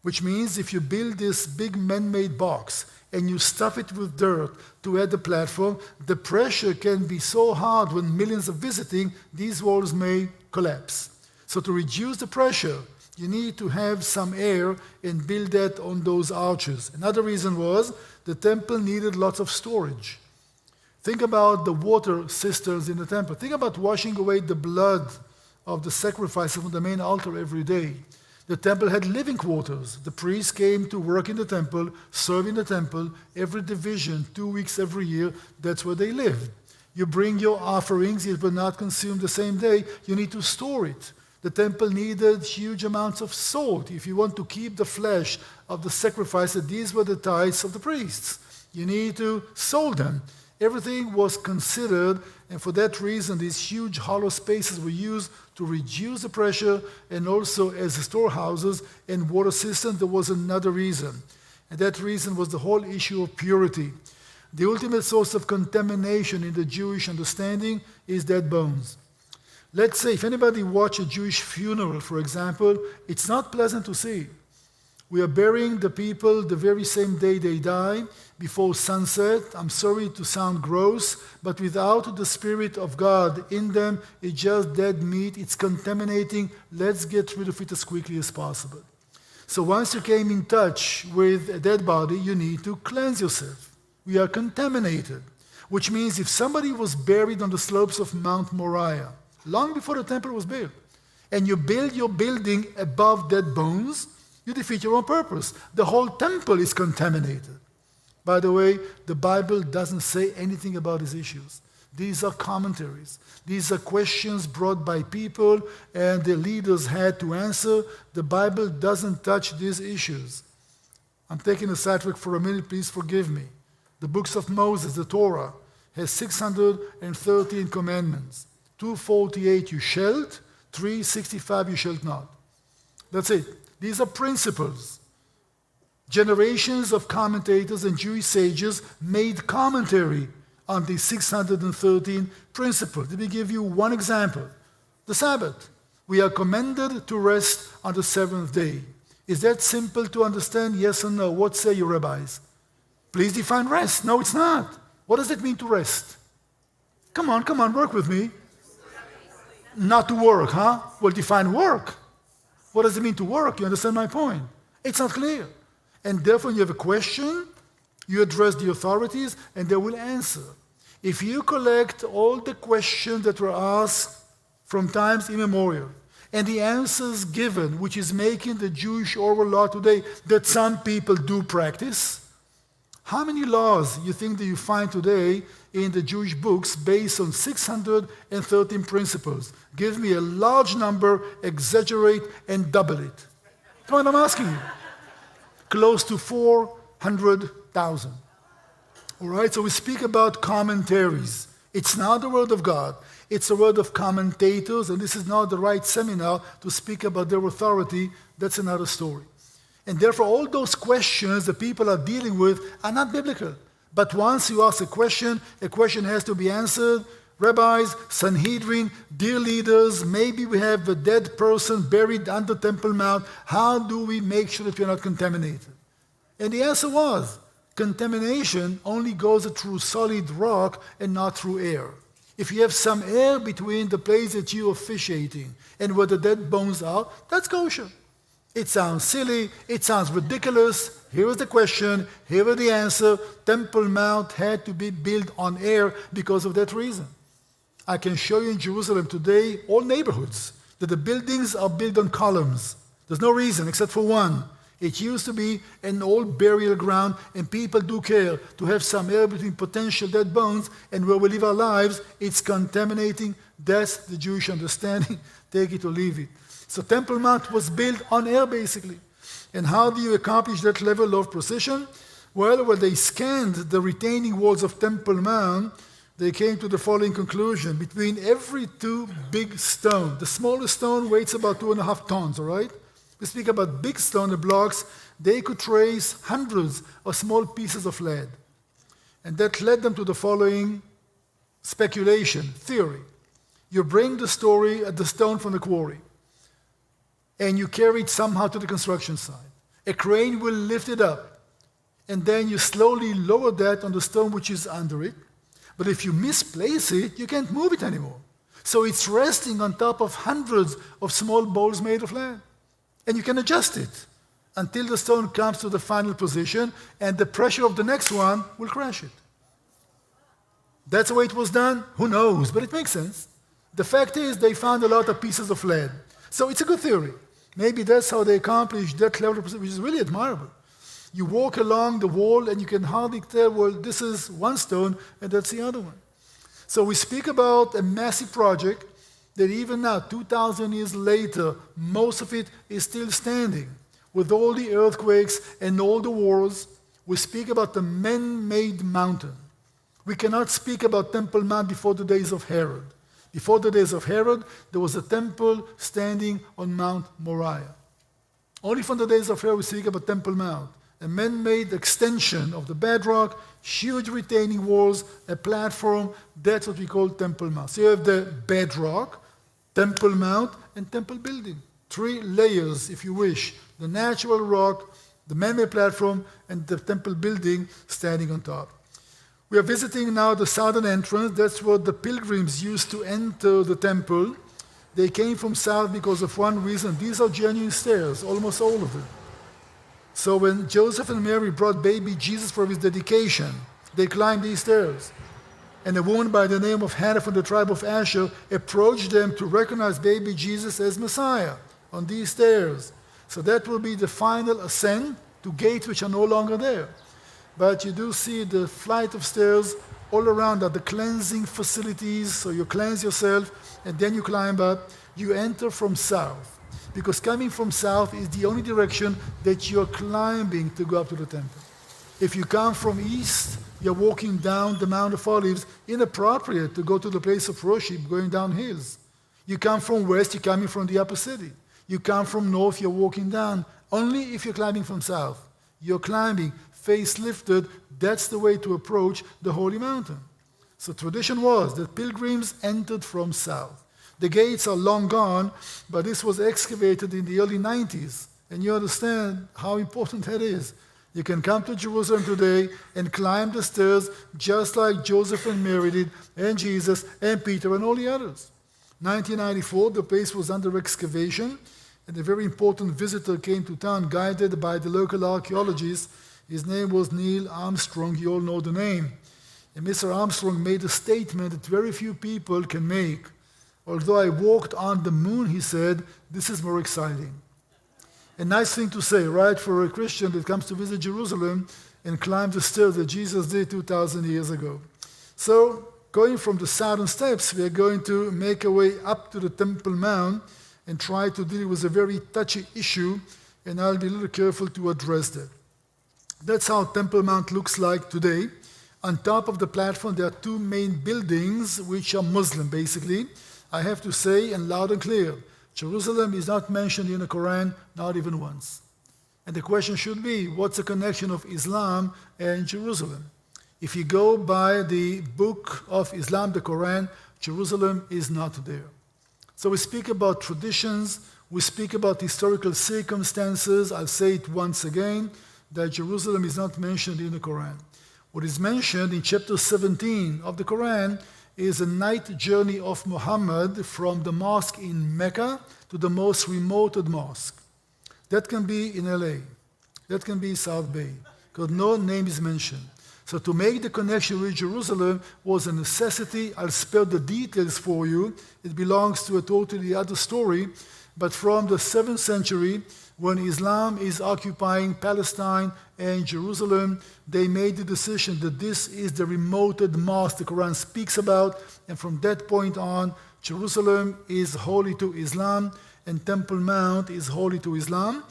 which means if you build this big man-made box and you stuff it with dirt to add the platform, the pressure can be so hard when millions are visiting, these walls may collapse. So to reduce the pressure, you need to have some air and build that on those arches. Another reason was the temple needed lots of storage. Think about the water cisterns in the temple. Think about washing away the blood of the sacrifices from the main altar every day. The temple had living quarters. The priests came to work in the temple, serve in the temple, every division, 2 weeks every year. That's where they lived. You bring your offerings, it will not consume the same day. You need to store it. The temple needed huge amounts of salt. If you want to keep the flesh of the sacrifices, these were the tithes of the priests. You need to salt them. Everything was considered, and for that reason, these huge hollow spaces were used to reduce the pressure and also as storehouses and water systems. There was another reason, and that reason was the whole issue of purity. The ultimate source of contamination in the Jewish understanding is dead bones. Let's say if anybody watch a Jewish funeral, for example, it's not pleasant to see. We are burying the people the very same day they die, before sunset. I'm sorry to sound gross, but without the Spirit of God in them, it's just dead meat. It's contaminating. Let's get rid of it as quickly as possible. So once you came in touch with a dead body, you need to cleanse yourself. We are contaminated, which means if somebody was buried on the slopes of Mount Moriah, long before the temple was built, and you build your building above dead bones, you defeat your own purpose. The whole temple is contaminated. By the way, the Bible doesn't say anything about these issues. These are commentaries. These are questions brought by people, and the leaders had to answer. The Bible doesn't touch these issues. I'm taking a sidetrack for a minute, please forgive me. The books of Moses, the Torah, has 613 commandments. 248 you shalt, 365 you shalt not. That's it. These are principles. Generations of commentators and Jewish sages made commentary on these 613 principles. Let me give you one example. The Sabbath. We are commanded to rest on the seventh day. Is that simple to understand? Yes or no? What say you, rabbis? Please define rest. No, it's not. What does it mean to rest? Come on, work with me. Not to work, huh? Well, define work. What does it mean to work? You understand my point? It's not clear. And therefore, you have a question, you address the authorities, and they will answer. If you collect all the questions that were asked from times immemorial, and the answers given, which is making the Jewish oral law today that some people do practice, how many laws you think that you find today in the Jewish books based on 613 principles? Give me a large number, exaggerate, and double it. Come on, I'm asking you. Close to 400,000. All right, so we speak about commentaries. It's not the word of God. It's a word of commentators, and this is not the right seminar to speak about their authority. That's another story. And therefore, all those questions that people are dealing with are not biblical. But once you ask a question has to be answered. Rabbis, Sanhedrin, dear leaders, maybe we have a dead person buried under Temple Mount. How do we make sure that we're not contaminated? And the answer was, contamination only goes through solid rock and not through air. If you have some air between the place that you are officiating and where the dead bones are, that's kosher. It sounds silly, it sounds ridiculous. Here is the question, here is the answer. Temple Mount had to be built on air because of that reason. I can show you in Jerusalem today, all neighborhoods, that the buildings are built on columns. There's no reason except for one. It used to be an old burial ground, and people do care to have some air between potential dead bones, and where we live our lives, it's contaminating. That's the Jewish understanding. Take it or leave it. So Temple Mount was built on air, basically. And how do you accomplish that level of precision? Well, when they scanned the retaining walls of Temple Mount, they came to the following conclusion. Between every two big stones, the smallest stone weighs about 2.5 tons, all right? We speak about big stone blocks. They could trace hundreds of small pieces of lead. And that led them to the following speculation, theory. You bring the stone from the quarry, and you carry it somehow to the construction site. A crane will lift it up, and then you slowly lower that on the stone which is under it. But if you misplace it, you can't move it anymore. So it's resting on top of hundreds of small bowls made of lead. And you can adjust it until the stone comes to the final position, and the pressure of the next one will crash it. That's the way it was done? Who knows? But it makes sense. The fact is, they found a lot of pieces of lead. So it's a good theory. Maybe that's how they accomplished that level of precision, which is really admirable. You walk along the wall and you can hardly tell, well, this is one stone and that's the other one. So we speak about a massive project that even now, 2,000 years later, most of it is still standing. With all the earthquakes and all the wars, we speak about the man-made mountain. We cannot speak about Temple Mount before the days of Herod. Before the days of Herod, there was a temple standing on Mount Moriah. Only from the days of Herod we speak about Temple Mount, a man-made extension of the bedrock, huge retaining walls, a platform. That's what we call Temple Mount. So you have the bedrock, Temple Mount, and temple building. 3 layers, if you wish. The natural rock, the man-made platform, and the temple building standing on top. We are visiting now the southern entrance. That's where the pilgrims used to enter the temple. They came from south because of one reason. These are genuine stairs, almost all of them. So when Joseph and Mary brought baby Jesus for his dedication, they climbed these stairs. And a woman by the name of Hannah from the tribe of Asher approached them to recognize baby Jesus as Messiah on these stairs. So that will be the final ascent to gates which are no longer there. But you do see the flight of stairs all around are the cleansing facilities. So you cleanse yourself and then you climb up. You enter from south, because coming from south is the only direction that you're climbing to go up to the temple. If you come from east, you're walking down the Mount of Olives, inappropriate to go to the place of worship, going down hills. You come from west, you're coming from the upper city. You come from north, you're walking down. Only if you're climbing from south. You're climbing, face lifted. That's the way to approach the holy mountain. So tradition was that pilgrims entered from south. The gates are long gone, but this was excavated in the early 90s. And you understand how important that is. You can come to Jerusalem today and climb the stairs just like Joseph and Mary did, and Jesus, and Peter, and all the others. 1994, the place was under excavation, and a very important visitor came to town, guided by the local archaeologist. His name was Neil Armstrong. You all know the name. And Mr. Armstrong made a statement that very few people can make. Although I walked on the moon, he said, this is more exciting. A nice thing to say, right, for a Christian that comes to visit Jerusalem and climb the stairs that Jesus did 2,000 years ago. So, going from the southern steps, we are going to make our way up to the Temple Mount and try to deal with a very touchy issue, and I'll be a little careful to address that. That's how Temple Mount looks like today. On top of the platform, there are 2 main buildings, which are Muslim, basically. I have to say, and loud and clear, Jerusalem is not mentioned in the Quran, not even once. And the question should be, what's the connection of Islam and Jerusalem? If you go by the book of Islam, the Quran, Jerusalem is not there. So we speak about traditions, we speak about historical circumstances. I'll say it once again, that Jerusalem is not mentioned in the Quran. What is mentioned in chapter 17 of the Quran is a night journey of Muhammad from the mosque in Mecca to the most remote mosque. That can be in LA, that can be South Bay, because no name is mentioned. So to make the connection with Jerusalem was a necessity. I'll spare the details for you. It belongs to a totally other story. But from the 7th century, when Islam is occupying Palestine and Jerusalem, they made the decision that this is the remoted mosque the Quran speaks about. And from that point on, Jerusalem is holy to Islam and Temple Mount is holy to Islam.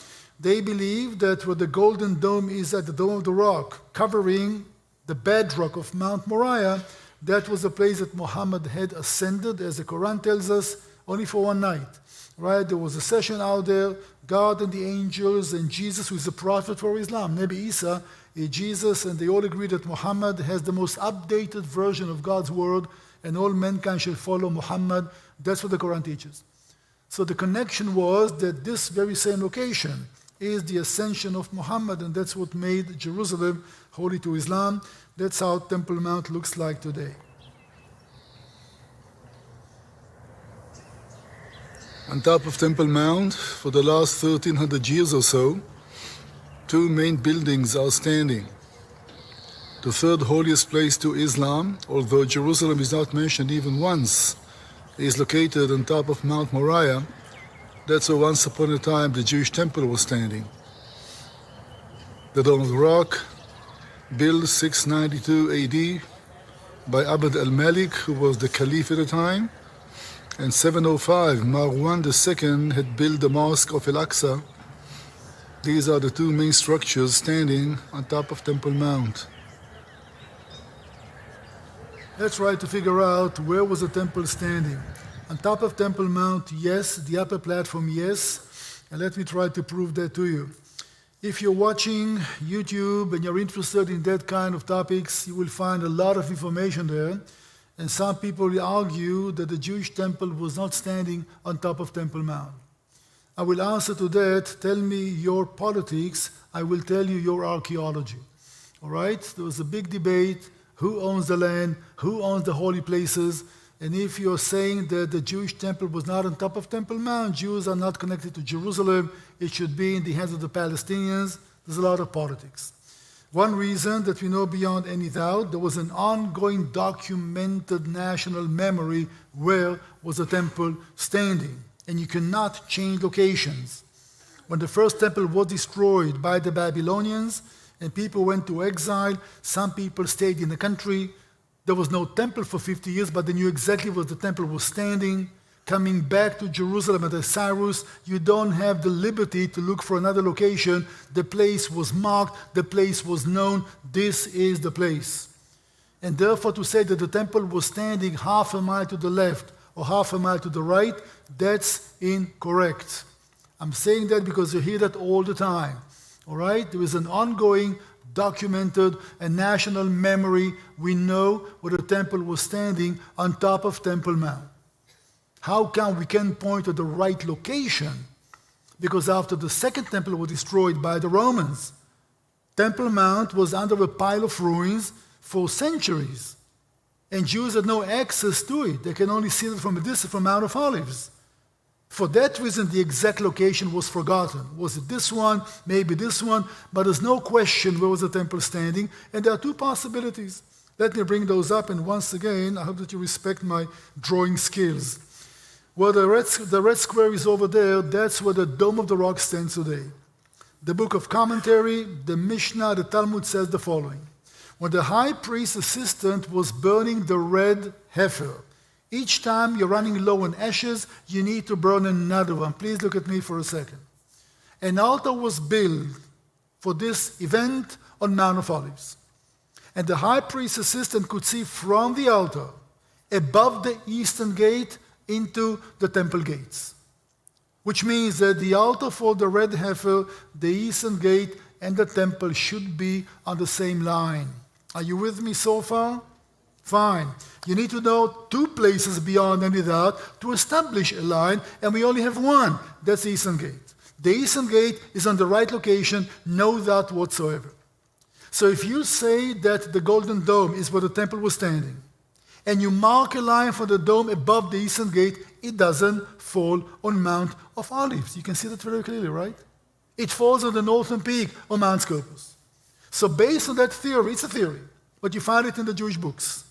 They believe that where the golden dome is at the Dome of the Rock, covering the bedrock of Mount Moriah, that was the place that Muhammad had ascended, as the Quran tells us, only for one night. Right? There was a session out there, God and the angels and Jesus, who is the prophet for Islam, Nabi Isa, Jesus, and they all agree that Muhammad has the most updated version of God's word, and all mankind shall follow Muhammad. That's what the Quran teaches. So the connection was that this very same location is the ascension of Muhammad, and that's what made Jerusalem holy to Islam. That's how Temple Mount looks like today. On top of Temple Mount, for the last 1300 years or so, two main buildings are standing. The third holiest place to Islam, although Jerusalem is not mentioned even once, is located on top of Mount Moriah. That's where once upon a time the Jewish temple was standing. The Dome of the Rock, built 692 AD by Abd al-Malik, who was the caliph at the time. In 705, Marwan II had built the Mosque of Al-Aqsa. These are the two main structures standing on top of Temple Mount. Let's try to figure out where was the temple standing. On top of Temple Mount, yes. The upper platform, yes. And let me try to prove that to you. If you're watching YouTube and you're interested in that kind of topics, you will find a lot of information there. And some people will argue that the Jewish temple was not standing on top of Temple Mount. I will answer to that. Tell me your politics. I will tell you your archaeology. All right? There was a big debate. Who owns the land? Who owns the holy places? And if you're saying that the Jewish temple was not on top of Temple Mount, Jews are not connected to Jerusalem, it should be in the hands of the Palestinians, there's a lot of politics. One reason that we know beyond any doubt, there was an ongoing documented national memory where was the temple standing. And you cannot change locations. When the first temple was destroyed by the Babylonians and people went to exile, some people stayed in the country. There was no temple for 50 years, but they knew exactly where the temple was standing. Coming back to Jerusalem under Cyrus, you don't have the liberty to look for another location. The place was marked, the place was known, this is the place. And therefore to say that the temple was standing half a mile to the left or half a mile to the right, that's incorrect. I'm saying that because you hear that all the time. All right? There is an ongoing, documented, and national memory. We know where the temple was standing on top of Temple Mount. How come we can point to the right location? Because after the second temple was destroyed by the Romans, Temple Mount was under a pile of ruins for centuries. And Jews had no access to it. They can only see it from a distance from Mount of Olives. For that reason, the exact location was forgotten. Was it this one? Maybe this one? But there's no question where was the temple standing. And there are two possibilities. Let me bring those up. And once again, I hope that you respect my drawing skills. Where the red square is over there, that's where the Dome of the Rock stands today. The book of commentary, the Mishnah, the Talmud says the following. When the high priest's assistant was burning the red heifer, each time you're running low on ashes, you need to burn another one. Please look at me for a second. An altar was built for this event on Mount of Olives. And the high priest's assistant could see from the altar, above the eastern gate, into the temple gates. Which means that the altar for the red heifer, the eastern gate, and the temple should be on the same line. Are you with me so far? Fine. You need to know two places beyond any doubt to establish a line, and we only have one. That's the eastern gate. The eastern gate is on the right location, no doubt whatsoever. So if you say that the Golden Dome is where the temple was standing, and you mark a line for the dome above the eastern gate, it doesn't fall on Mount of Olives. You can see that very clearly, right? It falls on the northern peak on Mount Scopus. So based on that theory, it's a theory, but you find it in the Jewish books.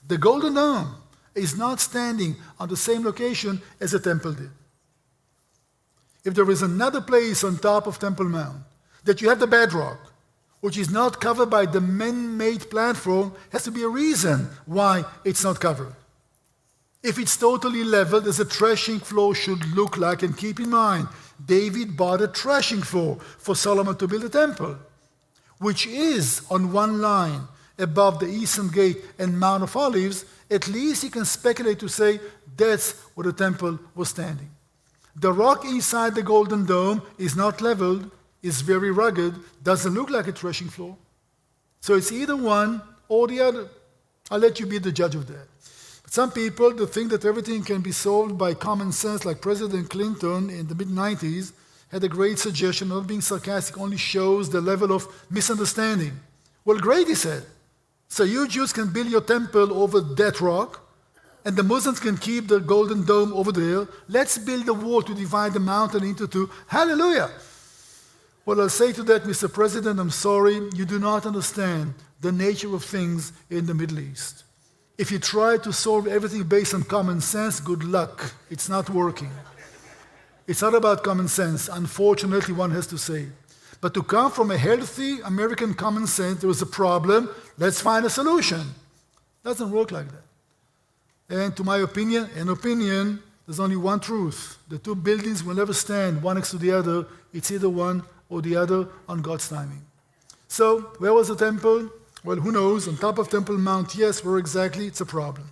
The Golden Dome is not standing on the same location as the temple did. If there is another place on top of Temple Mount that you have the bedrock, which is not covered by the man-made platform, has to be a reason why it's not covered. If it's totally leveled, as a threshing floor should look like, and keep in mind, David bought a threshing floor for Solomon to build a temple, which is on one line above the eastern gate and Mount of Olives. At least you can speculate to say that's where the temple was standing. The rock inside the golden dome is not leveled, is very rugged, doesn't look like a threshing floor. So it's either one or the other. I'll let you be the judge of that. But some people, they think that everything can be solved by common sense, like President Clinton in the mid-90s had a great suggestion. Not being sarcastic only shows the level of misunderstanding. Well, great, he said. So you Jews can build your temple over that rock, and the Muslims can keep the golden dome over there. Let's build a wall to divide the mountain into two. Hallelujah! Well, I'll say to that, Mr. President, I'm sorry, you do not understand the nature of things in the Middle East. If you try to solve everything based on common sense, good luck. It's not working. It's not about common sense, unfortunately, one has to say. But to come from a healthy American common sense, there is a problem, let's find a solution. Doesn't work like that. And to my opinion, there's only one truth. The two buildings will never stand one next to the other. It's either one or the other on God's timing. So, where was the temple? Well, who knows? On top of Temple Mount, yes. Where exactly? It's a problem.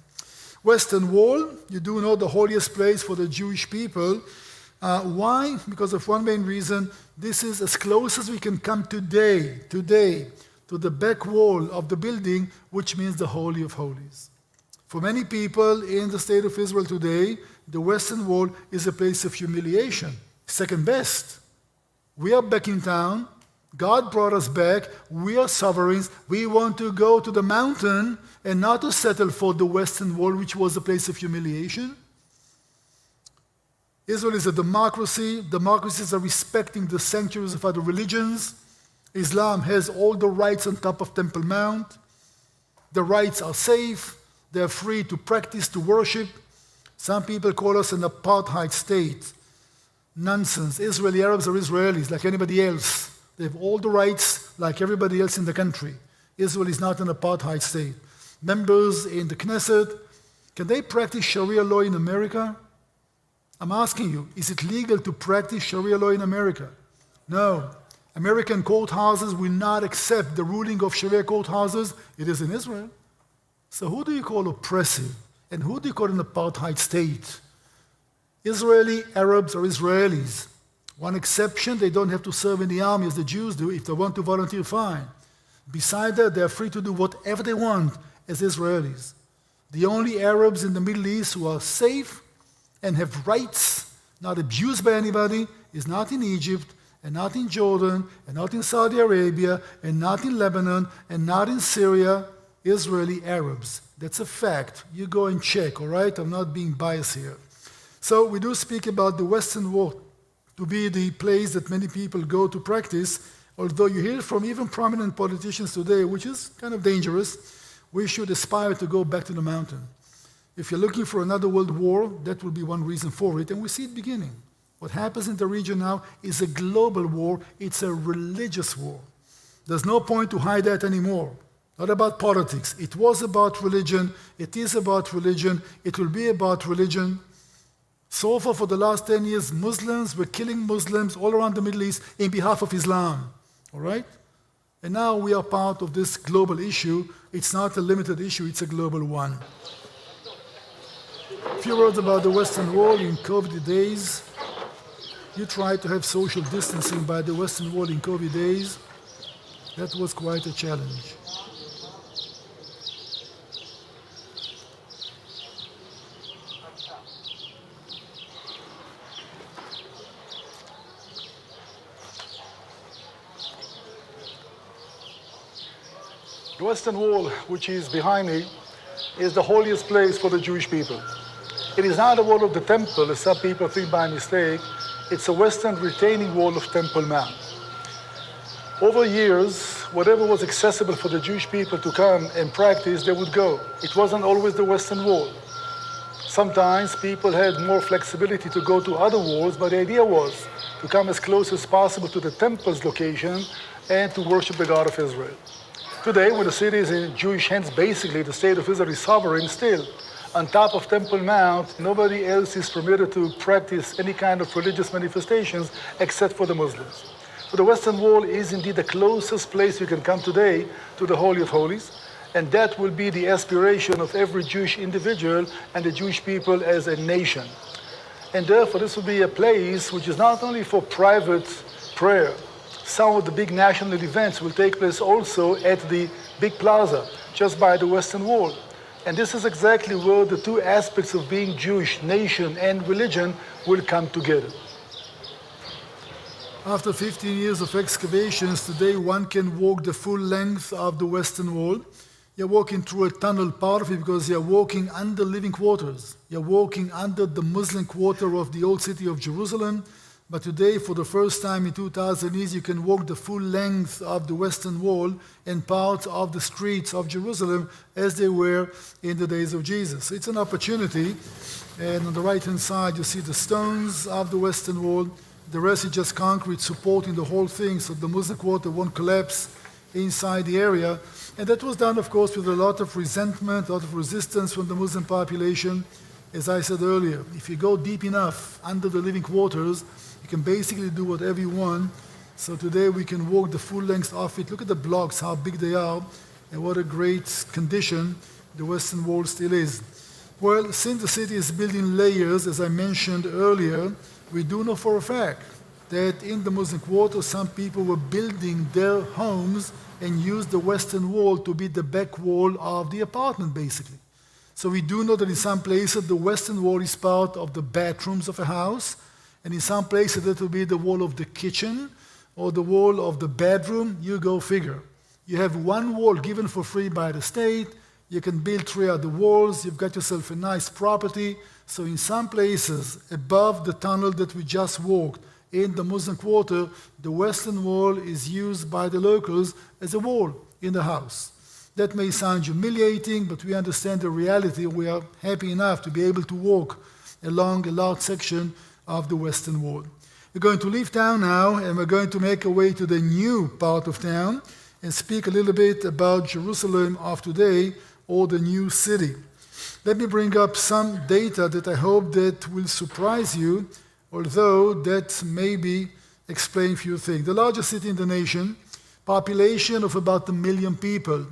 Western Wall, you do know the holiest place for the Jewish people. Why? Because of one main reason. This is as close as we can come today, to the back wall of the building, which means the Holy of Holies. For many people in the state of Israel today, the Western Wall is a place of humiliation, second best. We are back in town. God brought us back. We are sovereigns. We want to go to the mountain and not to settle for the Western Wall, which was a place of humiliation. Israel is a democracy. Democracies are respecting the sanctuaries of other religions. Islam has all the rights on top of Temple Mount. The rights are safe. They're free to practice, to worship. Some people call us an apartheid state. Nonsense. Israeli Arabs are Israelis like anybody else. They have all the rights like everybody else in the country. Israel is not an apartheid state. Members in the Knesset, can they practice Sharia law in America? I'm asking you, is it legal to practice Sharia law in America? No. American courthouses will not accept the ruling of Sharia courthouses. It is in Israel. So who do you call oppressive? And who do you call an apartheid state? Israeli Arabs are Israelis. One exception, they don't have to serve in the army as the Jews do. If they want to volunteer, fine. Besides that, they are free to do whatever they want as Israelis. The only Arabs in the Middle East who are safe and have rights, not abused by anybody, is not in Egypt, and not in Jordan, and not in Saudi Arabia, and not in Lebanon, and not in Syria. Israeli Arabs. That's a fact. You go and check, all right? I'm not being biased here. So we do speak about the Western Wall to be the place that many people go to practice, although you hear from even prominent politicians today, which is kind of dangerous, we should aspire to go back to the mountain. If you're looking for another world war, that will be one reason for it, and we see it beginning. What happens in the region now is a global war. It's a religious war. There's no point to hide that anymore. Not about politics. It was about religion. It is about religion. It will be about religion. So far, for the last 10 years, Muslims were killing Muslims all around the Middle East in behalf of Islam. All right? And now we are part of this global issue. It's not a limited issue, it's a global one. A few words about the Western Wall in COVID days. You tried to have social distancing by the Western Wall in COVID days. That was quite a challenge. The Western Wall, which is behind me, is the holiest place for the Jewish people. It is not the wall of the temple, as some people think by mistake. It's a western retaining wall of Temple Mount. Over years, whatever was accessible for the Jewish people to come and practice, they would go. It wasn't always the Western Wall. Sometimes people had more flexibility to go to other walls, but the idea was to come as close as possible to the temple's location and to worship the God of Israel. Today, when the city is in Jewish hands, basically the state of Israel is sovereign still. on top of Temple Mount, nobody else is permitted to practice any kind of religious manifestations except for the Muslims. So the Western Wall is indeed the closest place you can come today to the Holy of Holies, and that will be the aspiration of every Jewish individual and the Jewish people as a nation. And therefore, this will be a place which is not only for private prayer. Some of the big national events will take place also at the big plaza, just by the Western Wall. And this is exactly where the two aspects of being Jewish, nation and religion, will come together. After 15 years of excavations, today one can walk the full length of the Western Wall. You're walking through a tunnel, part of it, because you're walking under living quarters. You're walking under the Muslim quarter of the old city of Jerusalem. But today, for the first time in 2000 years, you can walk the full length of the Western Wall and parts of the streets of Jerusalem as they were in the days of Jesus. So it's an opportunity. And on the right-hand side, you see the stones of the Western Wall. The rest is just concrete supporting the whole thing, so the Muslim quarter won't collapse inside the area. And that was done, of course, with a lot of resentment, a lot of resistance from the Muslim population. As I said earlier, if you go deep enough under the living quarters, you can basically do whatever you want. So today we can walk the full length of it. Look at the blocks, how big they are, and what a great condition the Western Wall still is. Well, since the city is built in layers, as I mentioned earlier, we do know for a fact that in the Muslim quarter, some people were building their homes and used the Western Wall to be the back wall of the apartment, basically. So we do know that in some places, the Western Wall is part of the bathrooms of a house, and in some places, that will be the wall of the kitchen or the wall of the bedroom. You go figure. You have one wall given for free by the state. You can build 3 other walls. You've got yourself a nice property. So in some places, above the tunnel that we just walked, in the Muslim quarter, the Western Wall is used by the locals as a wall in the house. That may sound humiliating, but we understand the reality. We are happy enough to be able to walk along a large section of the Western Wall. We're going to leave town now, and we're going to make our way to the new part of town and speak a little bit about Jerusalem of today, or the new city. Let me bring up some data that I hope that will surprise you, although that maybe explain a few things. The largest city in the nation, population of about 1 million people,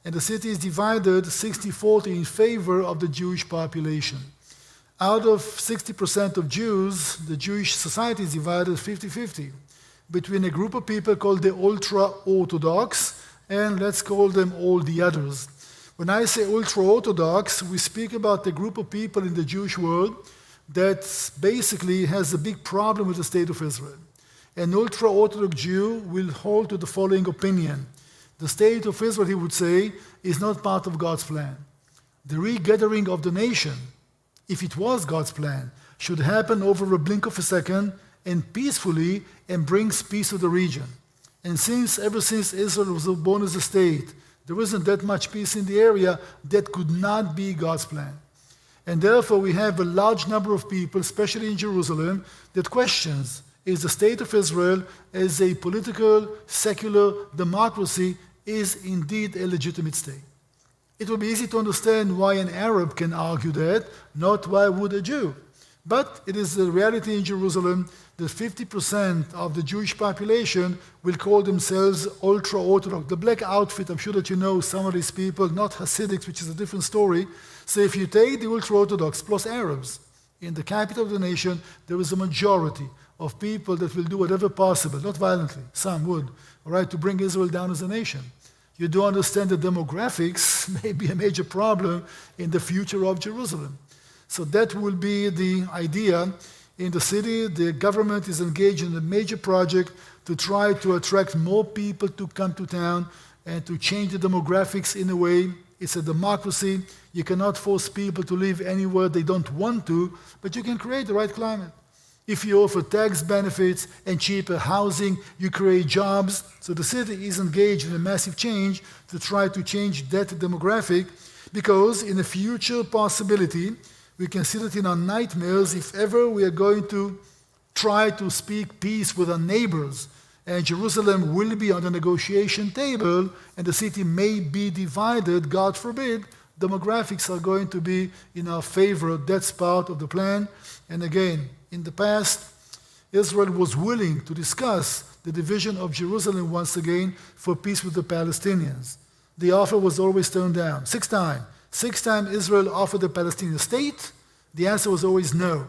and the city is divided 60-40 in favor of the Jewish population. Out of 60% of Jews, the Jewish society is divided 50-50 between a group of people called the ultra-Orthodox, and let's call them all the others. When I say ultra-Orthodox, we speak about a group of people in the Jewish world that basically has a big problem with the state of Israel. An ultra-Orthodox Jew will hold to the following opinion. The state of Israel, he would say, is not part of God's plan. The regathering of the nation, if it was God's plan, should happen over a blink of a second and peacefully, and brings peace to the region. And ever since Israel was born as a state, there isn't that much peace in the area. That could not be God's plan. And therefore we have a large number of people, especially in Jerusalem, that questions, is the state of Israel as a political, secular democracy is indeed a legitimate state? It will be easy to understand why an Arab can argue that, not why would a Jew. But it is the reality in Jerusalem that 50% of the Jewish population will call themselves ultra-Orthodox. The black outfit, I'm sure that you know some of these people, not Hasidics, which is a different story. So if you take the ultra-Orthodox plus Arabs, in the capital of the nation, there is a majority of people that will do whatever possible, not violently, some would, all right, to bring Israel down as a nation. You do understand that demographics may be a major problem in the future of Jerusalem. So that will be the idea in the city. The government is engaged in a major project to try to attract more people to come to town and to change the demographics in a way. It's a democracy. You cannot force people to live anywhere they don't want to, but you can create the right climate. If you offer tax benefits and cheaper housing, you create jobs. So the city is engaged in a massive change to try to change that demographic, because in a future possibility, we can see that in our nightmares, if ever we are going to try to speak peace with our neighbors, and Jerusalem will be on the negotiation table, and the city may be divided, God forbid, demographics are going to be in our favor. That's part of the plan. And again, in the past, Israel was willing to discuss the division of Jerusalem once again for peace with the Palestinians. The offer was always turned down. 6 times. 6 times Israel offered the Palestinian state. The answer was always no.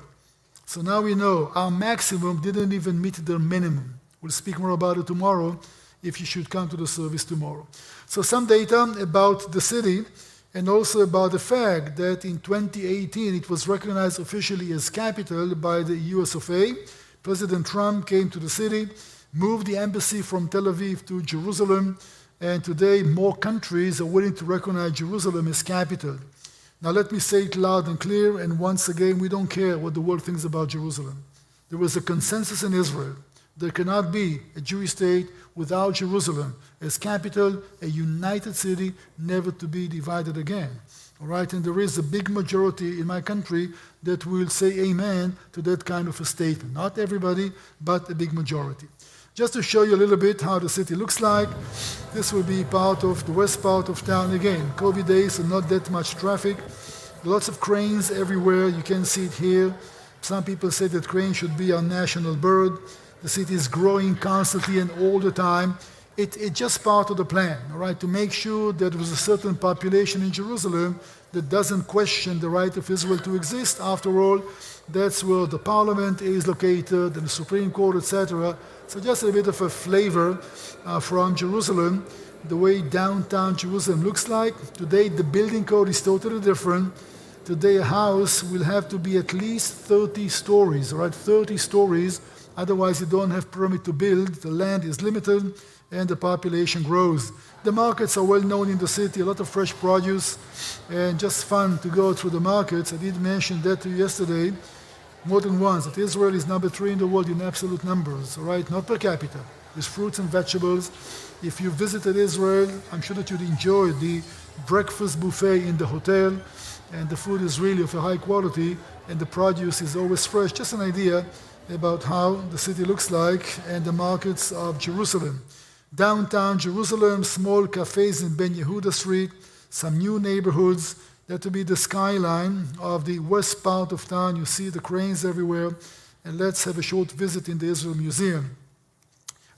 So now we know our maximum didn't even meet their minimum. We'll speak more about it tomorrow if you should come to the service tomorrow. So some data about the city and also about the fact that in 2018 it was recognized officially as capital by the US of A. President Trump came to the city, moved the embassy from Tel Aviv to Jerusalem, and today more countries are willing to recognize Jerusalem as capital. Now let me say it loud and clear, and once again, we don't care what the world thinks about Jerusalem. There was a consensus in Israel. There cannot be a Jewish state without Jerusalem as capital, a united city, never to be divided again. All right, and there is a big majority in my country that will say amen to that kind of a statement. Not everybody, but a big majority. Just to show you a little bit how the city looks like, this will be part of the west part of town again. COVID days, so not that much traffic. Lots of cranes everywhere. You can see it here. Some people say that crane should be our national bird. The city is growing constantly and all the time. It's just part of the plan, all right, to make sure that there is a certain population in Jerusalem that doesn't question the right of Israel to exist. After all, that's where the parliament is located, and the Supreme Court, etc. So just a bit of a flavor from Jerusalem, the way downtown Jerusalem looks like. Today, the building code is totally different. Today, a house will have to be at least 30 stories, all right, 30 stories. Otherwise, you don't have permit to build. The land is limited, and the population grows. The markets are well known in the city, a lot of fresh produce, and just fun to go through the markets. I did mention that to you yesterday, more than once, that Israel is number 3 in the world in absolute numbers, all right, not per capita. There's fruits and vegetables. If you visited Israel, I'm sure that you'd enjoy the breakfast buffet in the hotel, and the food is really of a high quality, and the produce is always fresh. Just an idea about how the city looks like and the markets of Jerusalem. Downtown Jerusalem, small cafes in Ben Yehuda Street, some new neighborhoods. That will be the skyline of the west part of town. You see the cranes everywhere. And let's have a short visit in the Israel Museum.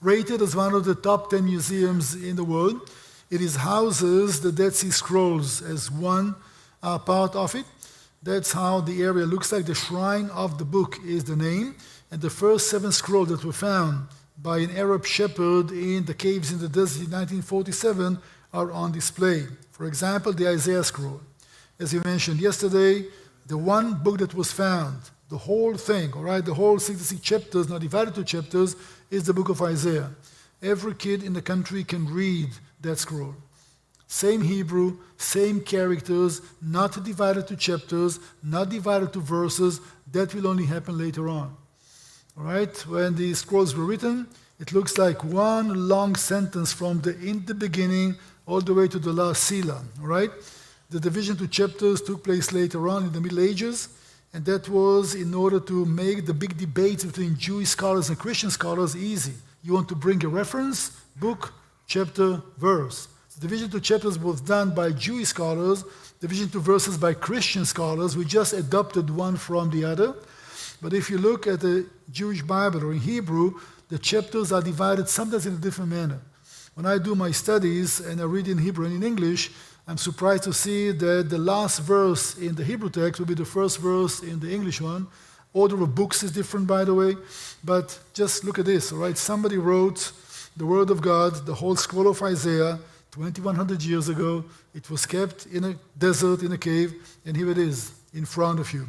Rated as one of the top 10 museums in the world, it houses the Dead Sea Scrolls as one part of it. That's how the area looks like. The Shrine of the Book is the name. And the first 7 scrolls that were found by an Arab shepherd in the caves in the desert in 1947 are on display. For example, the Isaiah scroll. As you mentioned yesterday, the one book that was found, the whole thing, all right, the whole 66 chapters, not divided to chapters, is the book of Isaiah. Every kid in the country can read that scroll. Same Hebrew, same characters, not divided to chapters, not divided to verses. That will only happen later on. All right, when the scrolls were written, it looks like one long sentence from the in the beginning all the way to the last Selah. All right, the division to chapters took place later on in the Middle Ages, and that was in order to make the big debates between Jewish scholars and Christian scholars easy. You want to bring a reference, book, chapter, verse. The division to chapters was done by Jewish scholars, division to verses by Christian scholars. We just adopted one from the other. But if you look at the Jewish Bible or in Hebrew, the chapters are divided sometimes in a different manner. When I do my studies and I read in Hebrew and in English, I'm surprised to see that the last verse in the Hebrew text will be the first verse in the English one. Order of books is different, by the way. But just look at this, all right? Somebody wrote the Word of God, the whole scroll of Isaiah, 2,100 years ago. It was kept in a desert, in a cave, and here it is in front of you.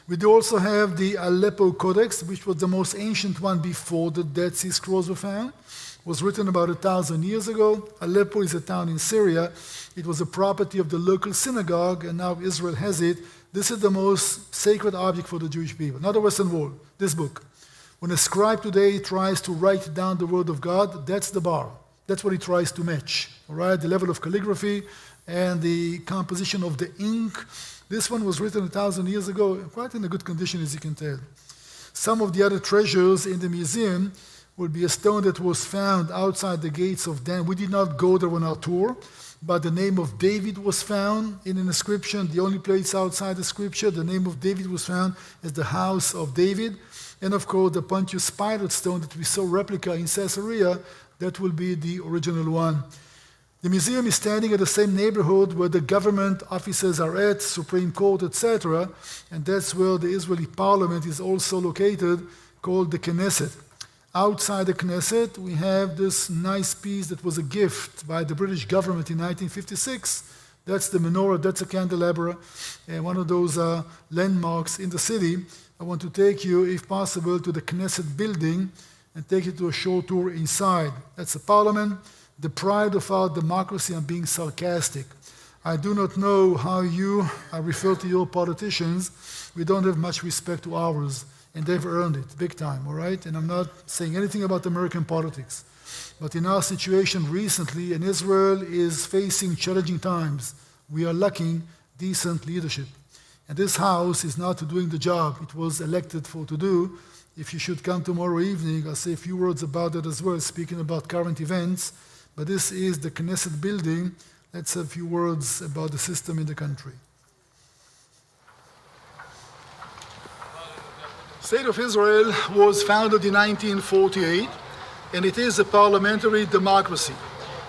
We do also have the Aleppo Codex, which was the most ancient one before the Dead Sea Scrolls were found. It was written about 1,000 years ago. Aleppo is a town in Syria. It was a property of the local synagogue, and now Israel has it. This is the most sacred object for the Jewish people, not the Western world, this book. When a scribe today tries to write down the Word of God, that's the bar. That's what he tries to match, all right? The level of calligraphy and the composition of the ink. This one was written 1,000 years ago, quite in a good condition, as you can tell. Some of the other treasures in the museum will be a stone that was found outside the gates of Dan. We did not go there on our tour, but the name of David was found in an inscription. The only place outside the scripture, the name of David was found as the house of David. And of course, the Pontius Pilate stone that we saw replica in Caesarea, that will be the original one. The museum is standing at the same neighborhood where the government offices are at, Supreme Court, etc. And that's where the Israeli parliament is also located, called the Knesset. Outside the Knesset, we have this nice piece that was a gift by the British government in 1956. That's the menorah, that's a candelabra, and one of those landmarks in the city. I want to take you, if possible, to the Knesset building and take you to a short tour inside. That's the parliament, the pride of our democracy. I'm being sarcastic. I do not know how I refer to your politicians. We don't have much respect to ours, and they've earned it big time, all right? And I'm not saying anything about American politics. But in our situation recently, and Israel is facing challenging times, we are lacking decent leadership. And this house is not doing the job it was elected for to do. If you should come tomorrow evening, I'll say a few words about that as well, speaking about current events. But this is the Knesset building. Let's have a few words about the system in the country. The State of Israel was founded in 1948, and it is a parliamentary democracy,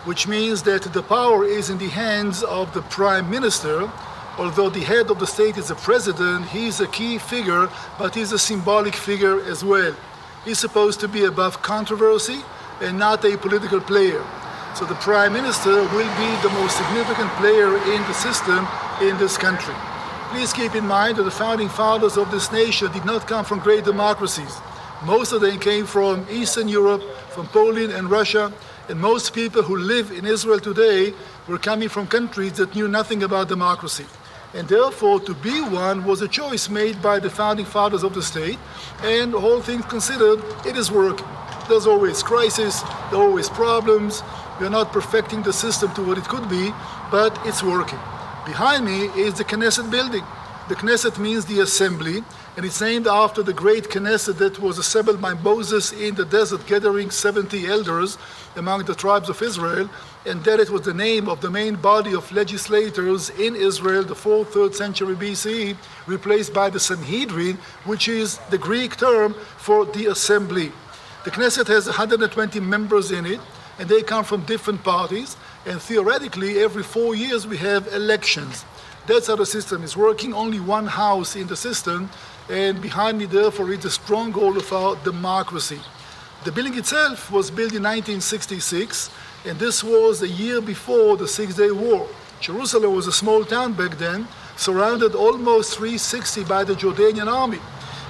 which means that the power is in the hands of the prime minister. Although the head of the state is a president, he's a key figure, but he's a symbolic figure as well. He's supposed to be above controversy and not a political player. So the prime minister will be the most significant player in the system in this country. Please keep in mind that the founding fathers of this nation did not come from great democracies. Most of them came from Eastern Europe, from Poland and Russia, and most people who live in Israel today were coming from countries that knew nothing about democracy. And therefore, to be one was a choice made by the founding fathers of the state, and all things considered, it is working. There's always crisis, there are always problems. We're not perfecting the system to what it could be, but it's working. Behind me is the Knesset building. The Knesset means the assembly, and it's named after the great Knesset that was assembled by Moses in the desert, gathering 70 elders among the tribes of Israel, and that it was the name of the main body of legislators in Israel, the 4th, 3rd century BCE, replaced by the Sanhedrin, which is the Greek term for the assembly. The Knesset has 120 members in it, and they come from different parties, and theoretically, every 4 years we have elections. That's how the system is working, only one house in the system, and behind me, therefore, is the stronghold of our democracy. The building itself was built in 1966, and this was a year before the Six-Day War. Jerusalem was a small town back then, surrounded almost 360 by the Jordanian army,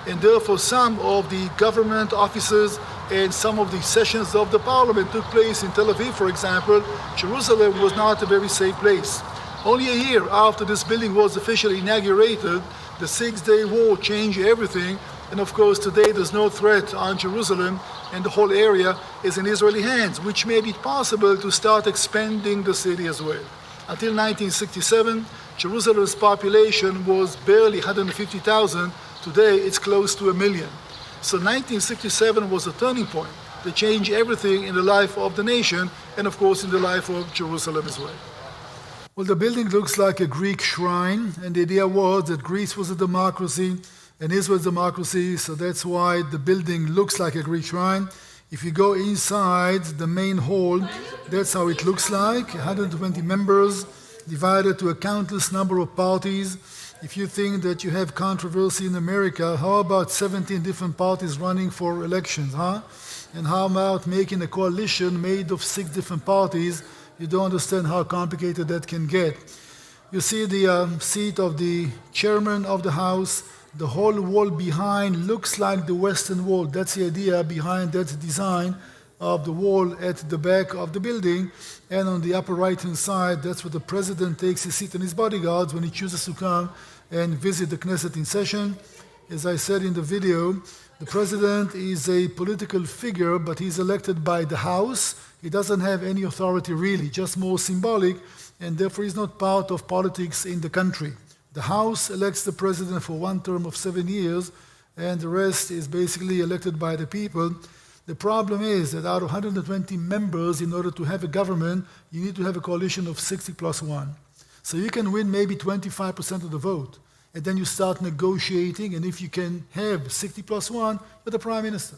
and therefore some of the government offices and some of the sessions of the parliament took place in Tel Aviv, for example. Jerusalem was not a very safe place. Only a year after this building was officially inaugurated, the Six-Day War changed everything, and of course today there's no threat on Jerusalem, and the whole area is in Israeli hands, which made it possible to start expanding the city as well. Until 1967, Jerusalem's population was barely 150,000. Today it's close to 1 million. So 1967 was a turning point that changed everything in the life of the nation, and of course in the life of Jerusalem as well. Well, the building looks like a Greek shrine, and the idea was that Greece was a democracy and Israel is a democracy, so that's why the building looks like a Greek shrine. If you go inside the main hall, that's how it looks like, 120 members divided to a countless number of parties. If you think that you have controversy in America, how about 17 different parties running for elections, huh? And how about making a coalition made of 6 different parties? You don't understand how complicated that can get. You see the seat of the chairman of the House. The whole wall behind looks like the Western Wall. That's the idea behind that design of the wall at the back of the building. And on the upper right-hand side, that's where the president takes his seat and his bodyguards when he chooses to come and visit the Knesset in session. As I said in the video, the president is a political figure, but he's elected by the House. He doesn't have any authority really, just more symbolic, and therefore he's not part of politics in the country. The House elects the president for one term of 7 years, and the rest is basically elected by the people. The problem is that out of 120 members, in order to have a government, you need to have a coalition of 60 plus 1. So you can win maybe 25% of the vote. And then you start negotiating, and if you can have 60 plus 1, you're the prime minister.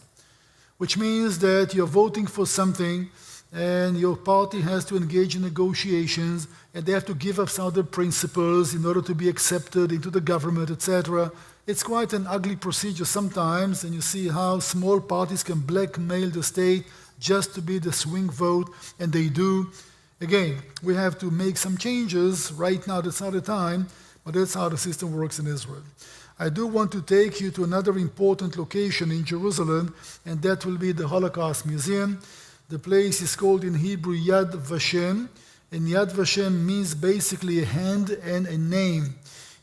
Which means that you're voting for something, and your party has to engage in negotiations, and they have to give up some of the principles in order to be accepted into the government, etc. It's quite an ugly procedure sometimes, and you see how small parties can blackmail the state just to be the swing vote, and they do. Again, we have to make some changes. Right now, that's not the time, but that's how the system works in Israel. I do want to take you to another important location in Jerusalem, and that will be the Holocaust Museum. The place is called in Hebrew Yad Vashem, and Yad Vashem means basically a hand and a name.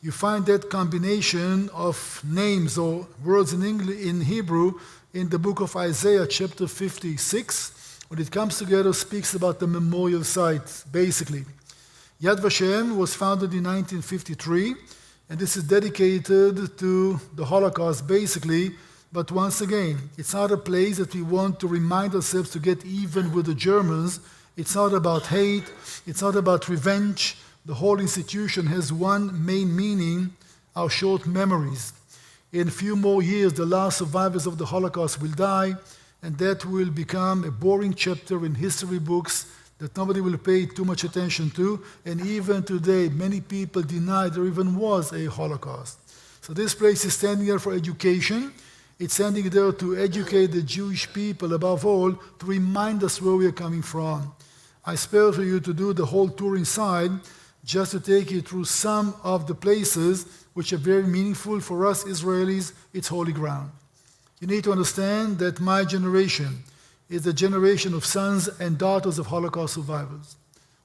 You find that combination of names or words in English, in Hebrew, in the book of Isaiah, chapter 56. When it comes together, speaks about the memorial site, basically. Yad Vashem was founded in 1953, and this is dedicated to the Holocaust, basically. But once again, it's not a place that we want to remind ourselves to get even with the Germans. It's not about hate. It's not about revenge. The whole institution has one main meaning, our short memories. In a few more years, the last survivors of the Holocaust will die, and that will become a boring chapter in history books that nobody will pay too much attention to. And even today, many people deny there even was a Holocaust. So this place is standing there for education. It's standing there to educate the Jewish people, above all, to remind us where we are coming from. I spare for you to do the whole tour inside, just to take you through some of the places which are very meaningful for us Israelis. It's holy ground. You need to understand that my generation is the generation of sons and daughters of Holocaust survivors.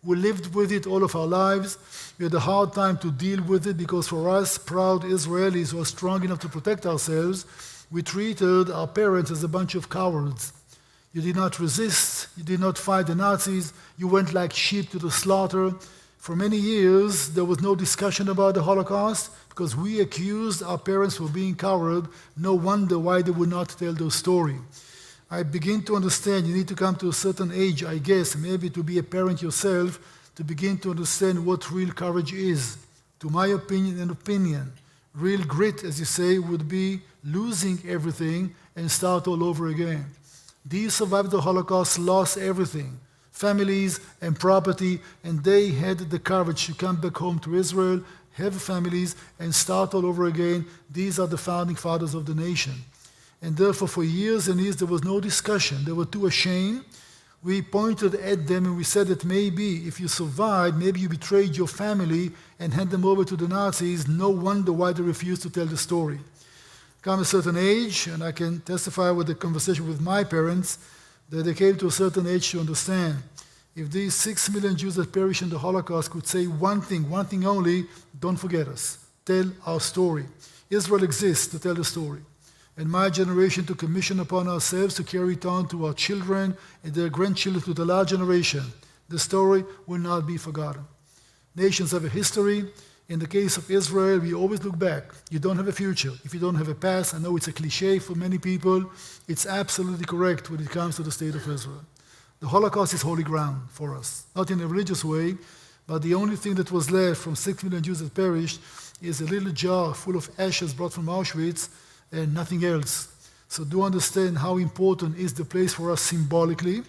We lived with it all of our lives. We had a hard time to deal with it because for us, proud Israelis who are strong enough to protect ourselves, we treated our parents as a bunch of cowards. You did not resist. You did not fight the Nazis. You went like sheep to the slaughter. For many years, there was no discussion about the Holocaust because we accused our parents for being coward. No wonder why they would not tell their story. I begin to understand you need to come to a certain age, I guess, maybe to be a parent yourself, to begin to understand what real courage is. To my opinion, real grit, as you say, would be losing everything and start all over again. These survivors of the Holocaust lost everything. Families and property, and they had the courage to come back home to Israel, have families, and start all over again. These are the founding fathers of the nation. And therefore, for years and years, there was no discussion. They were too ashamed. We pointed at them and we said that maybe if you survived, maybe you betrayed your family and handed them over to the Nazis. No wonder why they refused to tell the story. Come a certain age, and I can testify with the conversation with my parents, that they came to a certain age to understand. If these 6 million Jews that perished in the Holocaust could say one thing only, don't forget us. Tell our story. Israel exists to tell the story. And my generation took a mission upon ourselves to carry it on to our children and their grandchildren, to the last generation. The story will not be forgotten. Nations have a history. In the case of Israel, we always look back. You don't have a future if you don't have a past. I know it's a cliche for many people. It's absolutely correct when it comes to the state of Israel. The Holocaust is holy ground for us, not in a religious way, but the only thing that was left from 6 million Jews that perished is a little jar full of ashes brought from Auschwitz and nothing else. So do understand how important is the place for us symbolically.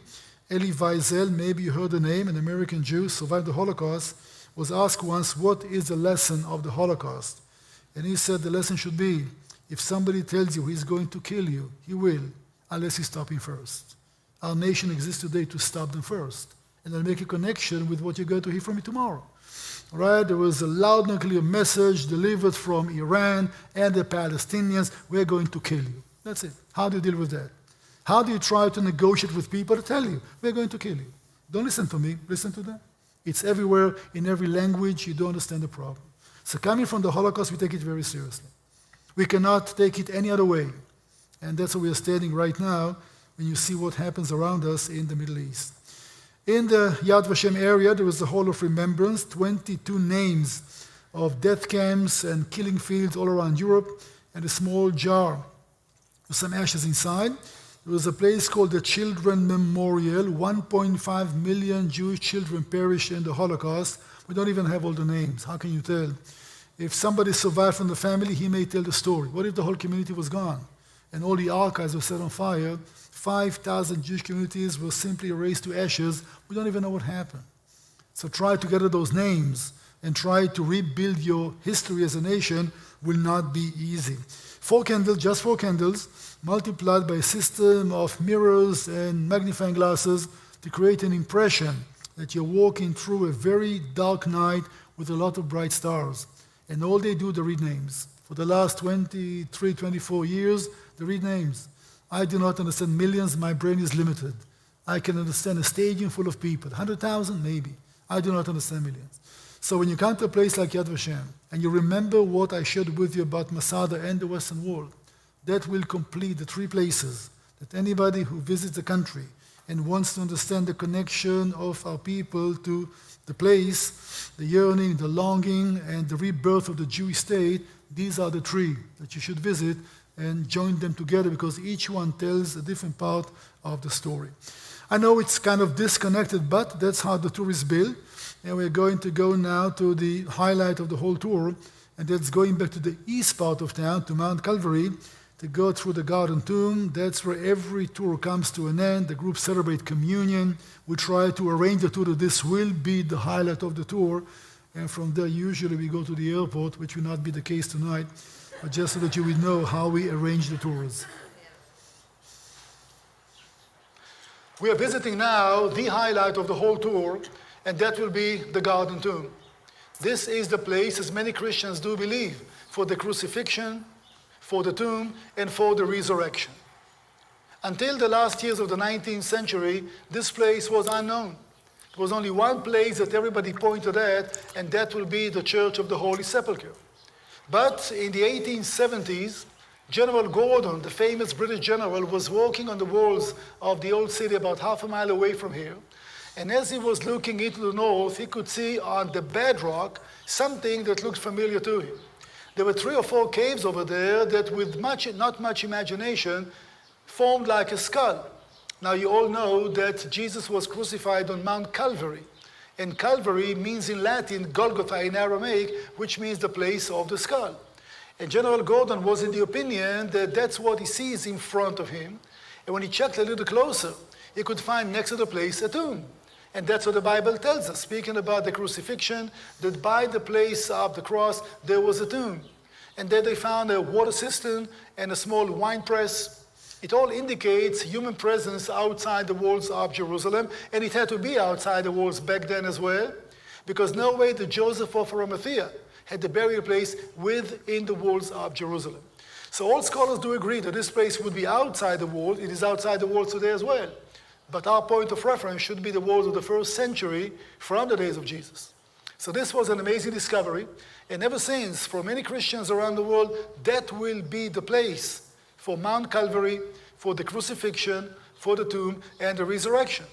Elie Wiesel, maybe you heard the name, an American Jew, survived the Holocaust, was asked once, what is the lesson of the Holocaust? And he said the lesson should be, if somebody tells you he's going to kill you, he will, unless you stop him first. Our nation exists today to stop them first, and then make a connection with what you're going to hear from me tomorrow. All right, there was a loud and clear message delivered from Iran and the Palestinians, we're going to kill you. That's it. How do you deal with that? How do you try to negotiate with people to tell you, we're going to kill you? Don't listen to me, listen to them. It's everywhere, in every language, you don't understand the problem. So coming from the Holocaust, we take it very seriously. We cannot take it any other way. And that's where we are standing right now when you see what happens around us in the Middle East. In the Yad Vashem area, there was the Hall of Remembrance, 22 names of death camps and killing fields all around Europe, and a small jar with some ashes inside. There was a place called the Children Memorial. 1.5 million Jewish children perished in the Holocaust. We don't even have all the names. How can you tell? If somebody survived from the family, he may tell the story. What if the whole community was gone and all the archives were set on fire? 5,000 Jewish communities were simply erased to ashes. We don't even know what happened. So try to gather those names and try to rebuild your history as a nation will not be easy. 4 candles, just 4 candles, multiplied by a system of mirrors and magnifying glasses to create an impression that you're walking through a very dark night with a lot of bright stars. And all they do, they read names. For the last 23, 24 years, they read names. I do not understand millions, my brain is limited. I can understand a stadium full of people, 100,000 maybe. I do not understand millions. So when you come to a place like Yad Vashem, and you remember what I shared with you about Masada and the Western Wall, that will complete the 3 places that anybody who visits the country and wants to understand the connection of our people to the place, the yearning, the longing, and the rebirth of the Jewish state, these are the 3 that you should visit and join them together because each one tells a different part of the story. I know it's kind of disconnected, but that's how the tour is built. And we're going to go now to the highlight of the whole tour, and that's going back to the east part of town, to Mount Calvary, to go through the Garden Tomb. That's where every tour comes to an end. The group celebrate communion. We try to arrange the tour that this will be the highlight of the tour. And from there, usually we go to the airport, which will not be the case tonight, but just so that you will know how we arrange the tours. We are visiting now the highlight of the whole tour, and that will be the Garden Tomb. This is the place, as many Christians do believe, for the crucifixion, for the tomb, and for the resurrection. Until the last years of the 19th century, this place was unknown. There was only one place that everybody pointed at, and that will be the Church of the Holy Sepulchre. But in the 1870s, General Gordon, the famous British general, was walking on the walls of the old city about half a mile away from here. And as he was looking into the north, he could see on the bedrock something that looked familiar to him. There were 3 or 4 caves over there that, with not much imagination, formed like a skull. Now you all know that Jesus was crucified on Mount Calvary. And Calvary means in Latin, Golgotha in Aramaic, which means the place of the skull. And General Gordon was in the opinion that that's what he sees in front of him. And when he checked a little closer, he could find next to the place a tomb. And that's what the Bible tells us, speaking about the crucifixion, that by the place of the cross, there was a tomb. And there they found a water cistern and a small wine press. It all indicates human presence outside the walls of Jerusalem, and it had to be outside the walls back then as well, because no way that Joseph of Arimathea had the burial place within the walls of Jerusalem. So all scholars do agree that this place would be outside the wall. It is outside the walls today as well. But our point of reference should be the walls of the 1st century from the days of Jesus. So this was an amazing discovery. And ever since, for many Christians around the world, that will be the place for Mount Calvary, for the crucifixion, for the tomb, and the resurrection.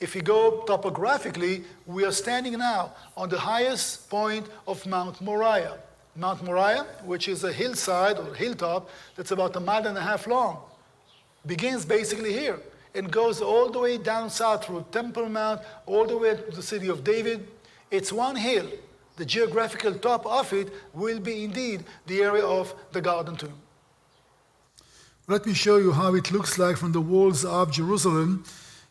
If we go topographically, we are standing now on the highest point of Mount Moriah. Mount Moriah, which is a hillside or hilltop that's about 1.5 miles long, begins basically here and goes all the way down south through Temple Mount, all the way to the city of David. It's one hill. The geographical top of it will be indeed the area of the Garden Tomb. Let me show you how it looks like from the walls of Jerusalem.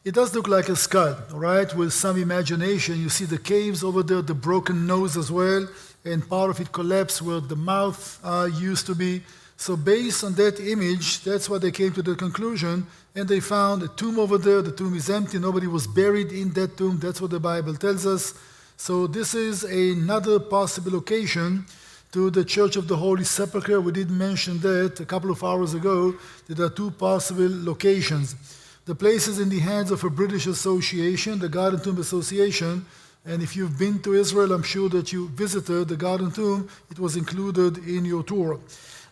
It does look like a skull, all right, with some imagination. You see the caves over there, the broken nose as well, and part of it collapsed where the mouth used to be. So based on that image, that's why they came to the conclusion, and they found a tomb over there. The tomb is empty. Nobody was buried in that tomb. That's what the Bible tells us. So this is another possible location to the Church of the Holy Sepulchre. We did mention that a couple of hours ago. There are 2 possible locations. The place is in the hands of a British association, the Garden Tomb Association. And if you've been to Israel, I'm sure that you visited the Garden Tomb. It was included in your tour.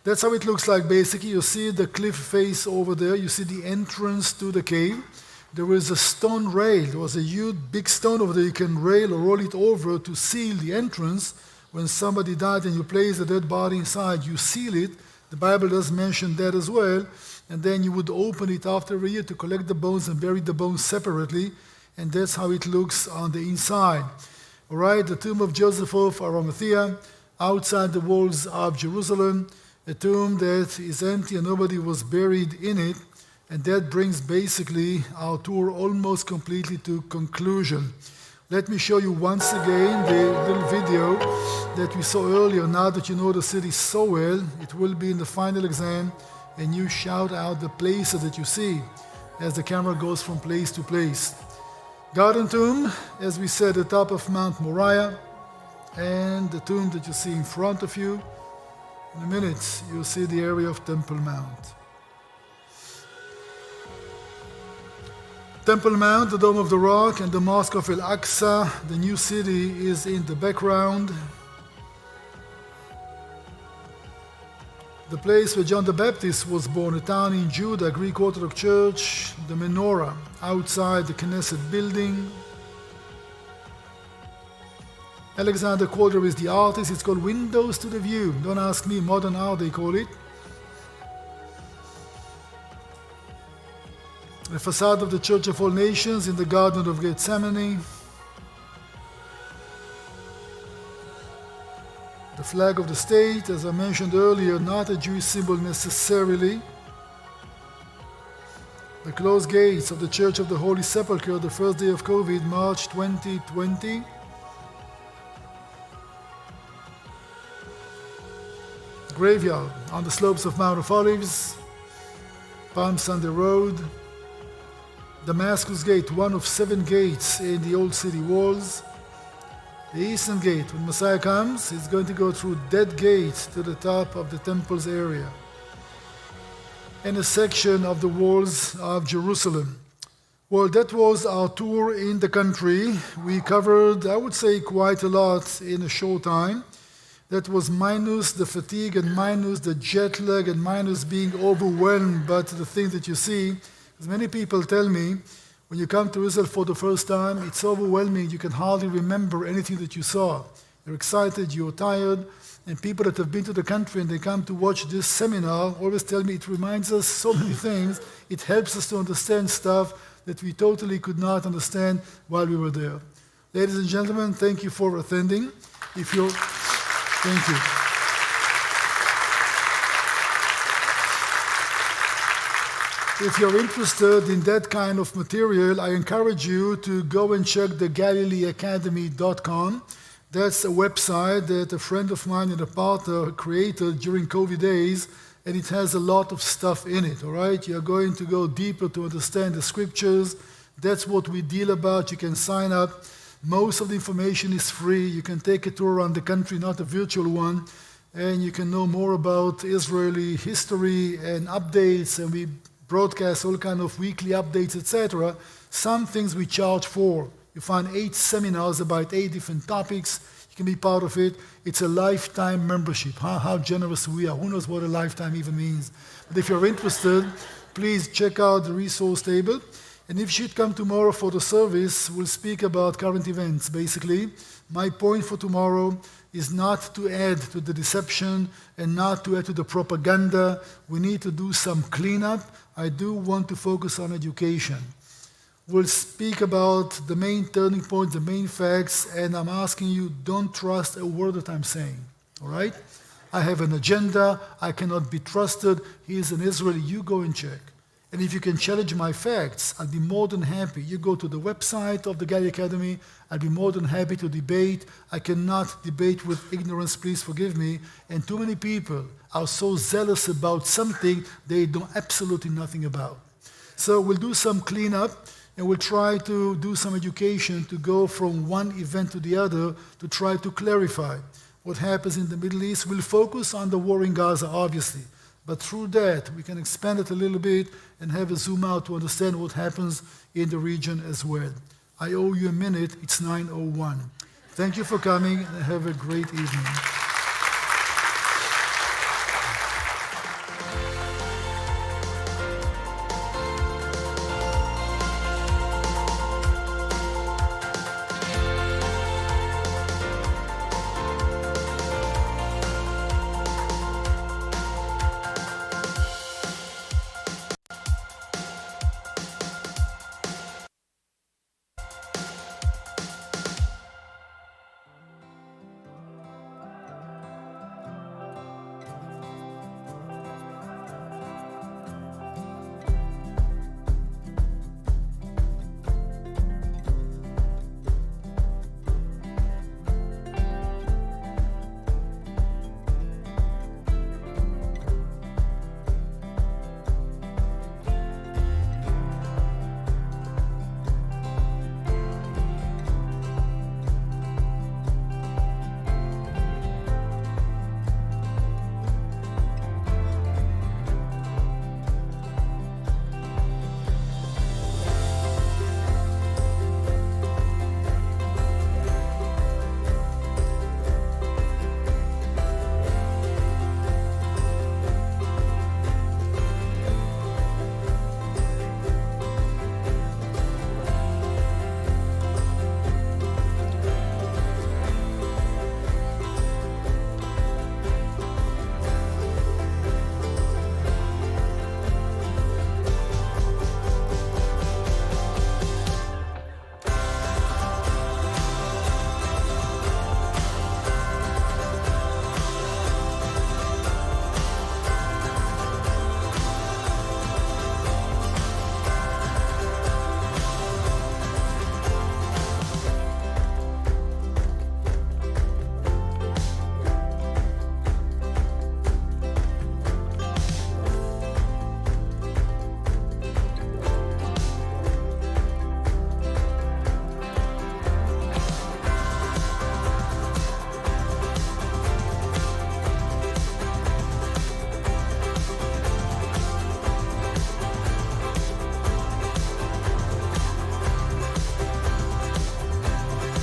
That's how it looks like basically. You see the cliff face over there. You see the entrance to the cave. There is a stone rail. There was a huge big stone over there. You can rail or roll it over to seal the entrance. When somebody died and you place a dead body inside, you seal it. The Bible does mention that as well. And then you would open it after a year to collect the bones and bury the bones separately. And that's how it looks on the inside. All right, the tomb of Joseph of Arimathea, outside the walls of Jerusalem, a tomb that is empty and nobody was buried in it. And that brings basically our tour almost completely to conclusion. Let me show you once again the little video that we saw earlier. Now that you know the city so well, it will be in the final exam, and you shout out the places that you see as the camera goes from place to place. Garden tomb, as we said, at the top of Mount Moriah, and the tomb that you see in front of you. In a minute, you'll see the area of Temple Mount. Temple Mount, the Dome of the Rock, and the Mosque of Al-Aqsa, the new city, is in the background. The place where John the Baptist was born, a town in Judah, Greek Orthodox Church, the menorah outside the Knesset building. Alexander Calder is the artist. It's called Windows to the View. Don't ask me, modern art they call it. The facade of the Church of All Nations in the Garden of Gethsemane. The flag of the state, as I mentioned earlier, not a Jewish symbol necessarily. The closed gates of the Church of the Holy Sepulchre, the first day of COVID, March 2020. Graveyard on the slopes of Mount of Olives, Palm Sunday Road. Damascus Gate, one of 7 gates in the old city walls. The Eastern Gate, when Messiah comes, he's going to go through that gate to the top of the temple's area. And a section of the walls of Jerusalem. Well, that was our tour in the country. We covered, I would say, quite a lot in a short time. That was minus the fatigue and minus the jet lag and minus being overwhelmed by the things that you see. As many people tell me, when you come to Israel for the first time, it's overwhelming. You can hardly remember anything that you saw. You're excited, you're tired, and people that have been to the country and they come to watch this seminar always tell me it reminds us so many things. It helps us to understand stuff that we totally could not understand while we were there. Ladies and gentlemen, thank you for attending. Thank you. If you're interested in that kind of material, I encourage you to go and check the GalileeAcademy.com. That's a website that a friend of mine and a partner created during COVID days, and it has a lot of stuff in it, all right? You're going to go deeper to understand the scriptures. That's what we deal about. You can sign up. Most of the information is free. You can take a tour around the country, not a virtual one, and you can know more about Israeli history and updates, and we broadcast all kind of weekly updates, etc. Some things we charge for. You find 8 seminars about 8 different topics. You can be part of it. It's a lifetime membership. How generous we are. Who knows what a lifetime even means? But if you're interested, please check out the resource table. And if you should come tomorrow for the service, we'll speak about current events, basically. My point for tomorrow is not to add to the deception and not to add to the propaganda. We need to do some cleanup. I do want to focus on education. We'll speak about the main turning points, the main facts, and I'm asking you, don't trust a word that I'm saying, all right? I have an agenda. I cannot be trusted. He is an Israeli. You go and check. And if you can challenge my facts, I'll be more than happy. You go to the website of the Galilee Academy. I'll be more than happy to debate. I cannot debate with ignorance, please forgive me. And too many people are so zealous about something they know absolutely nothing about. So we'll do some cleanup, and we'll try to do some education to go from one event to the other to try to clarify what happens in the Middle East. We'll focus on the war in Gaza, obviously. But through that, we can expand it a little bit and have a zoom out to understand what happens in the region as well. I owe you a minute. It's 9:01. Thank you for coming, and have a great evening.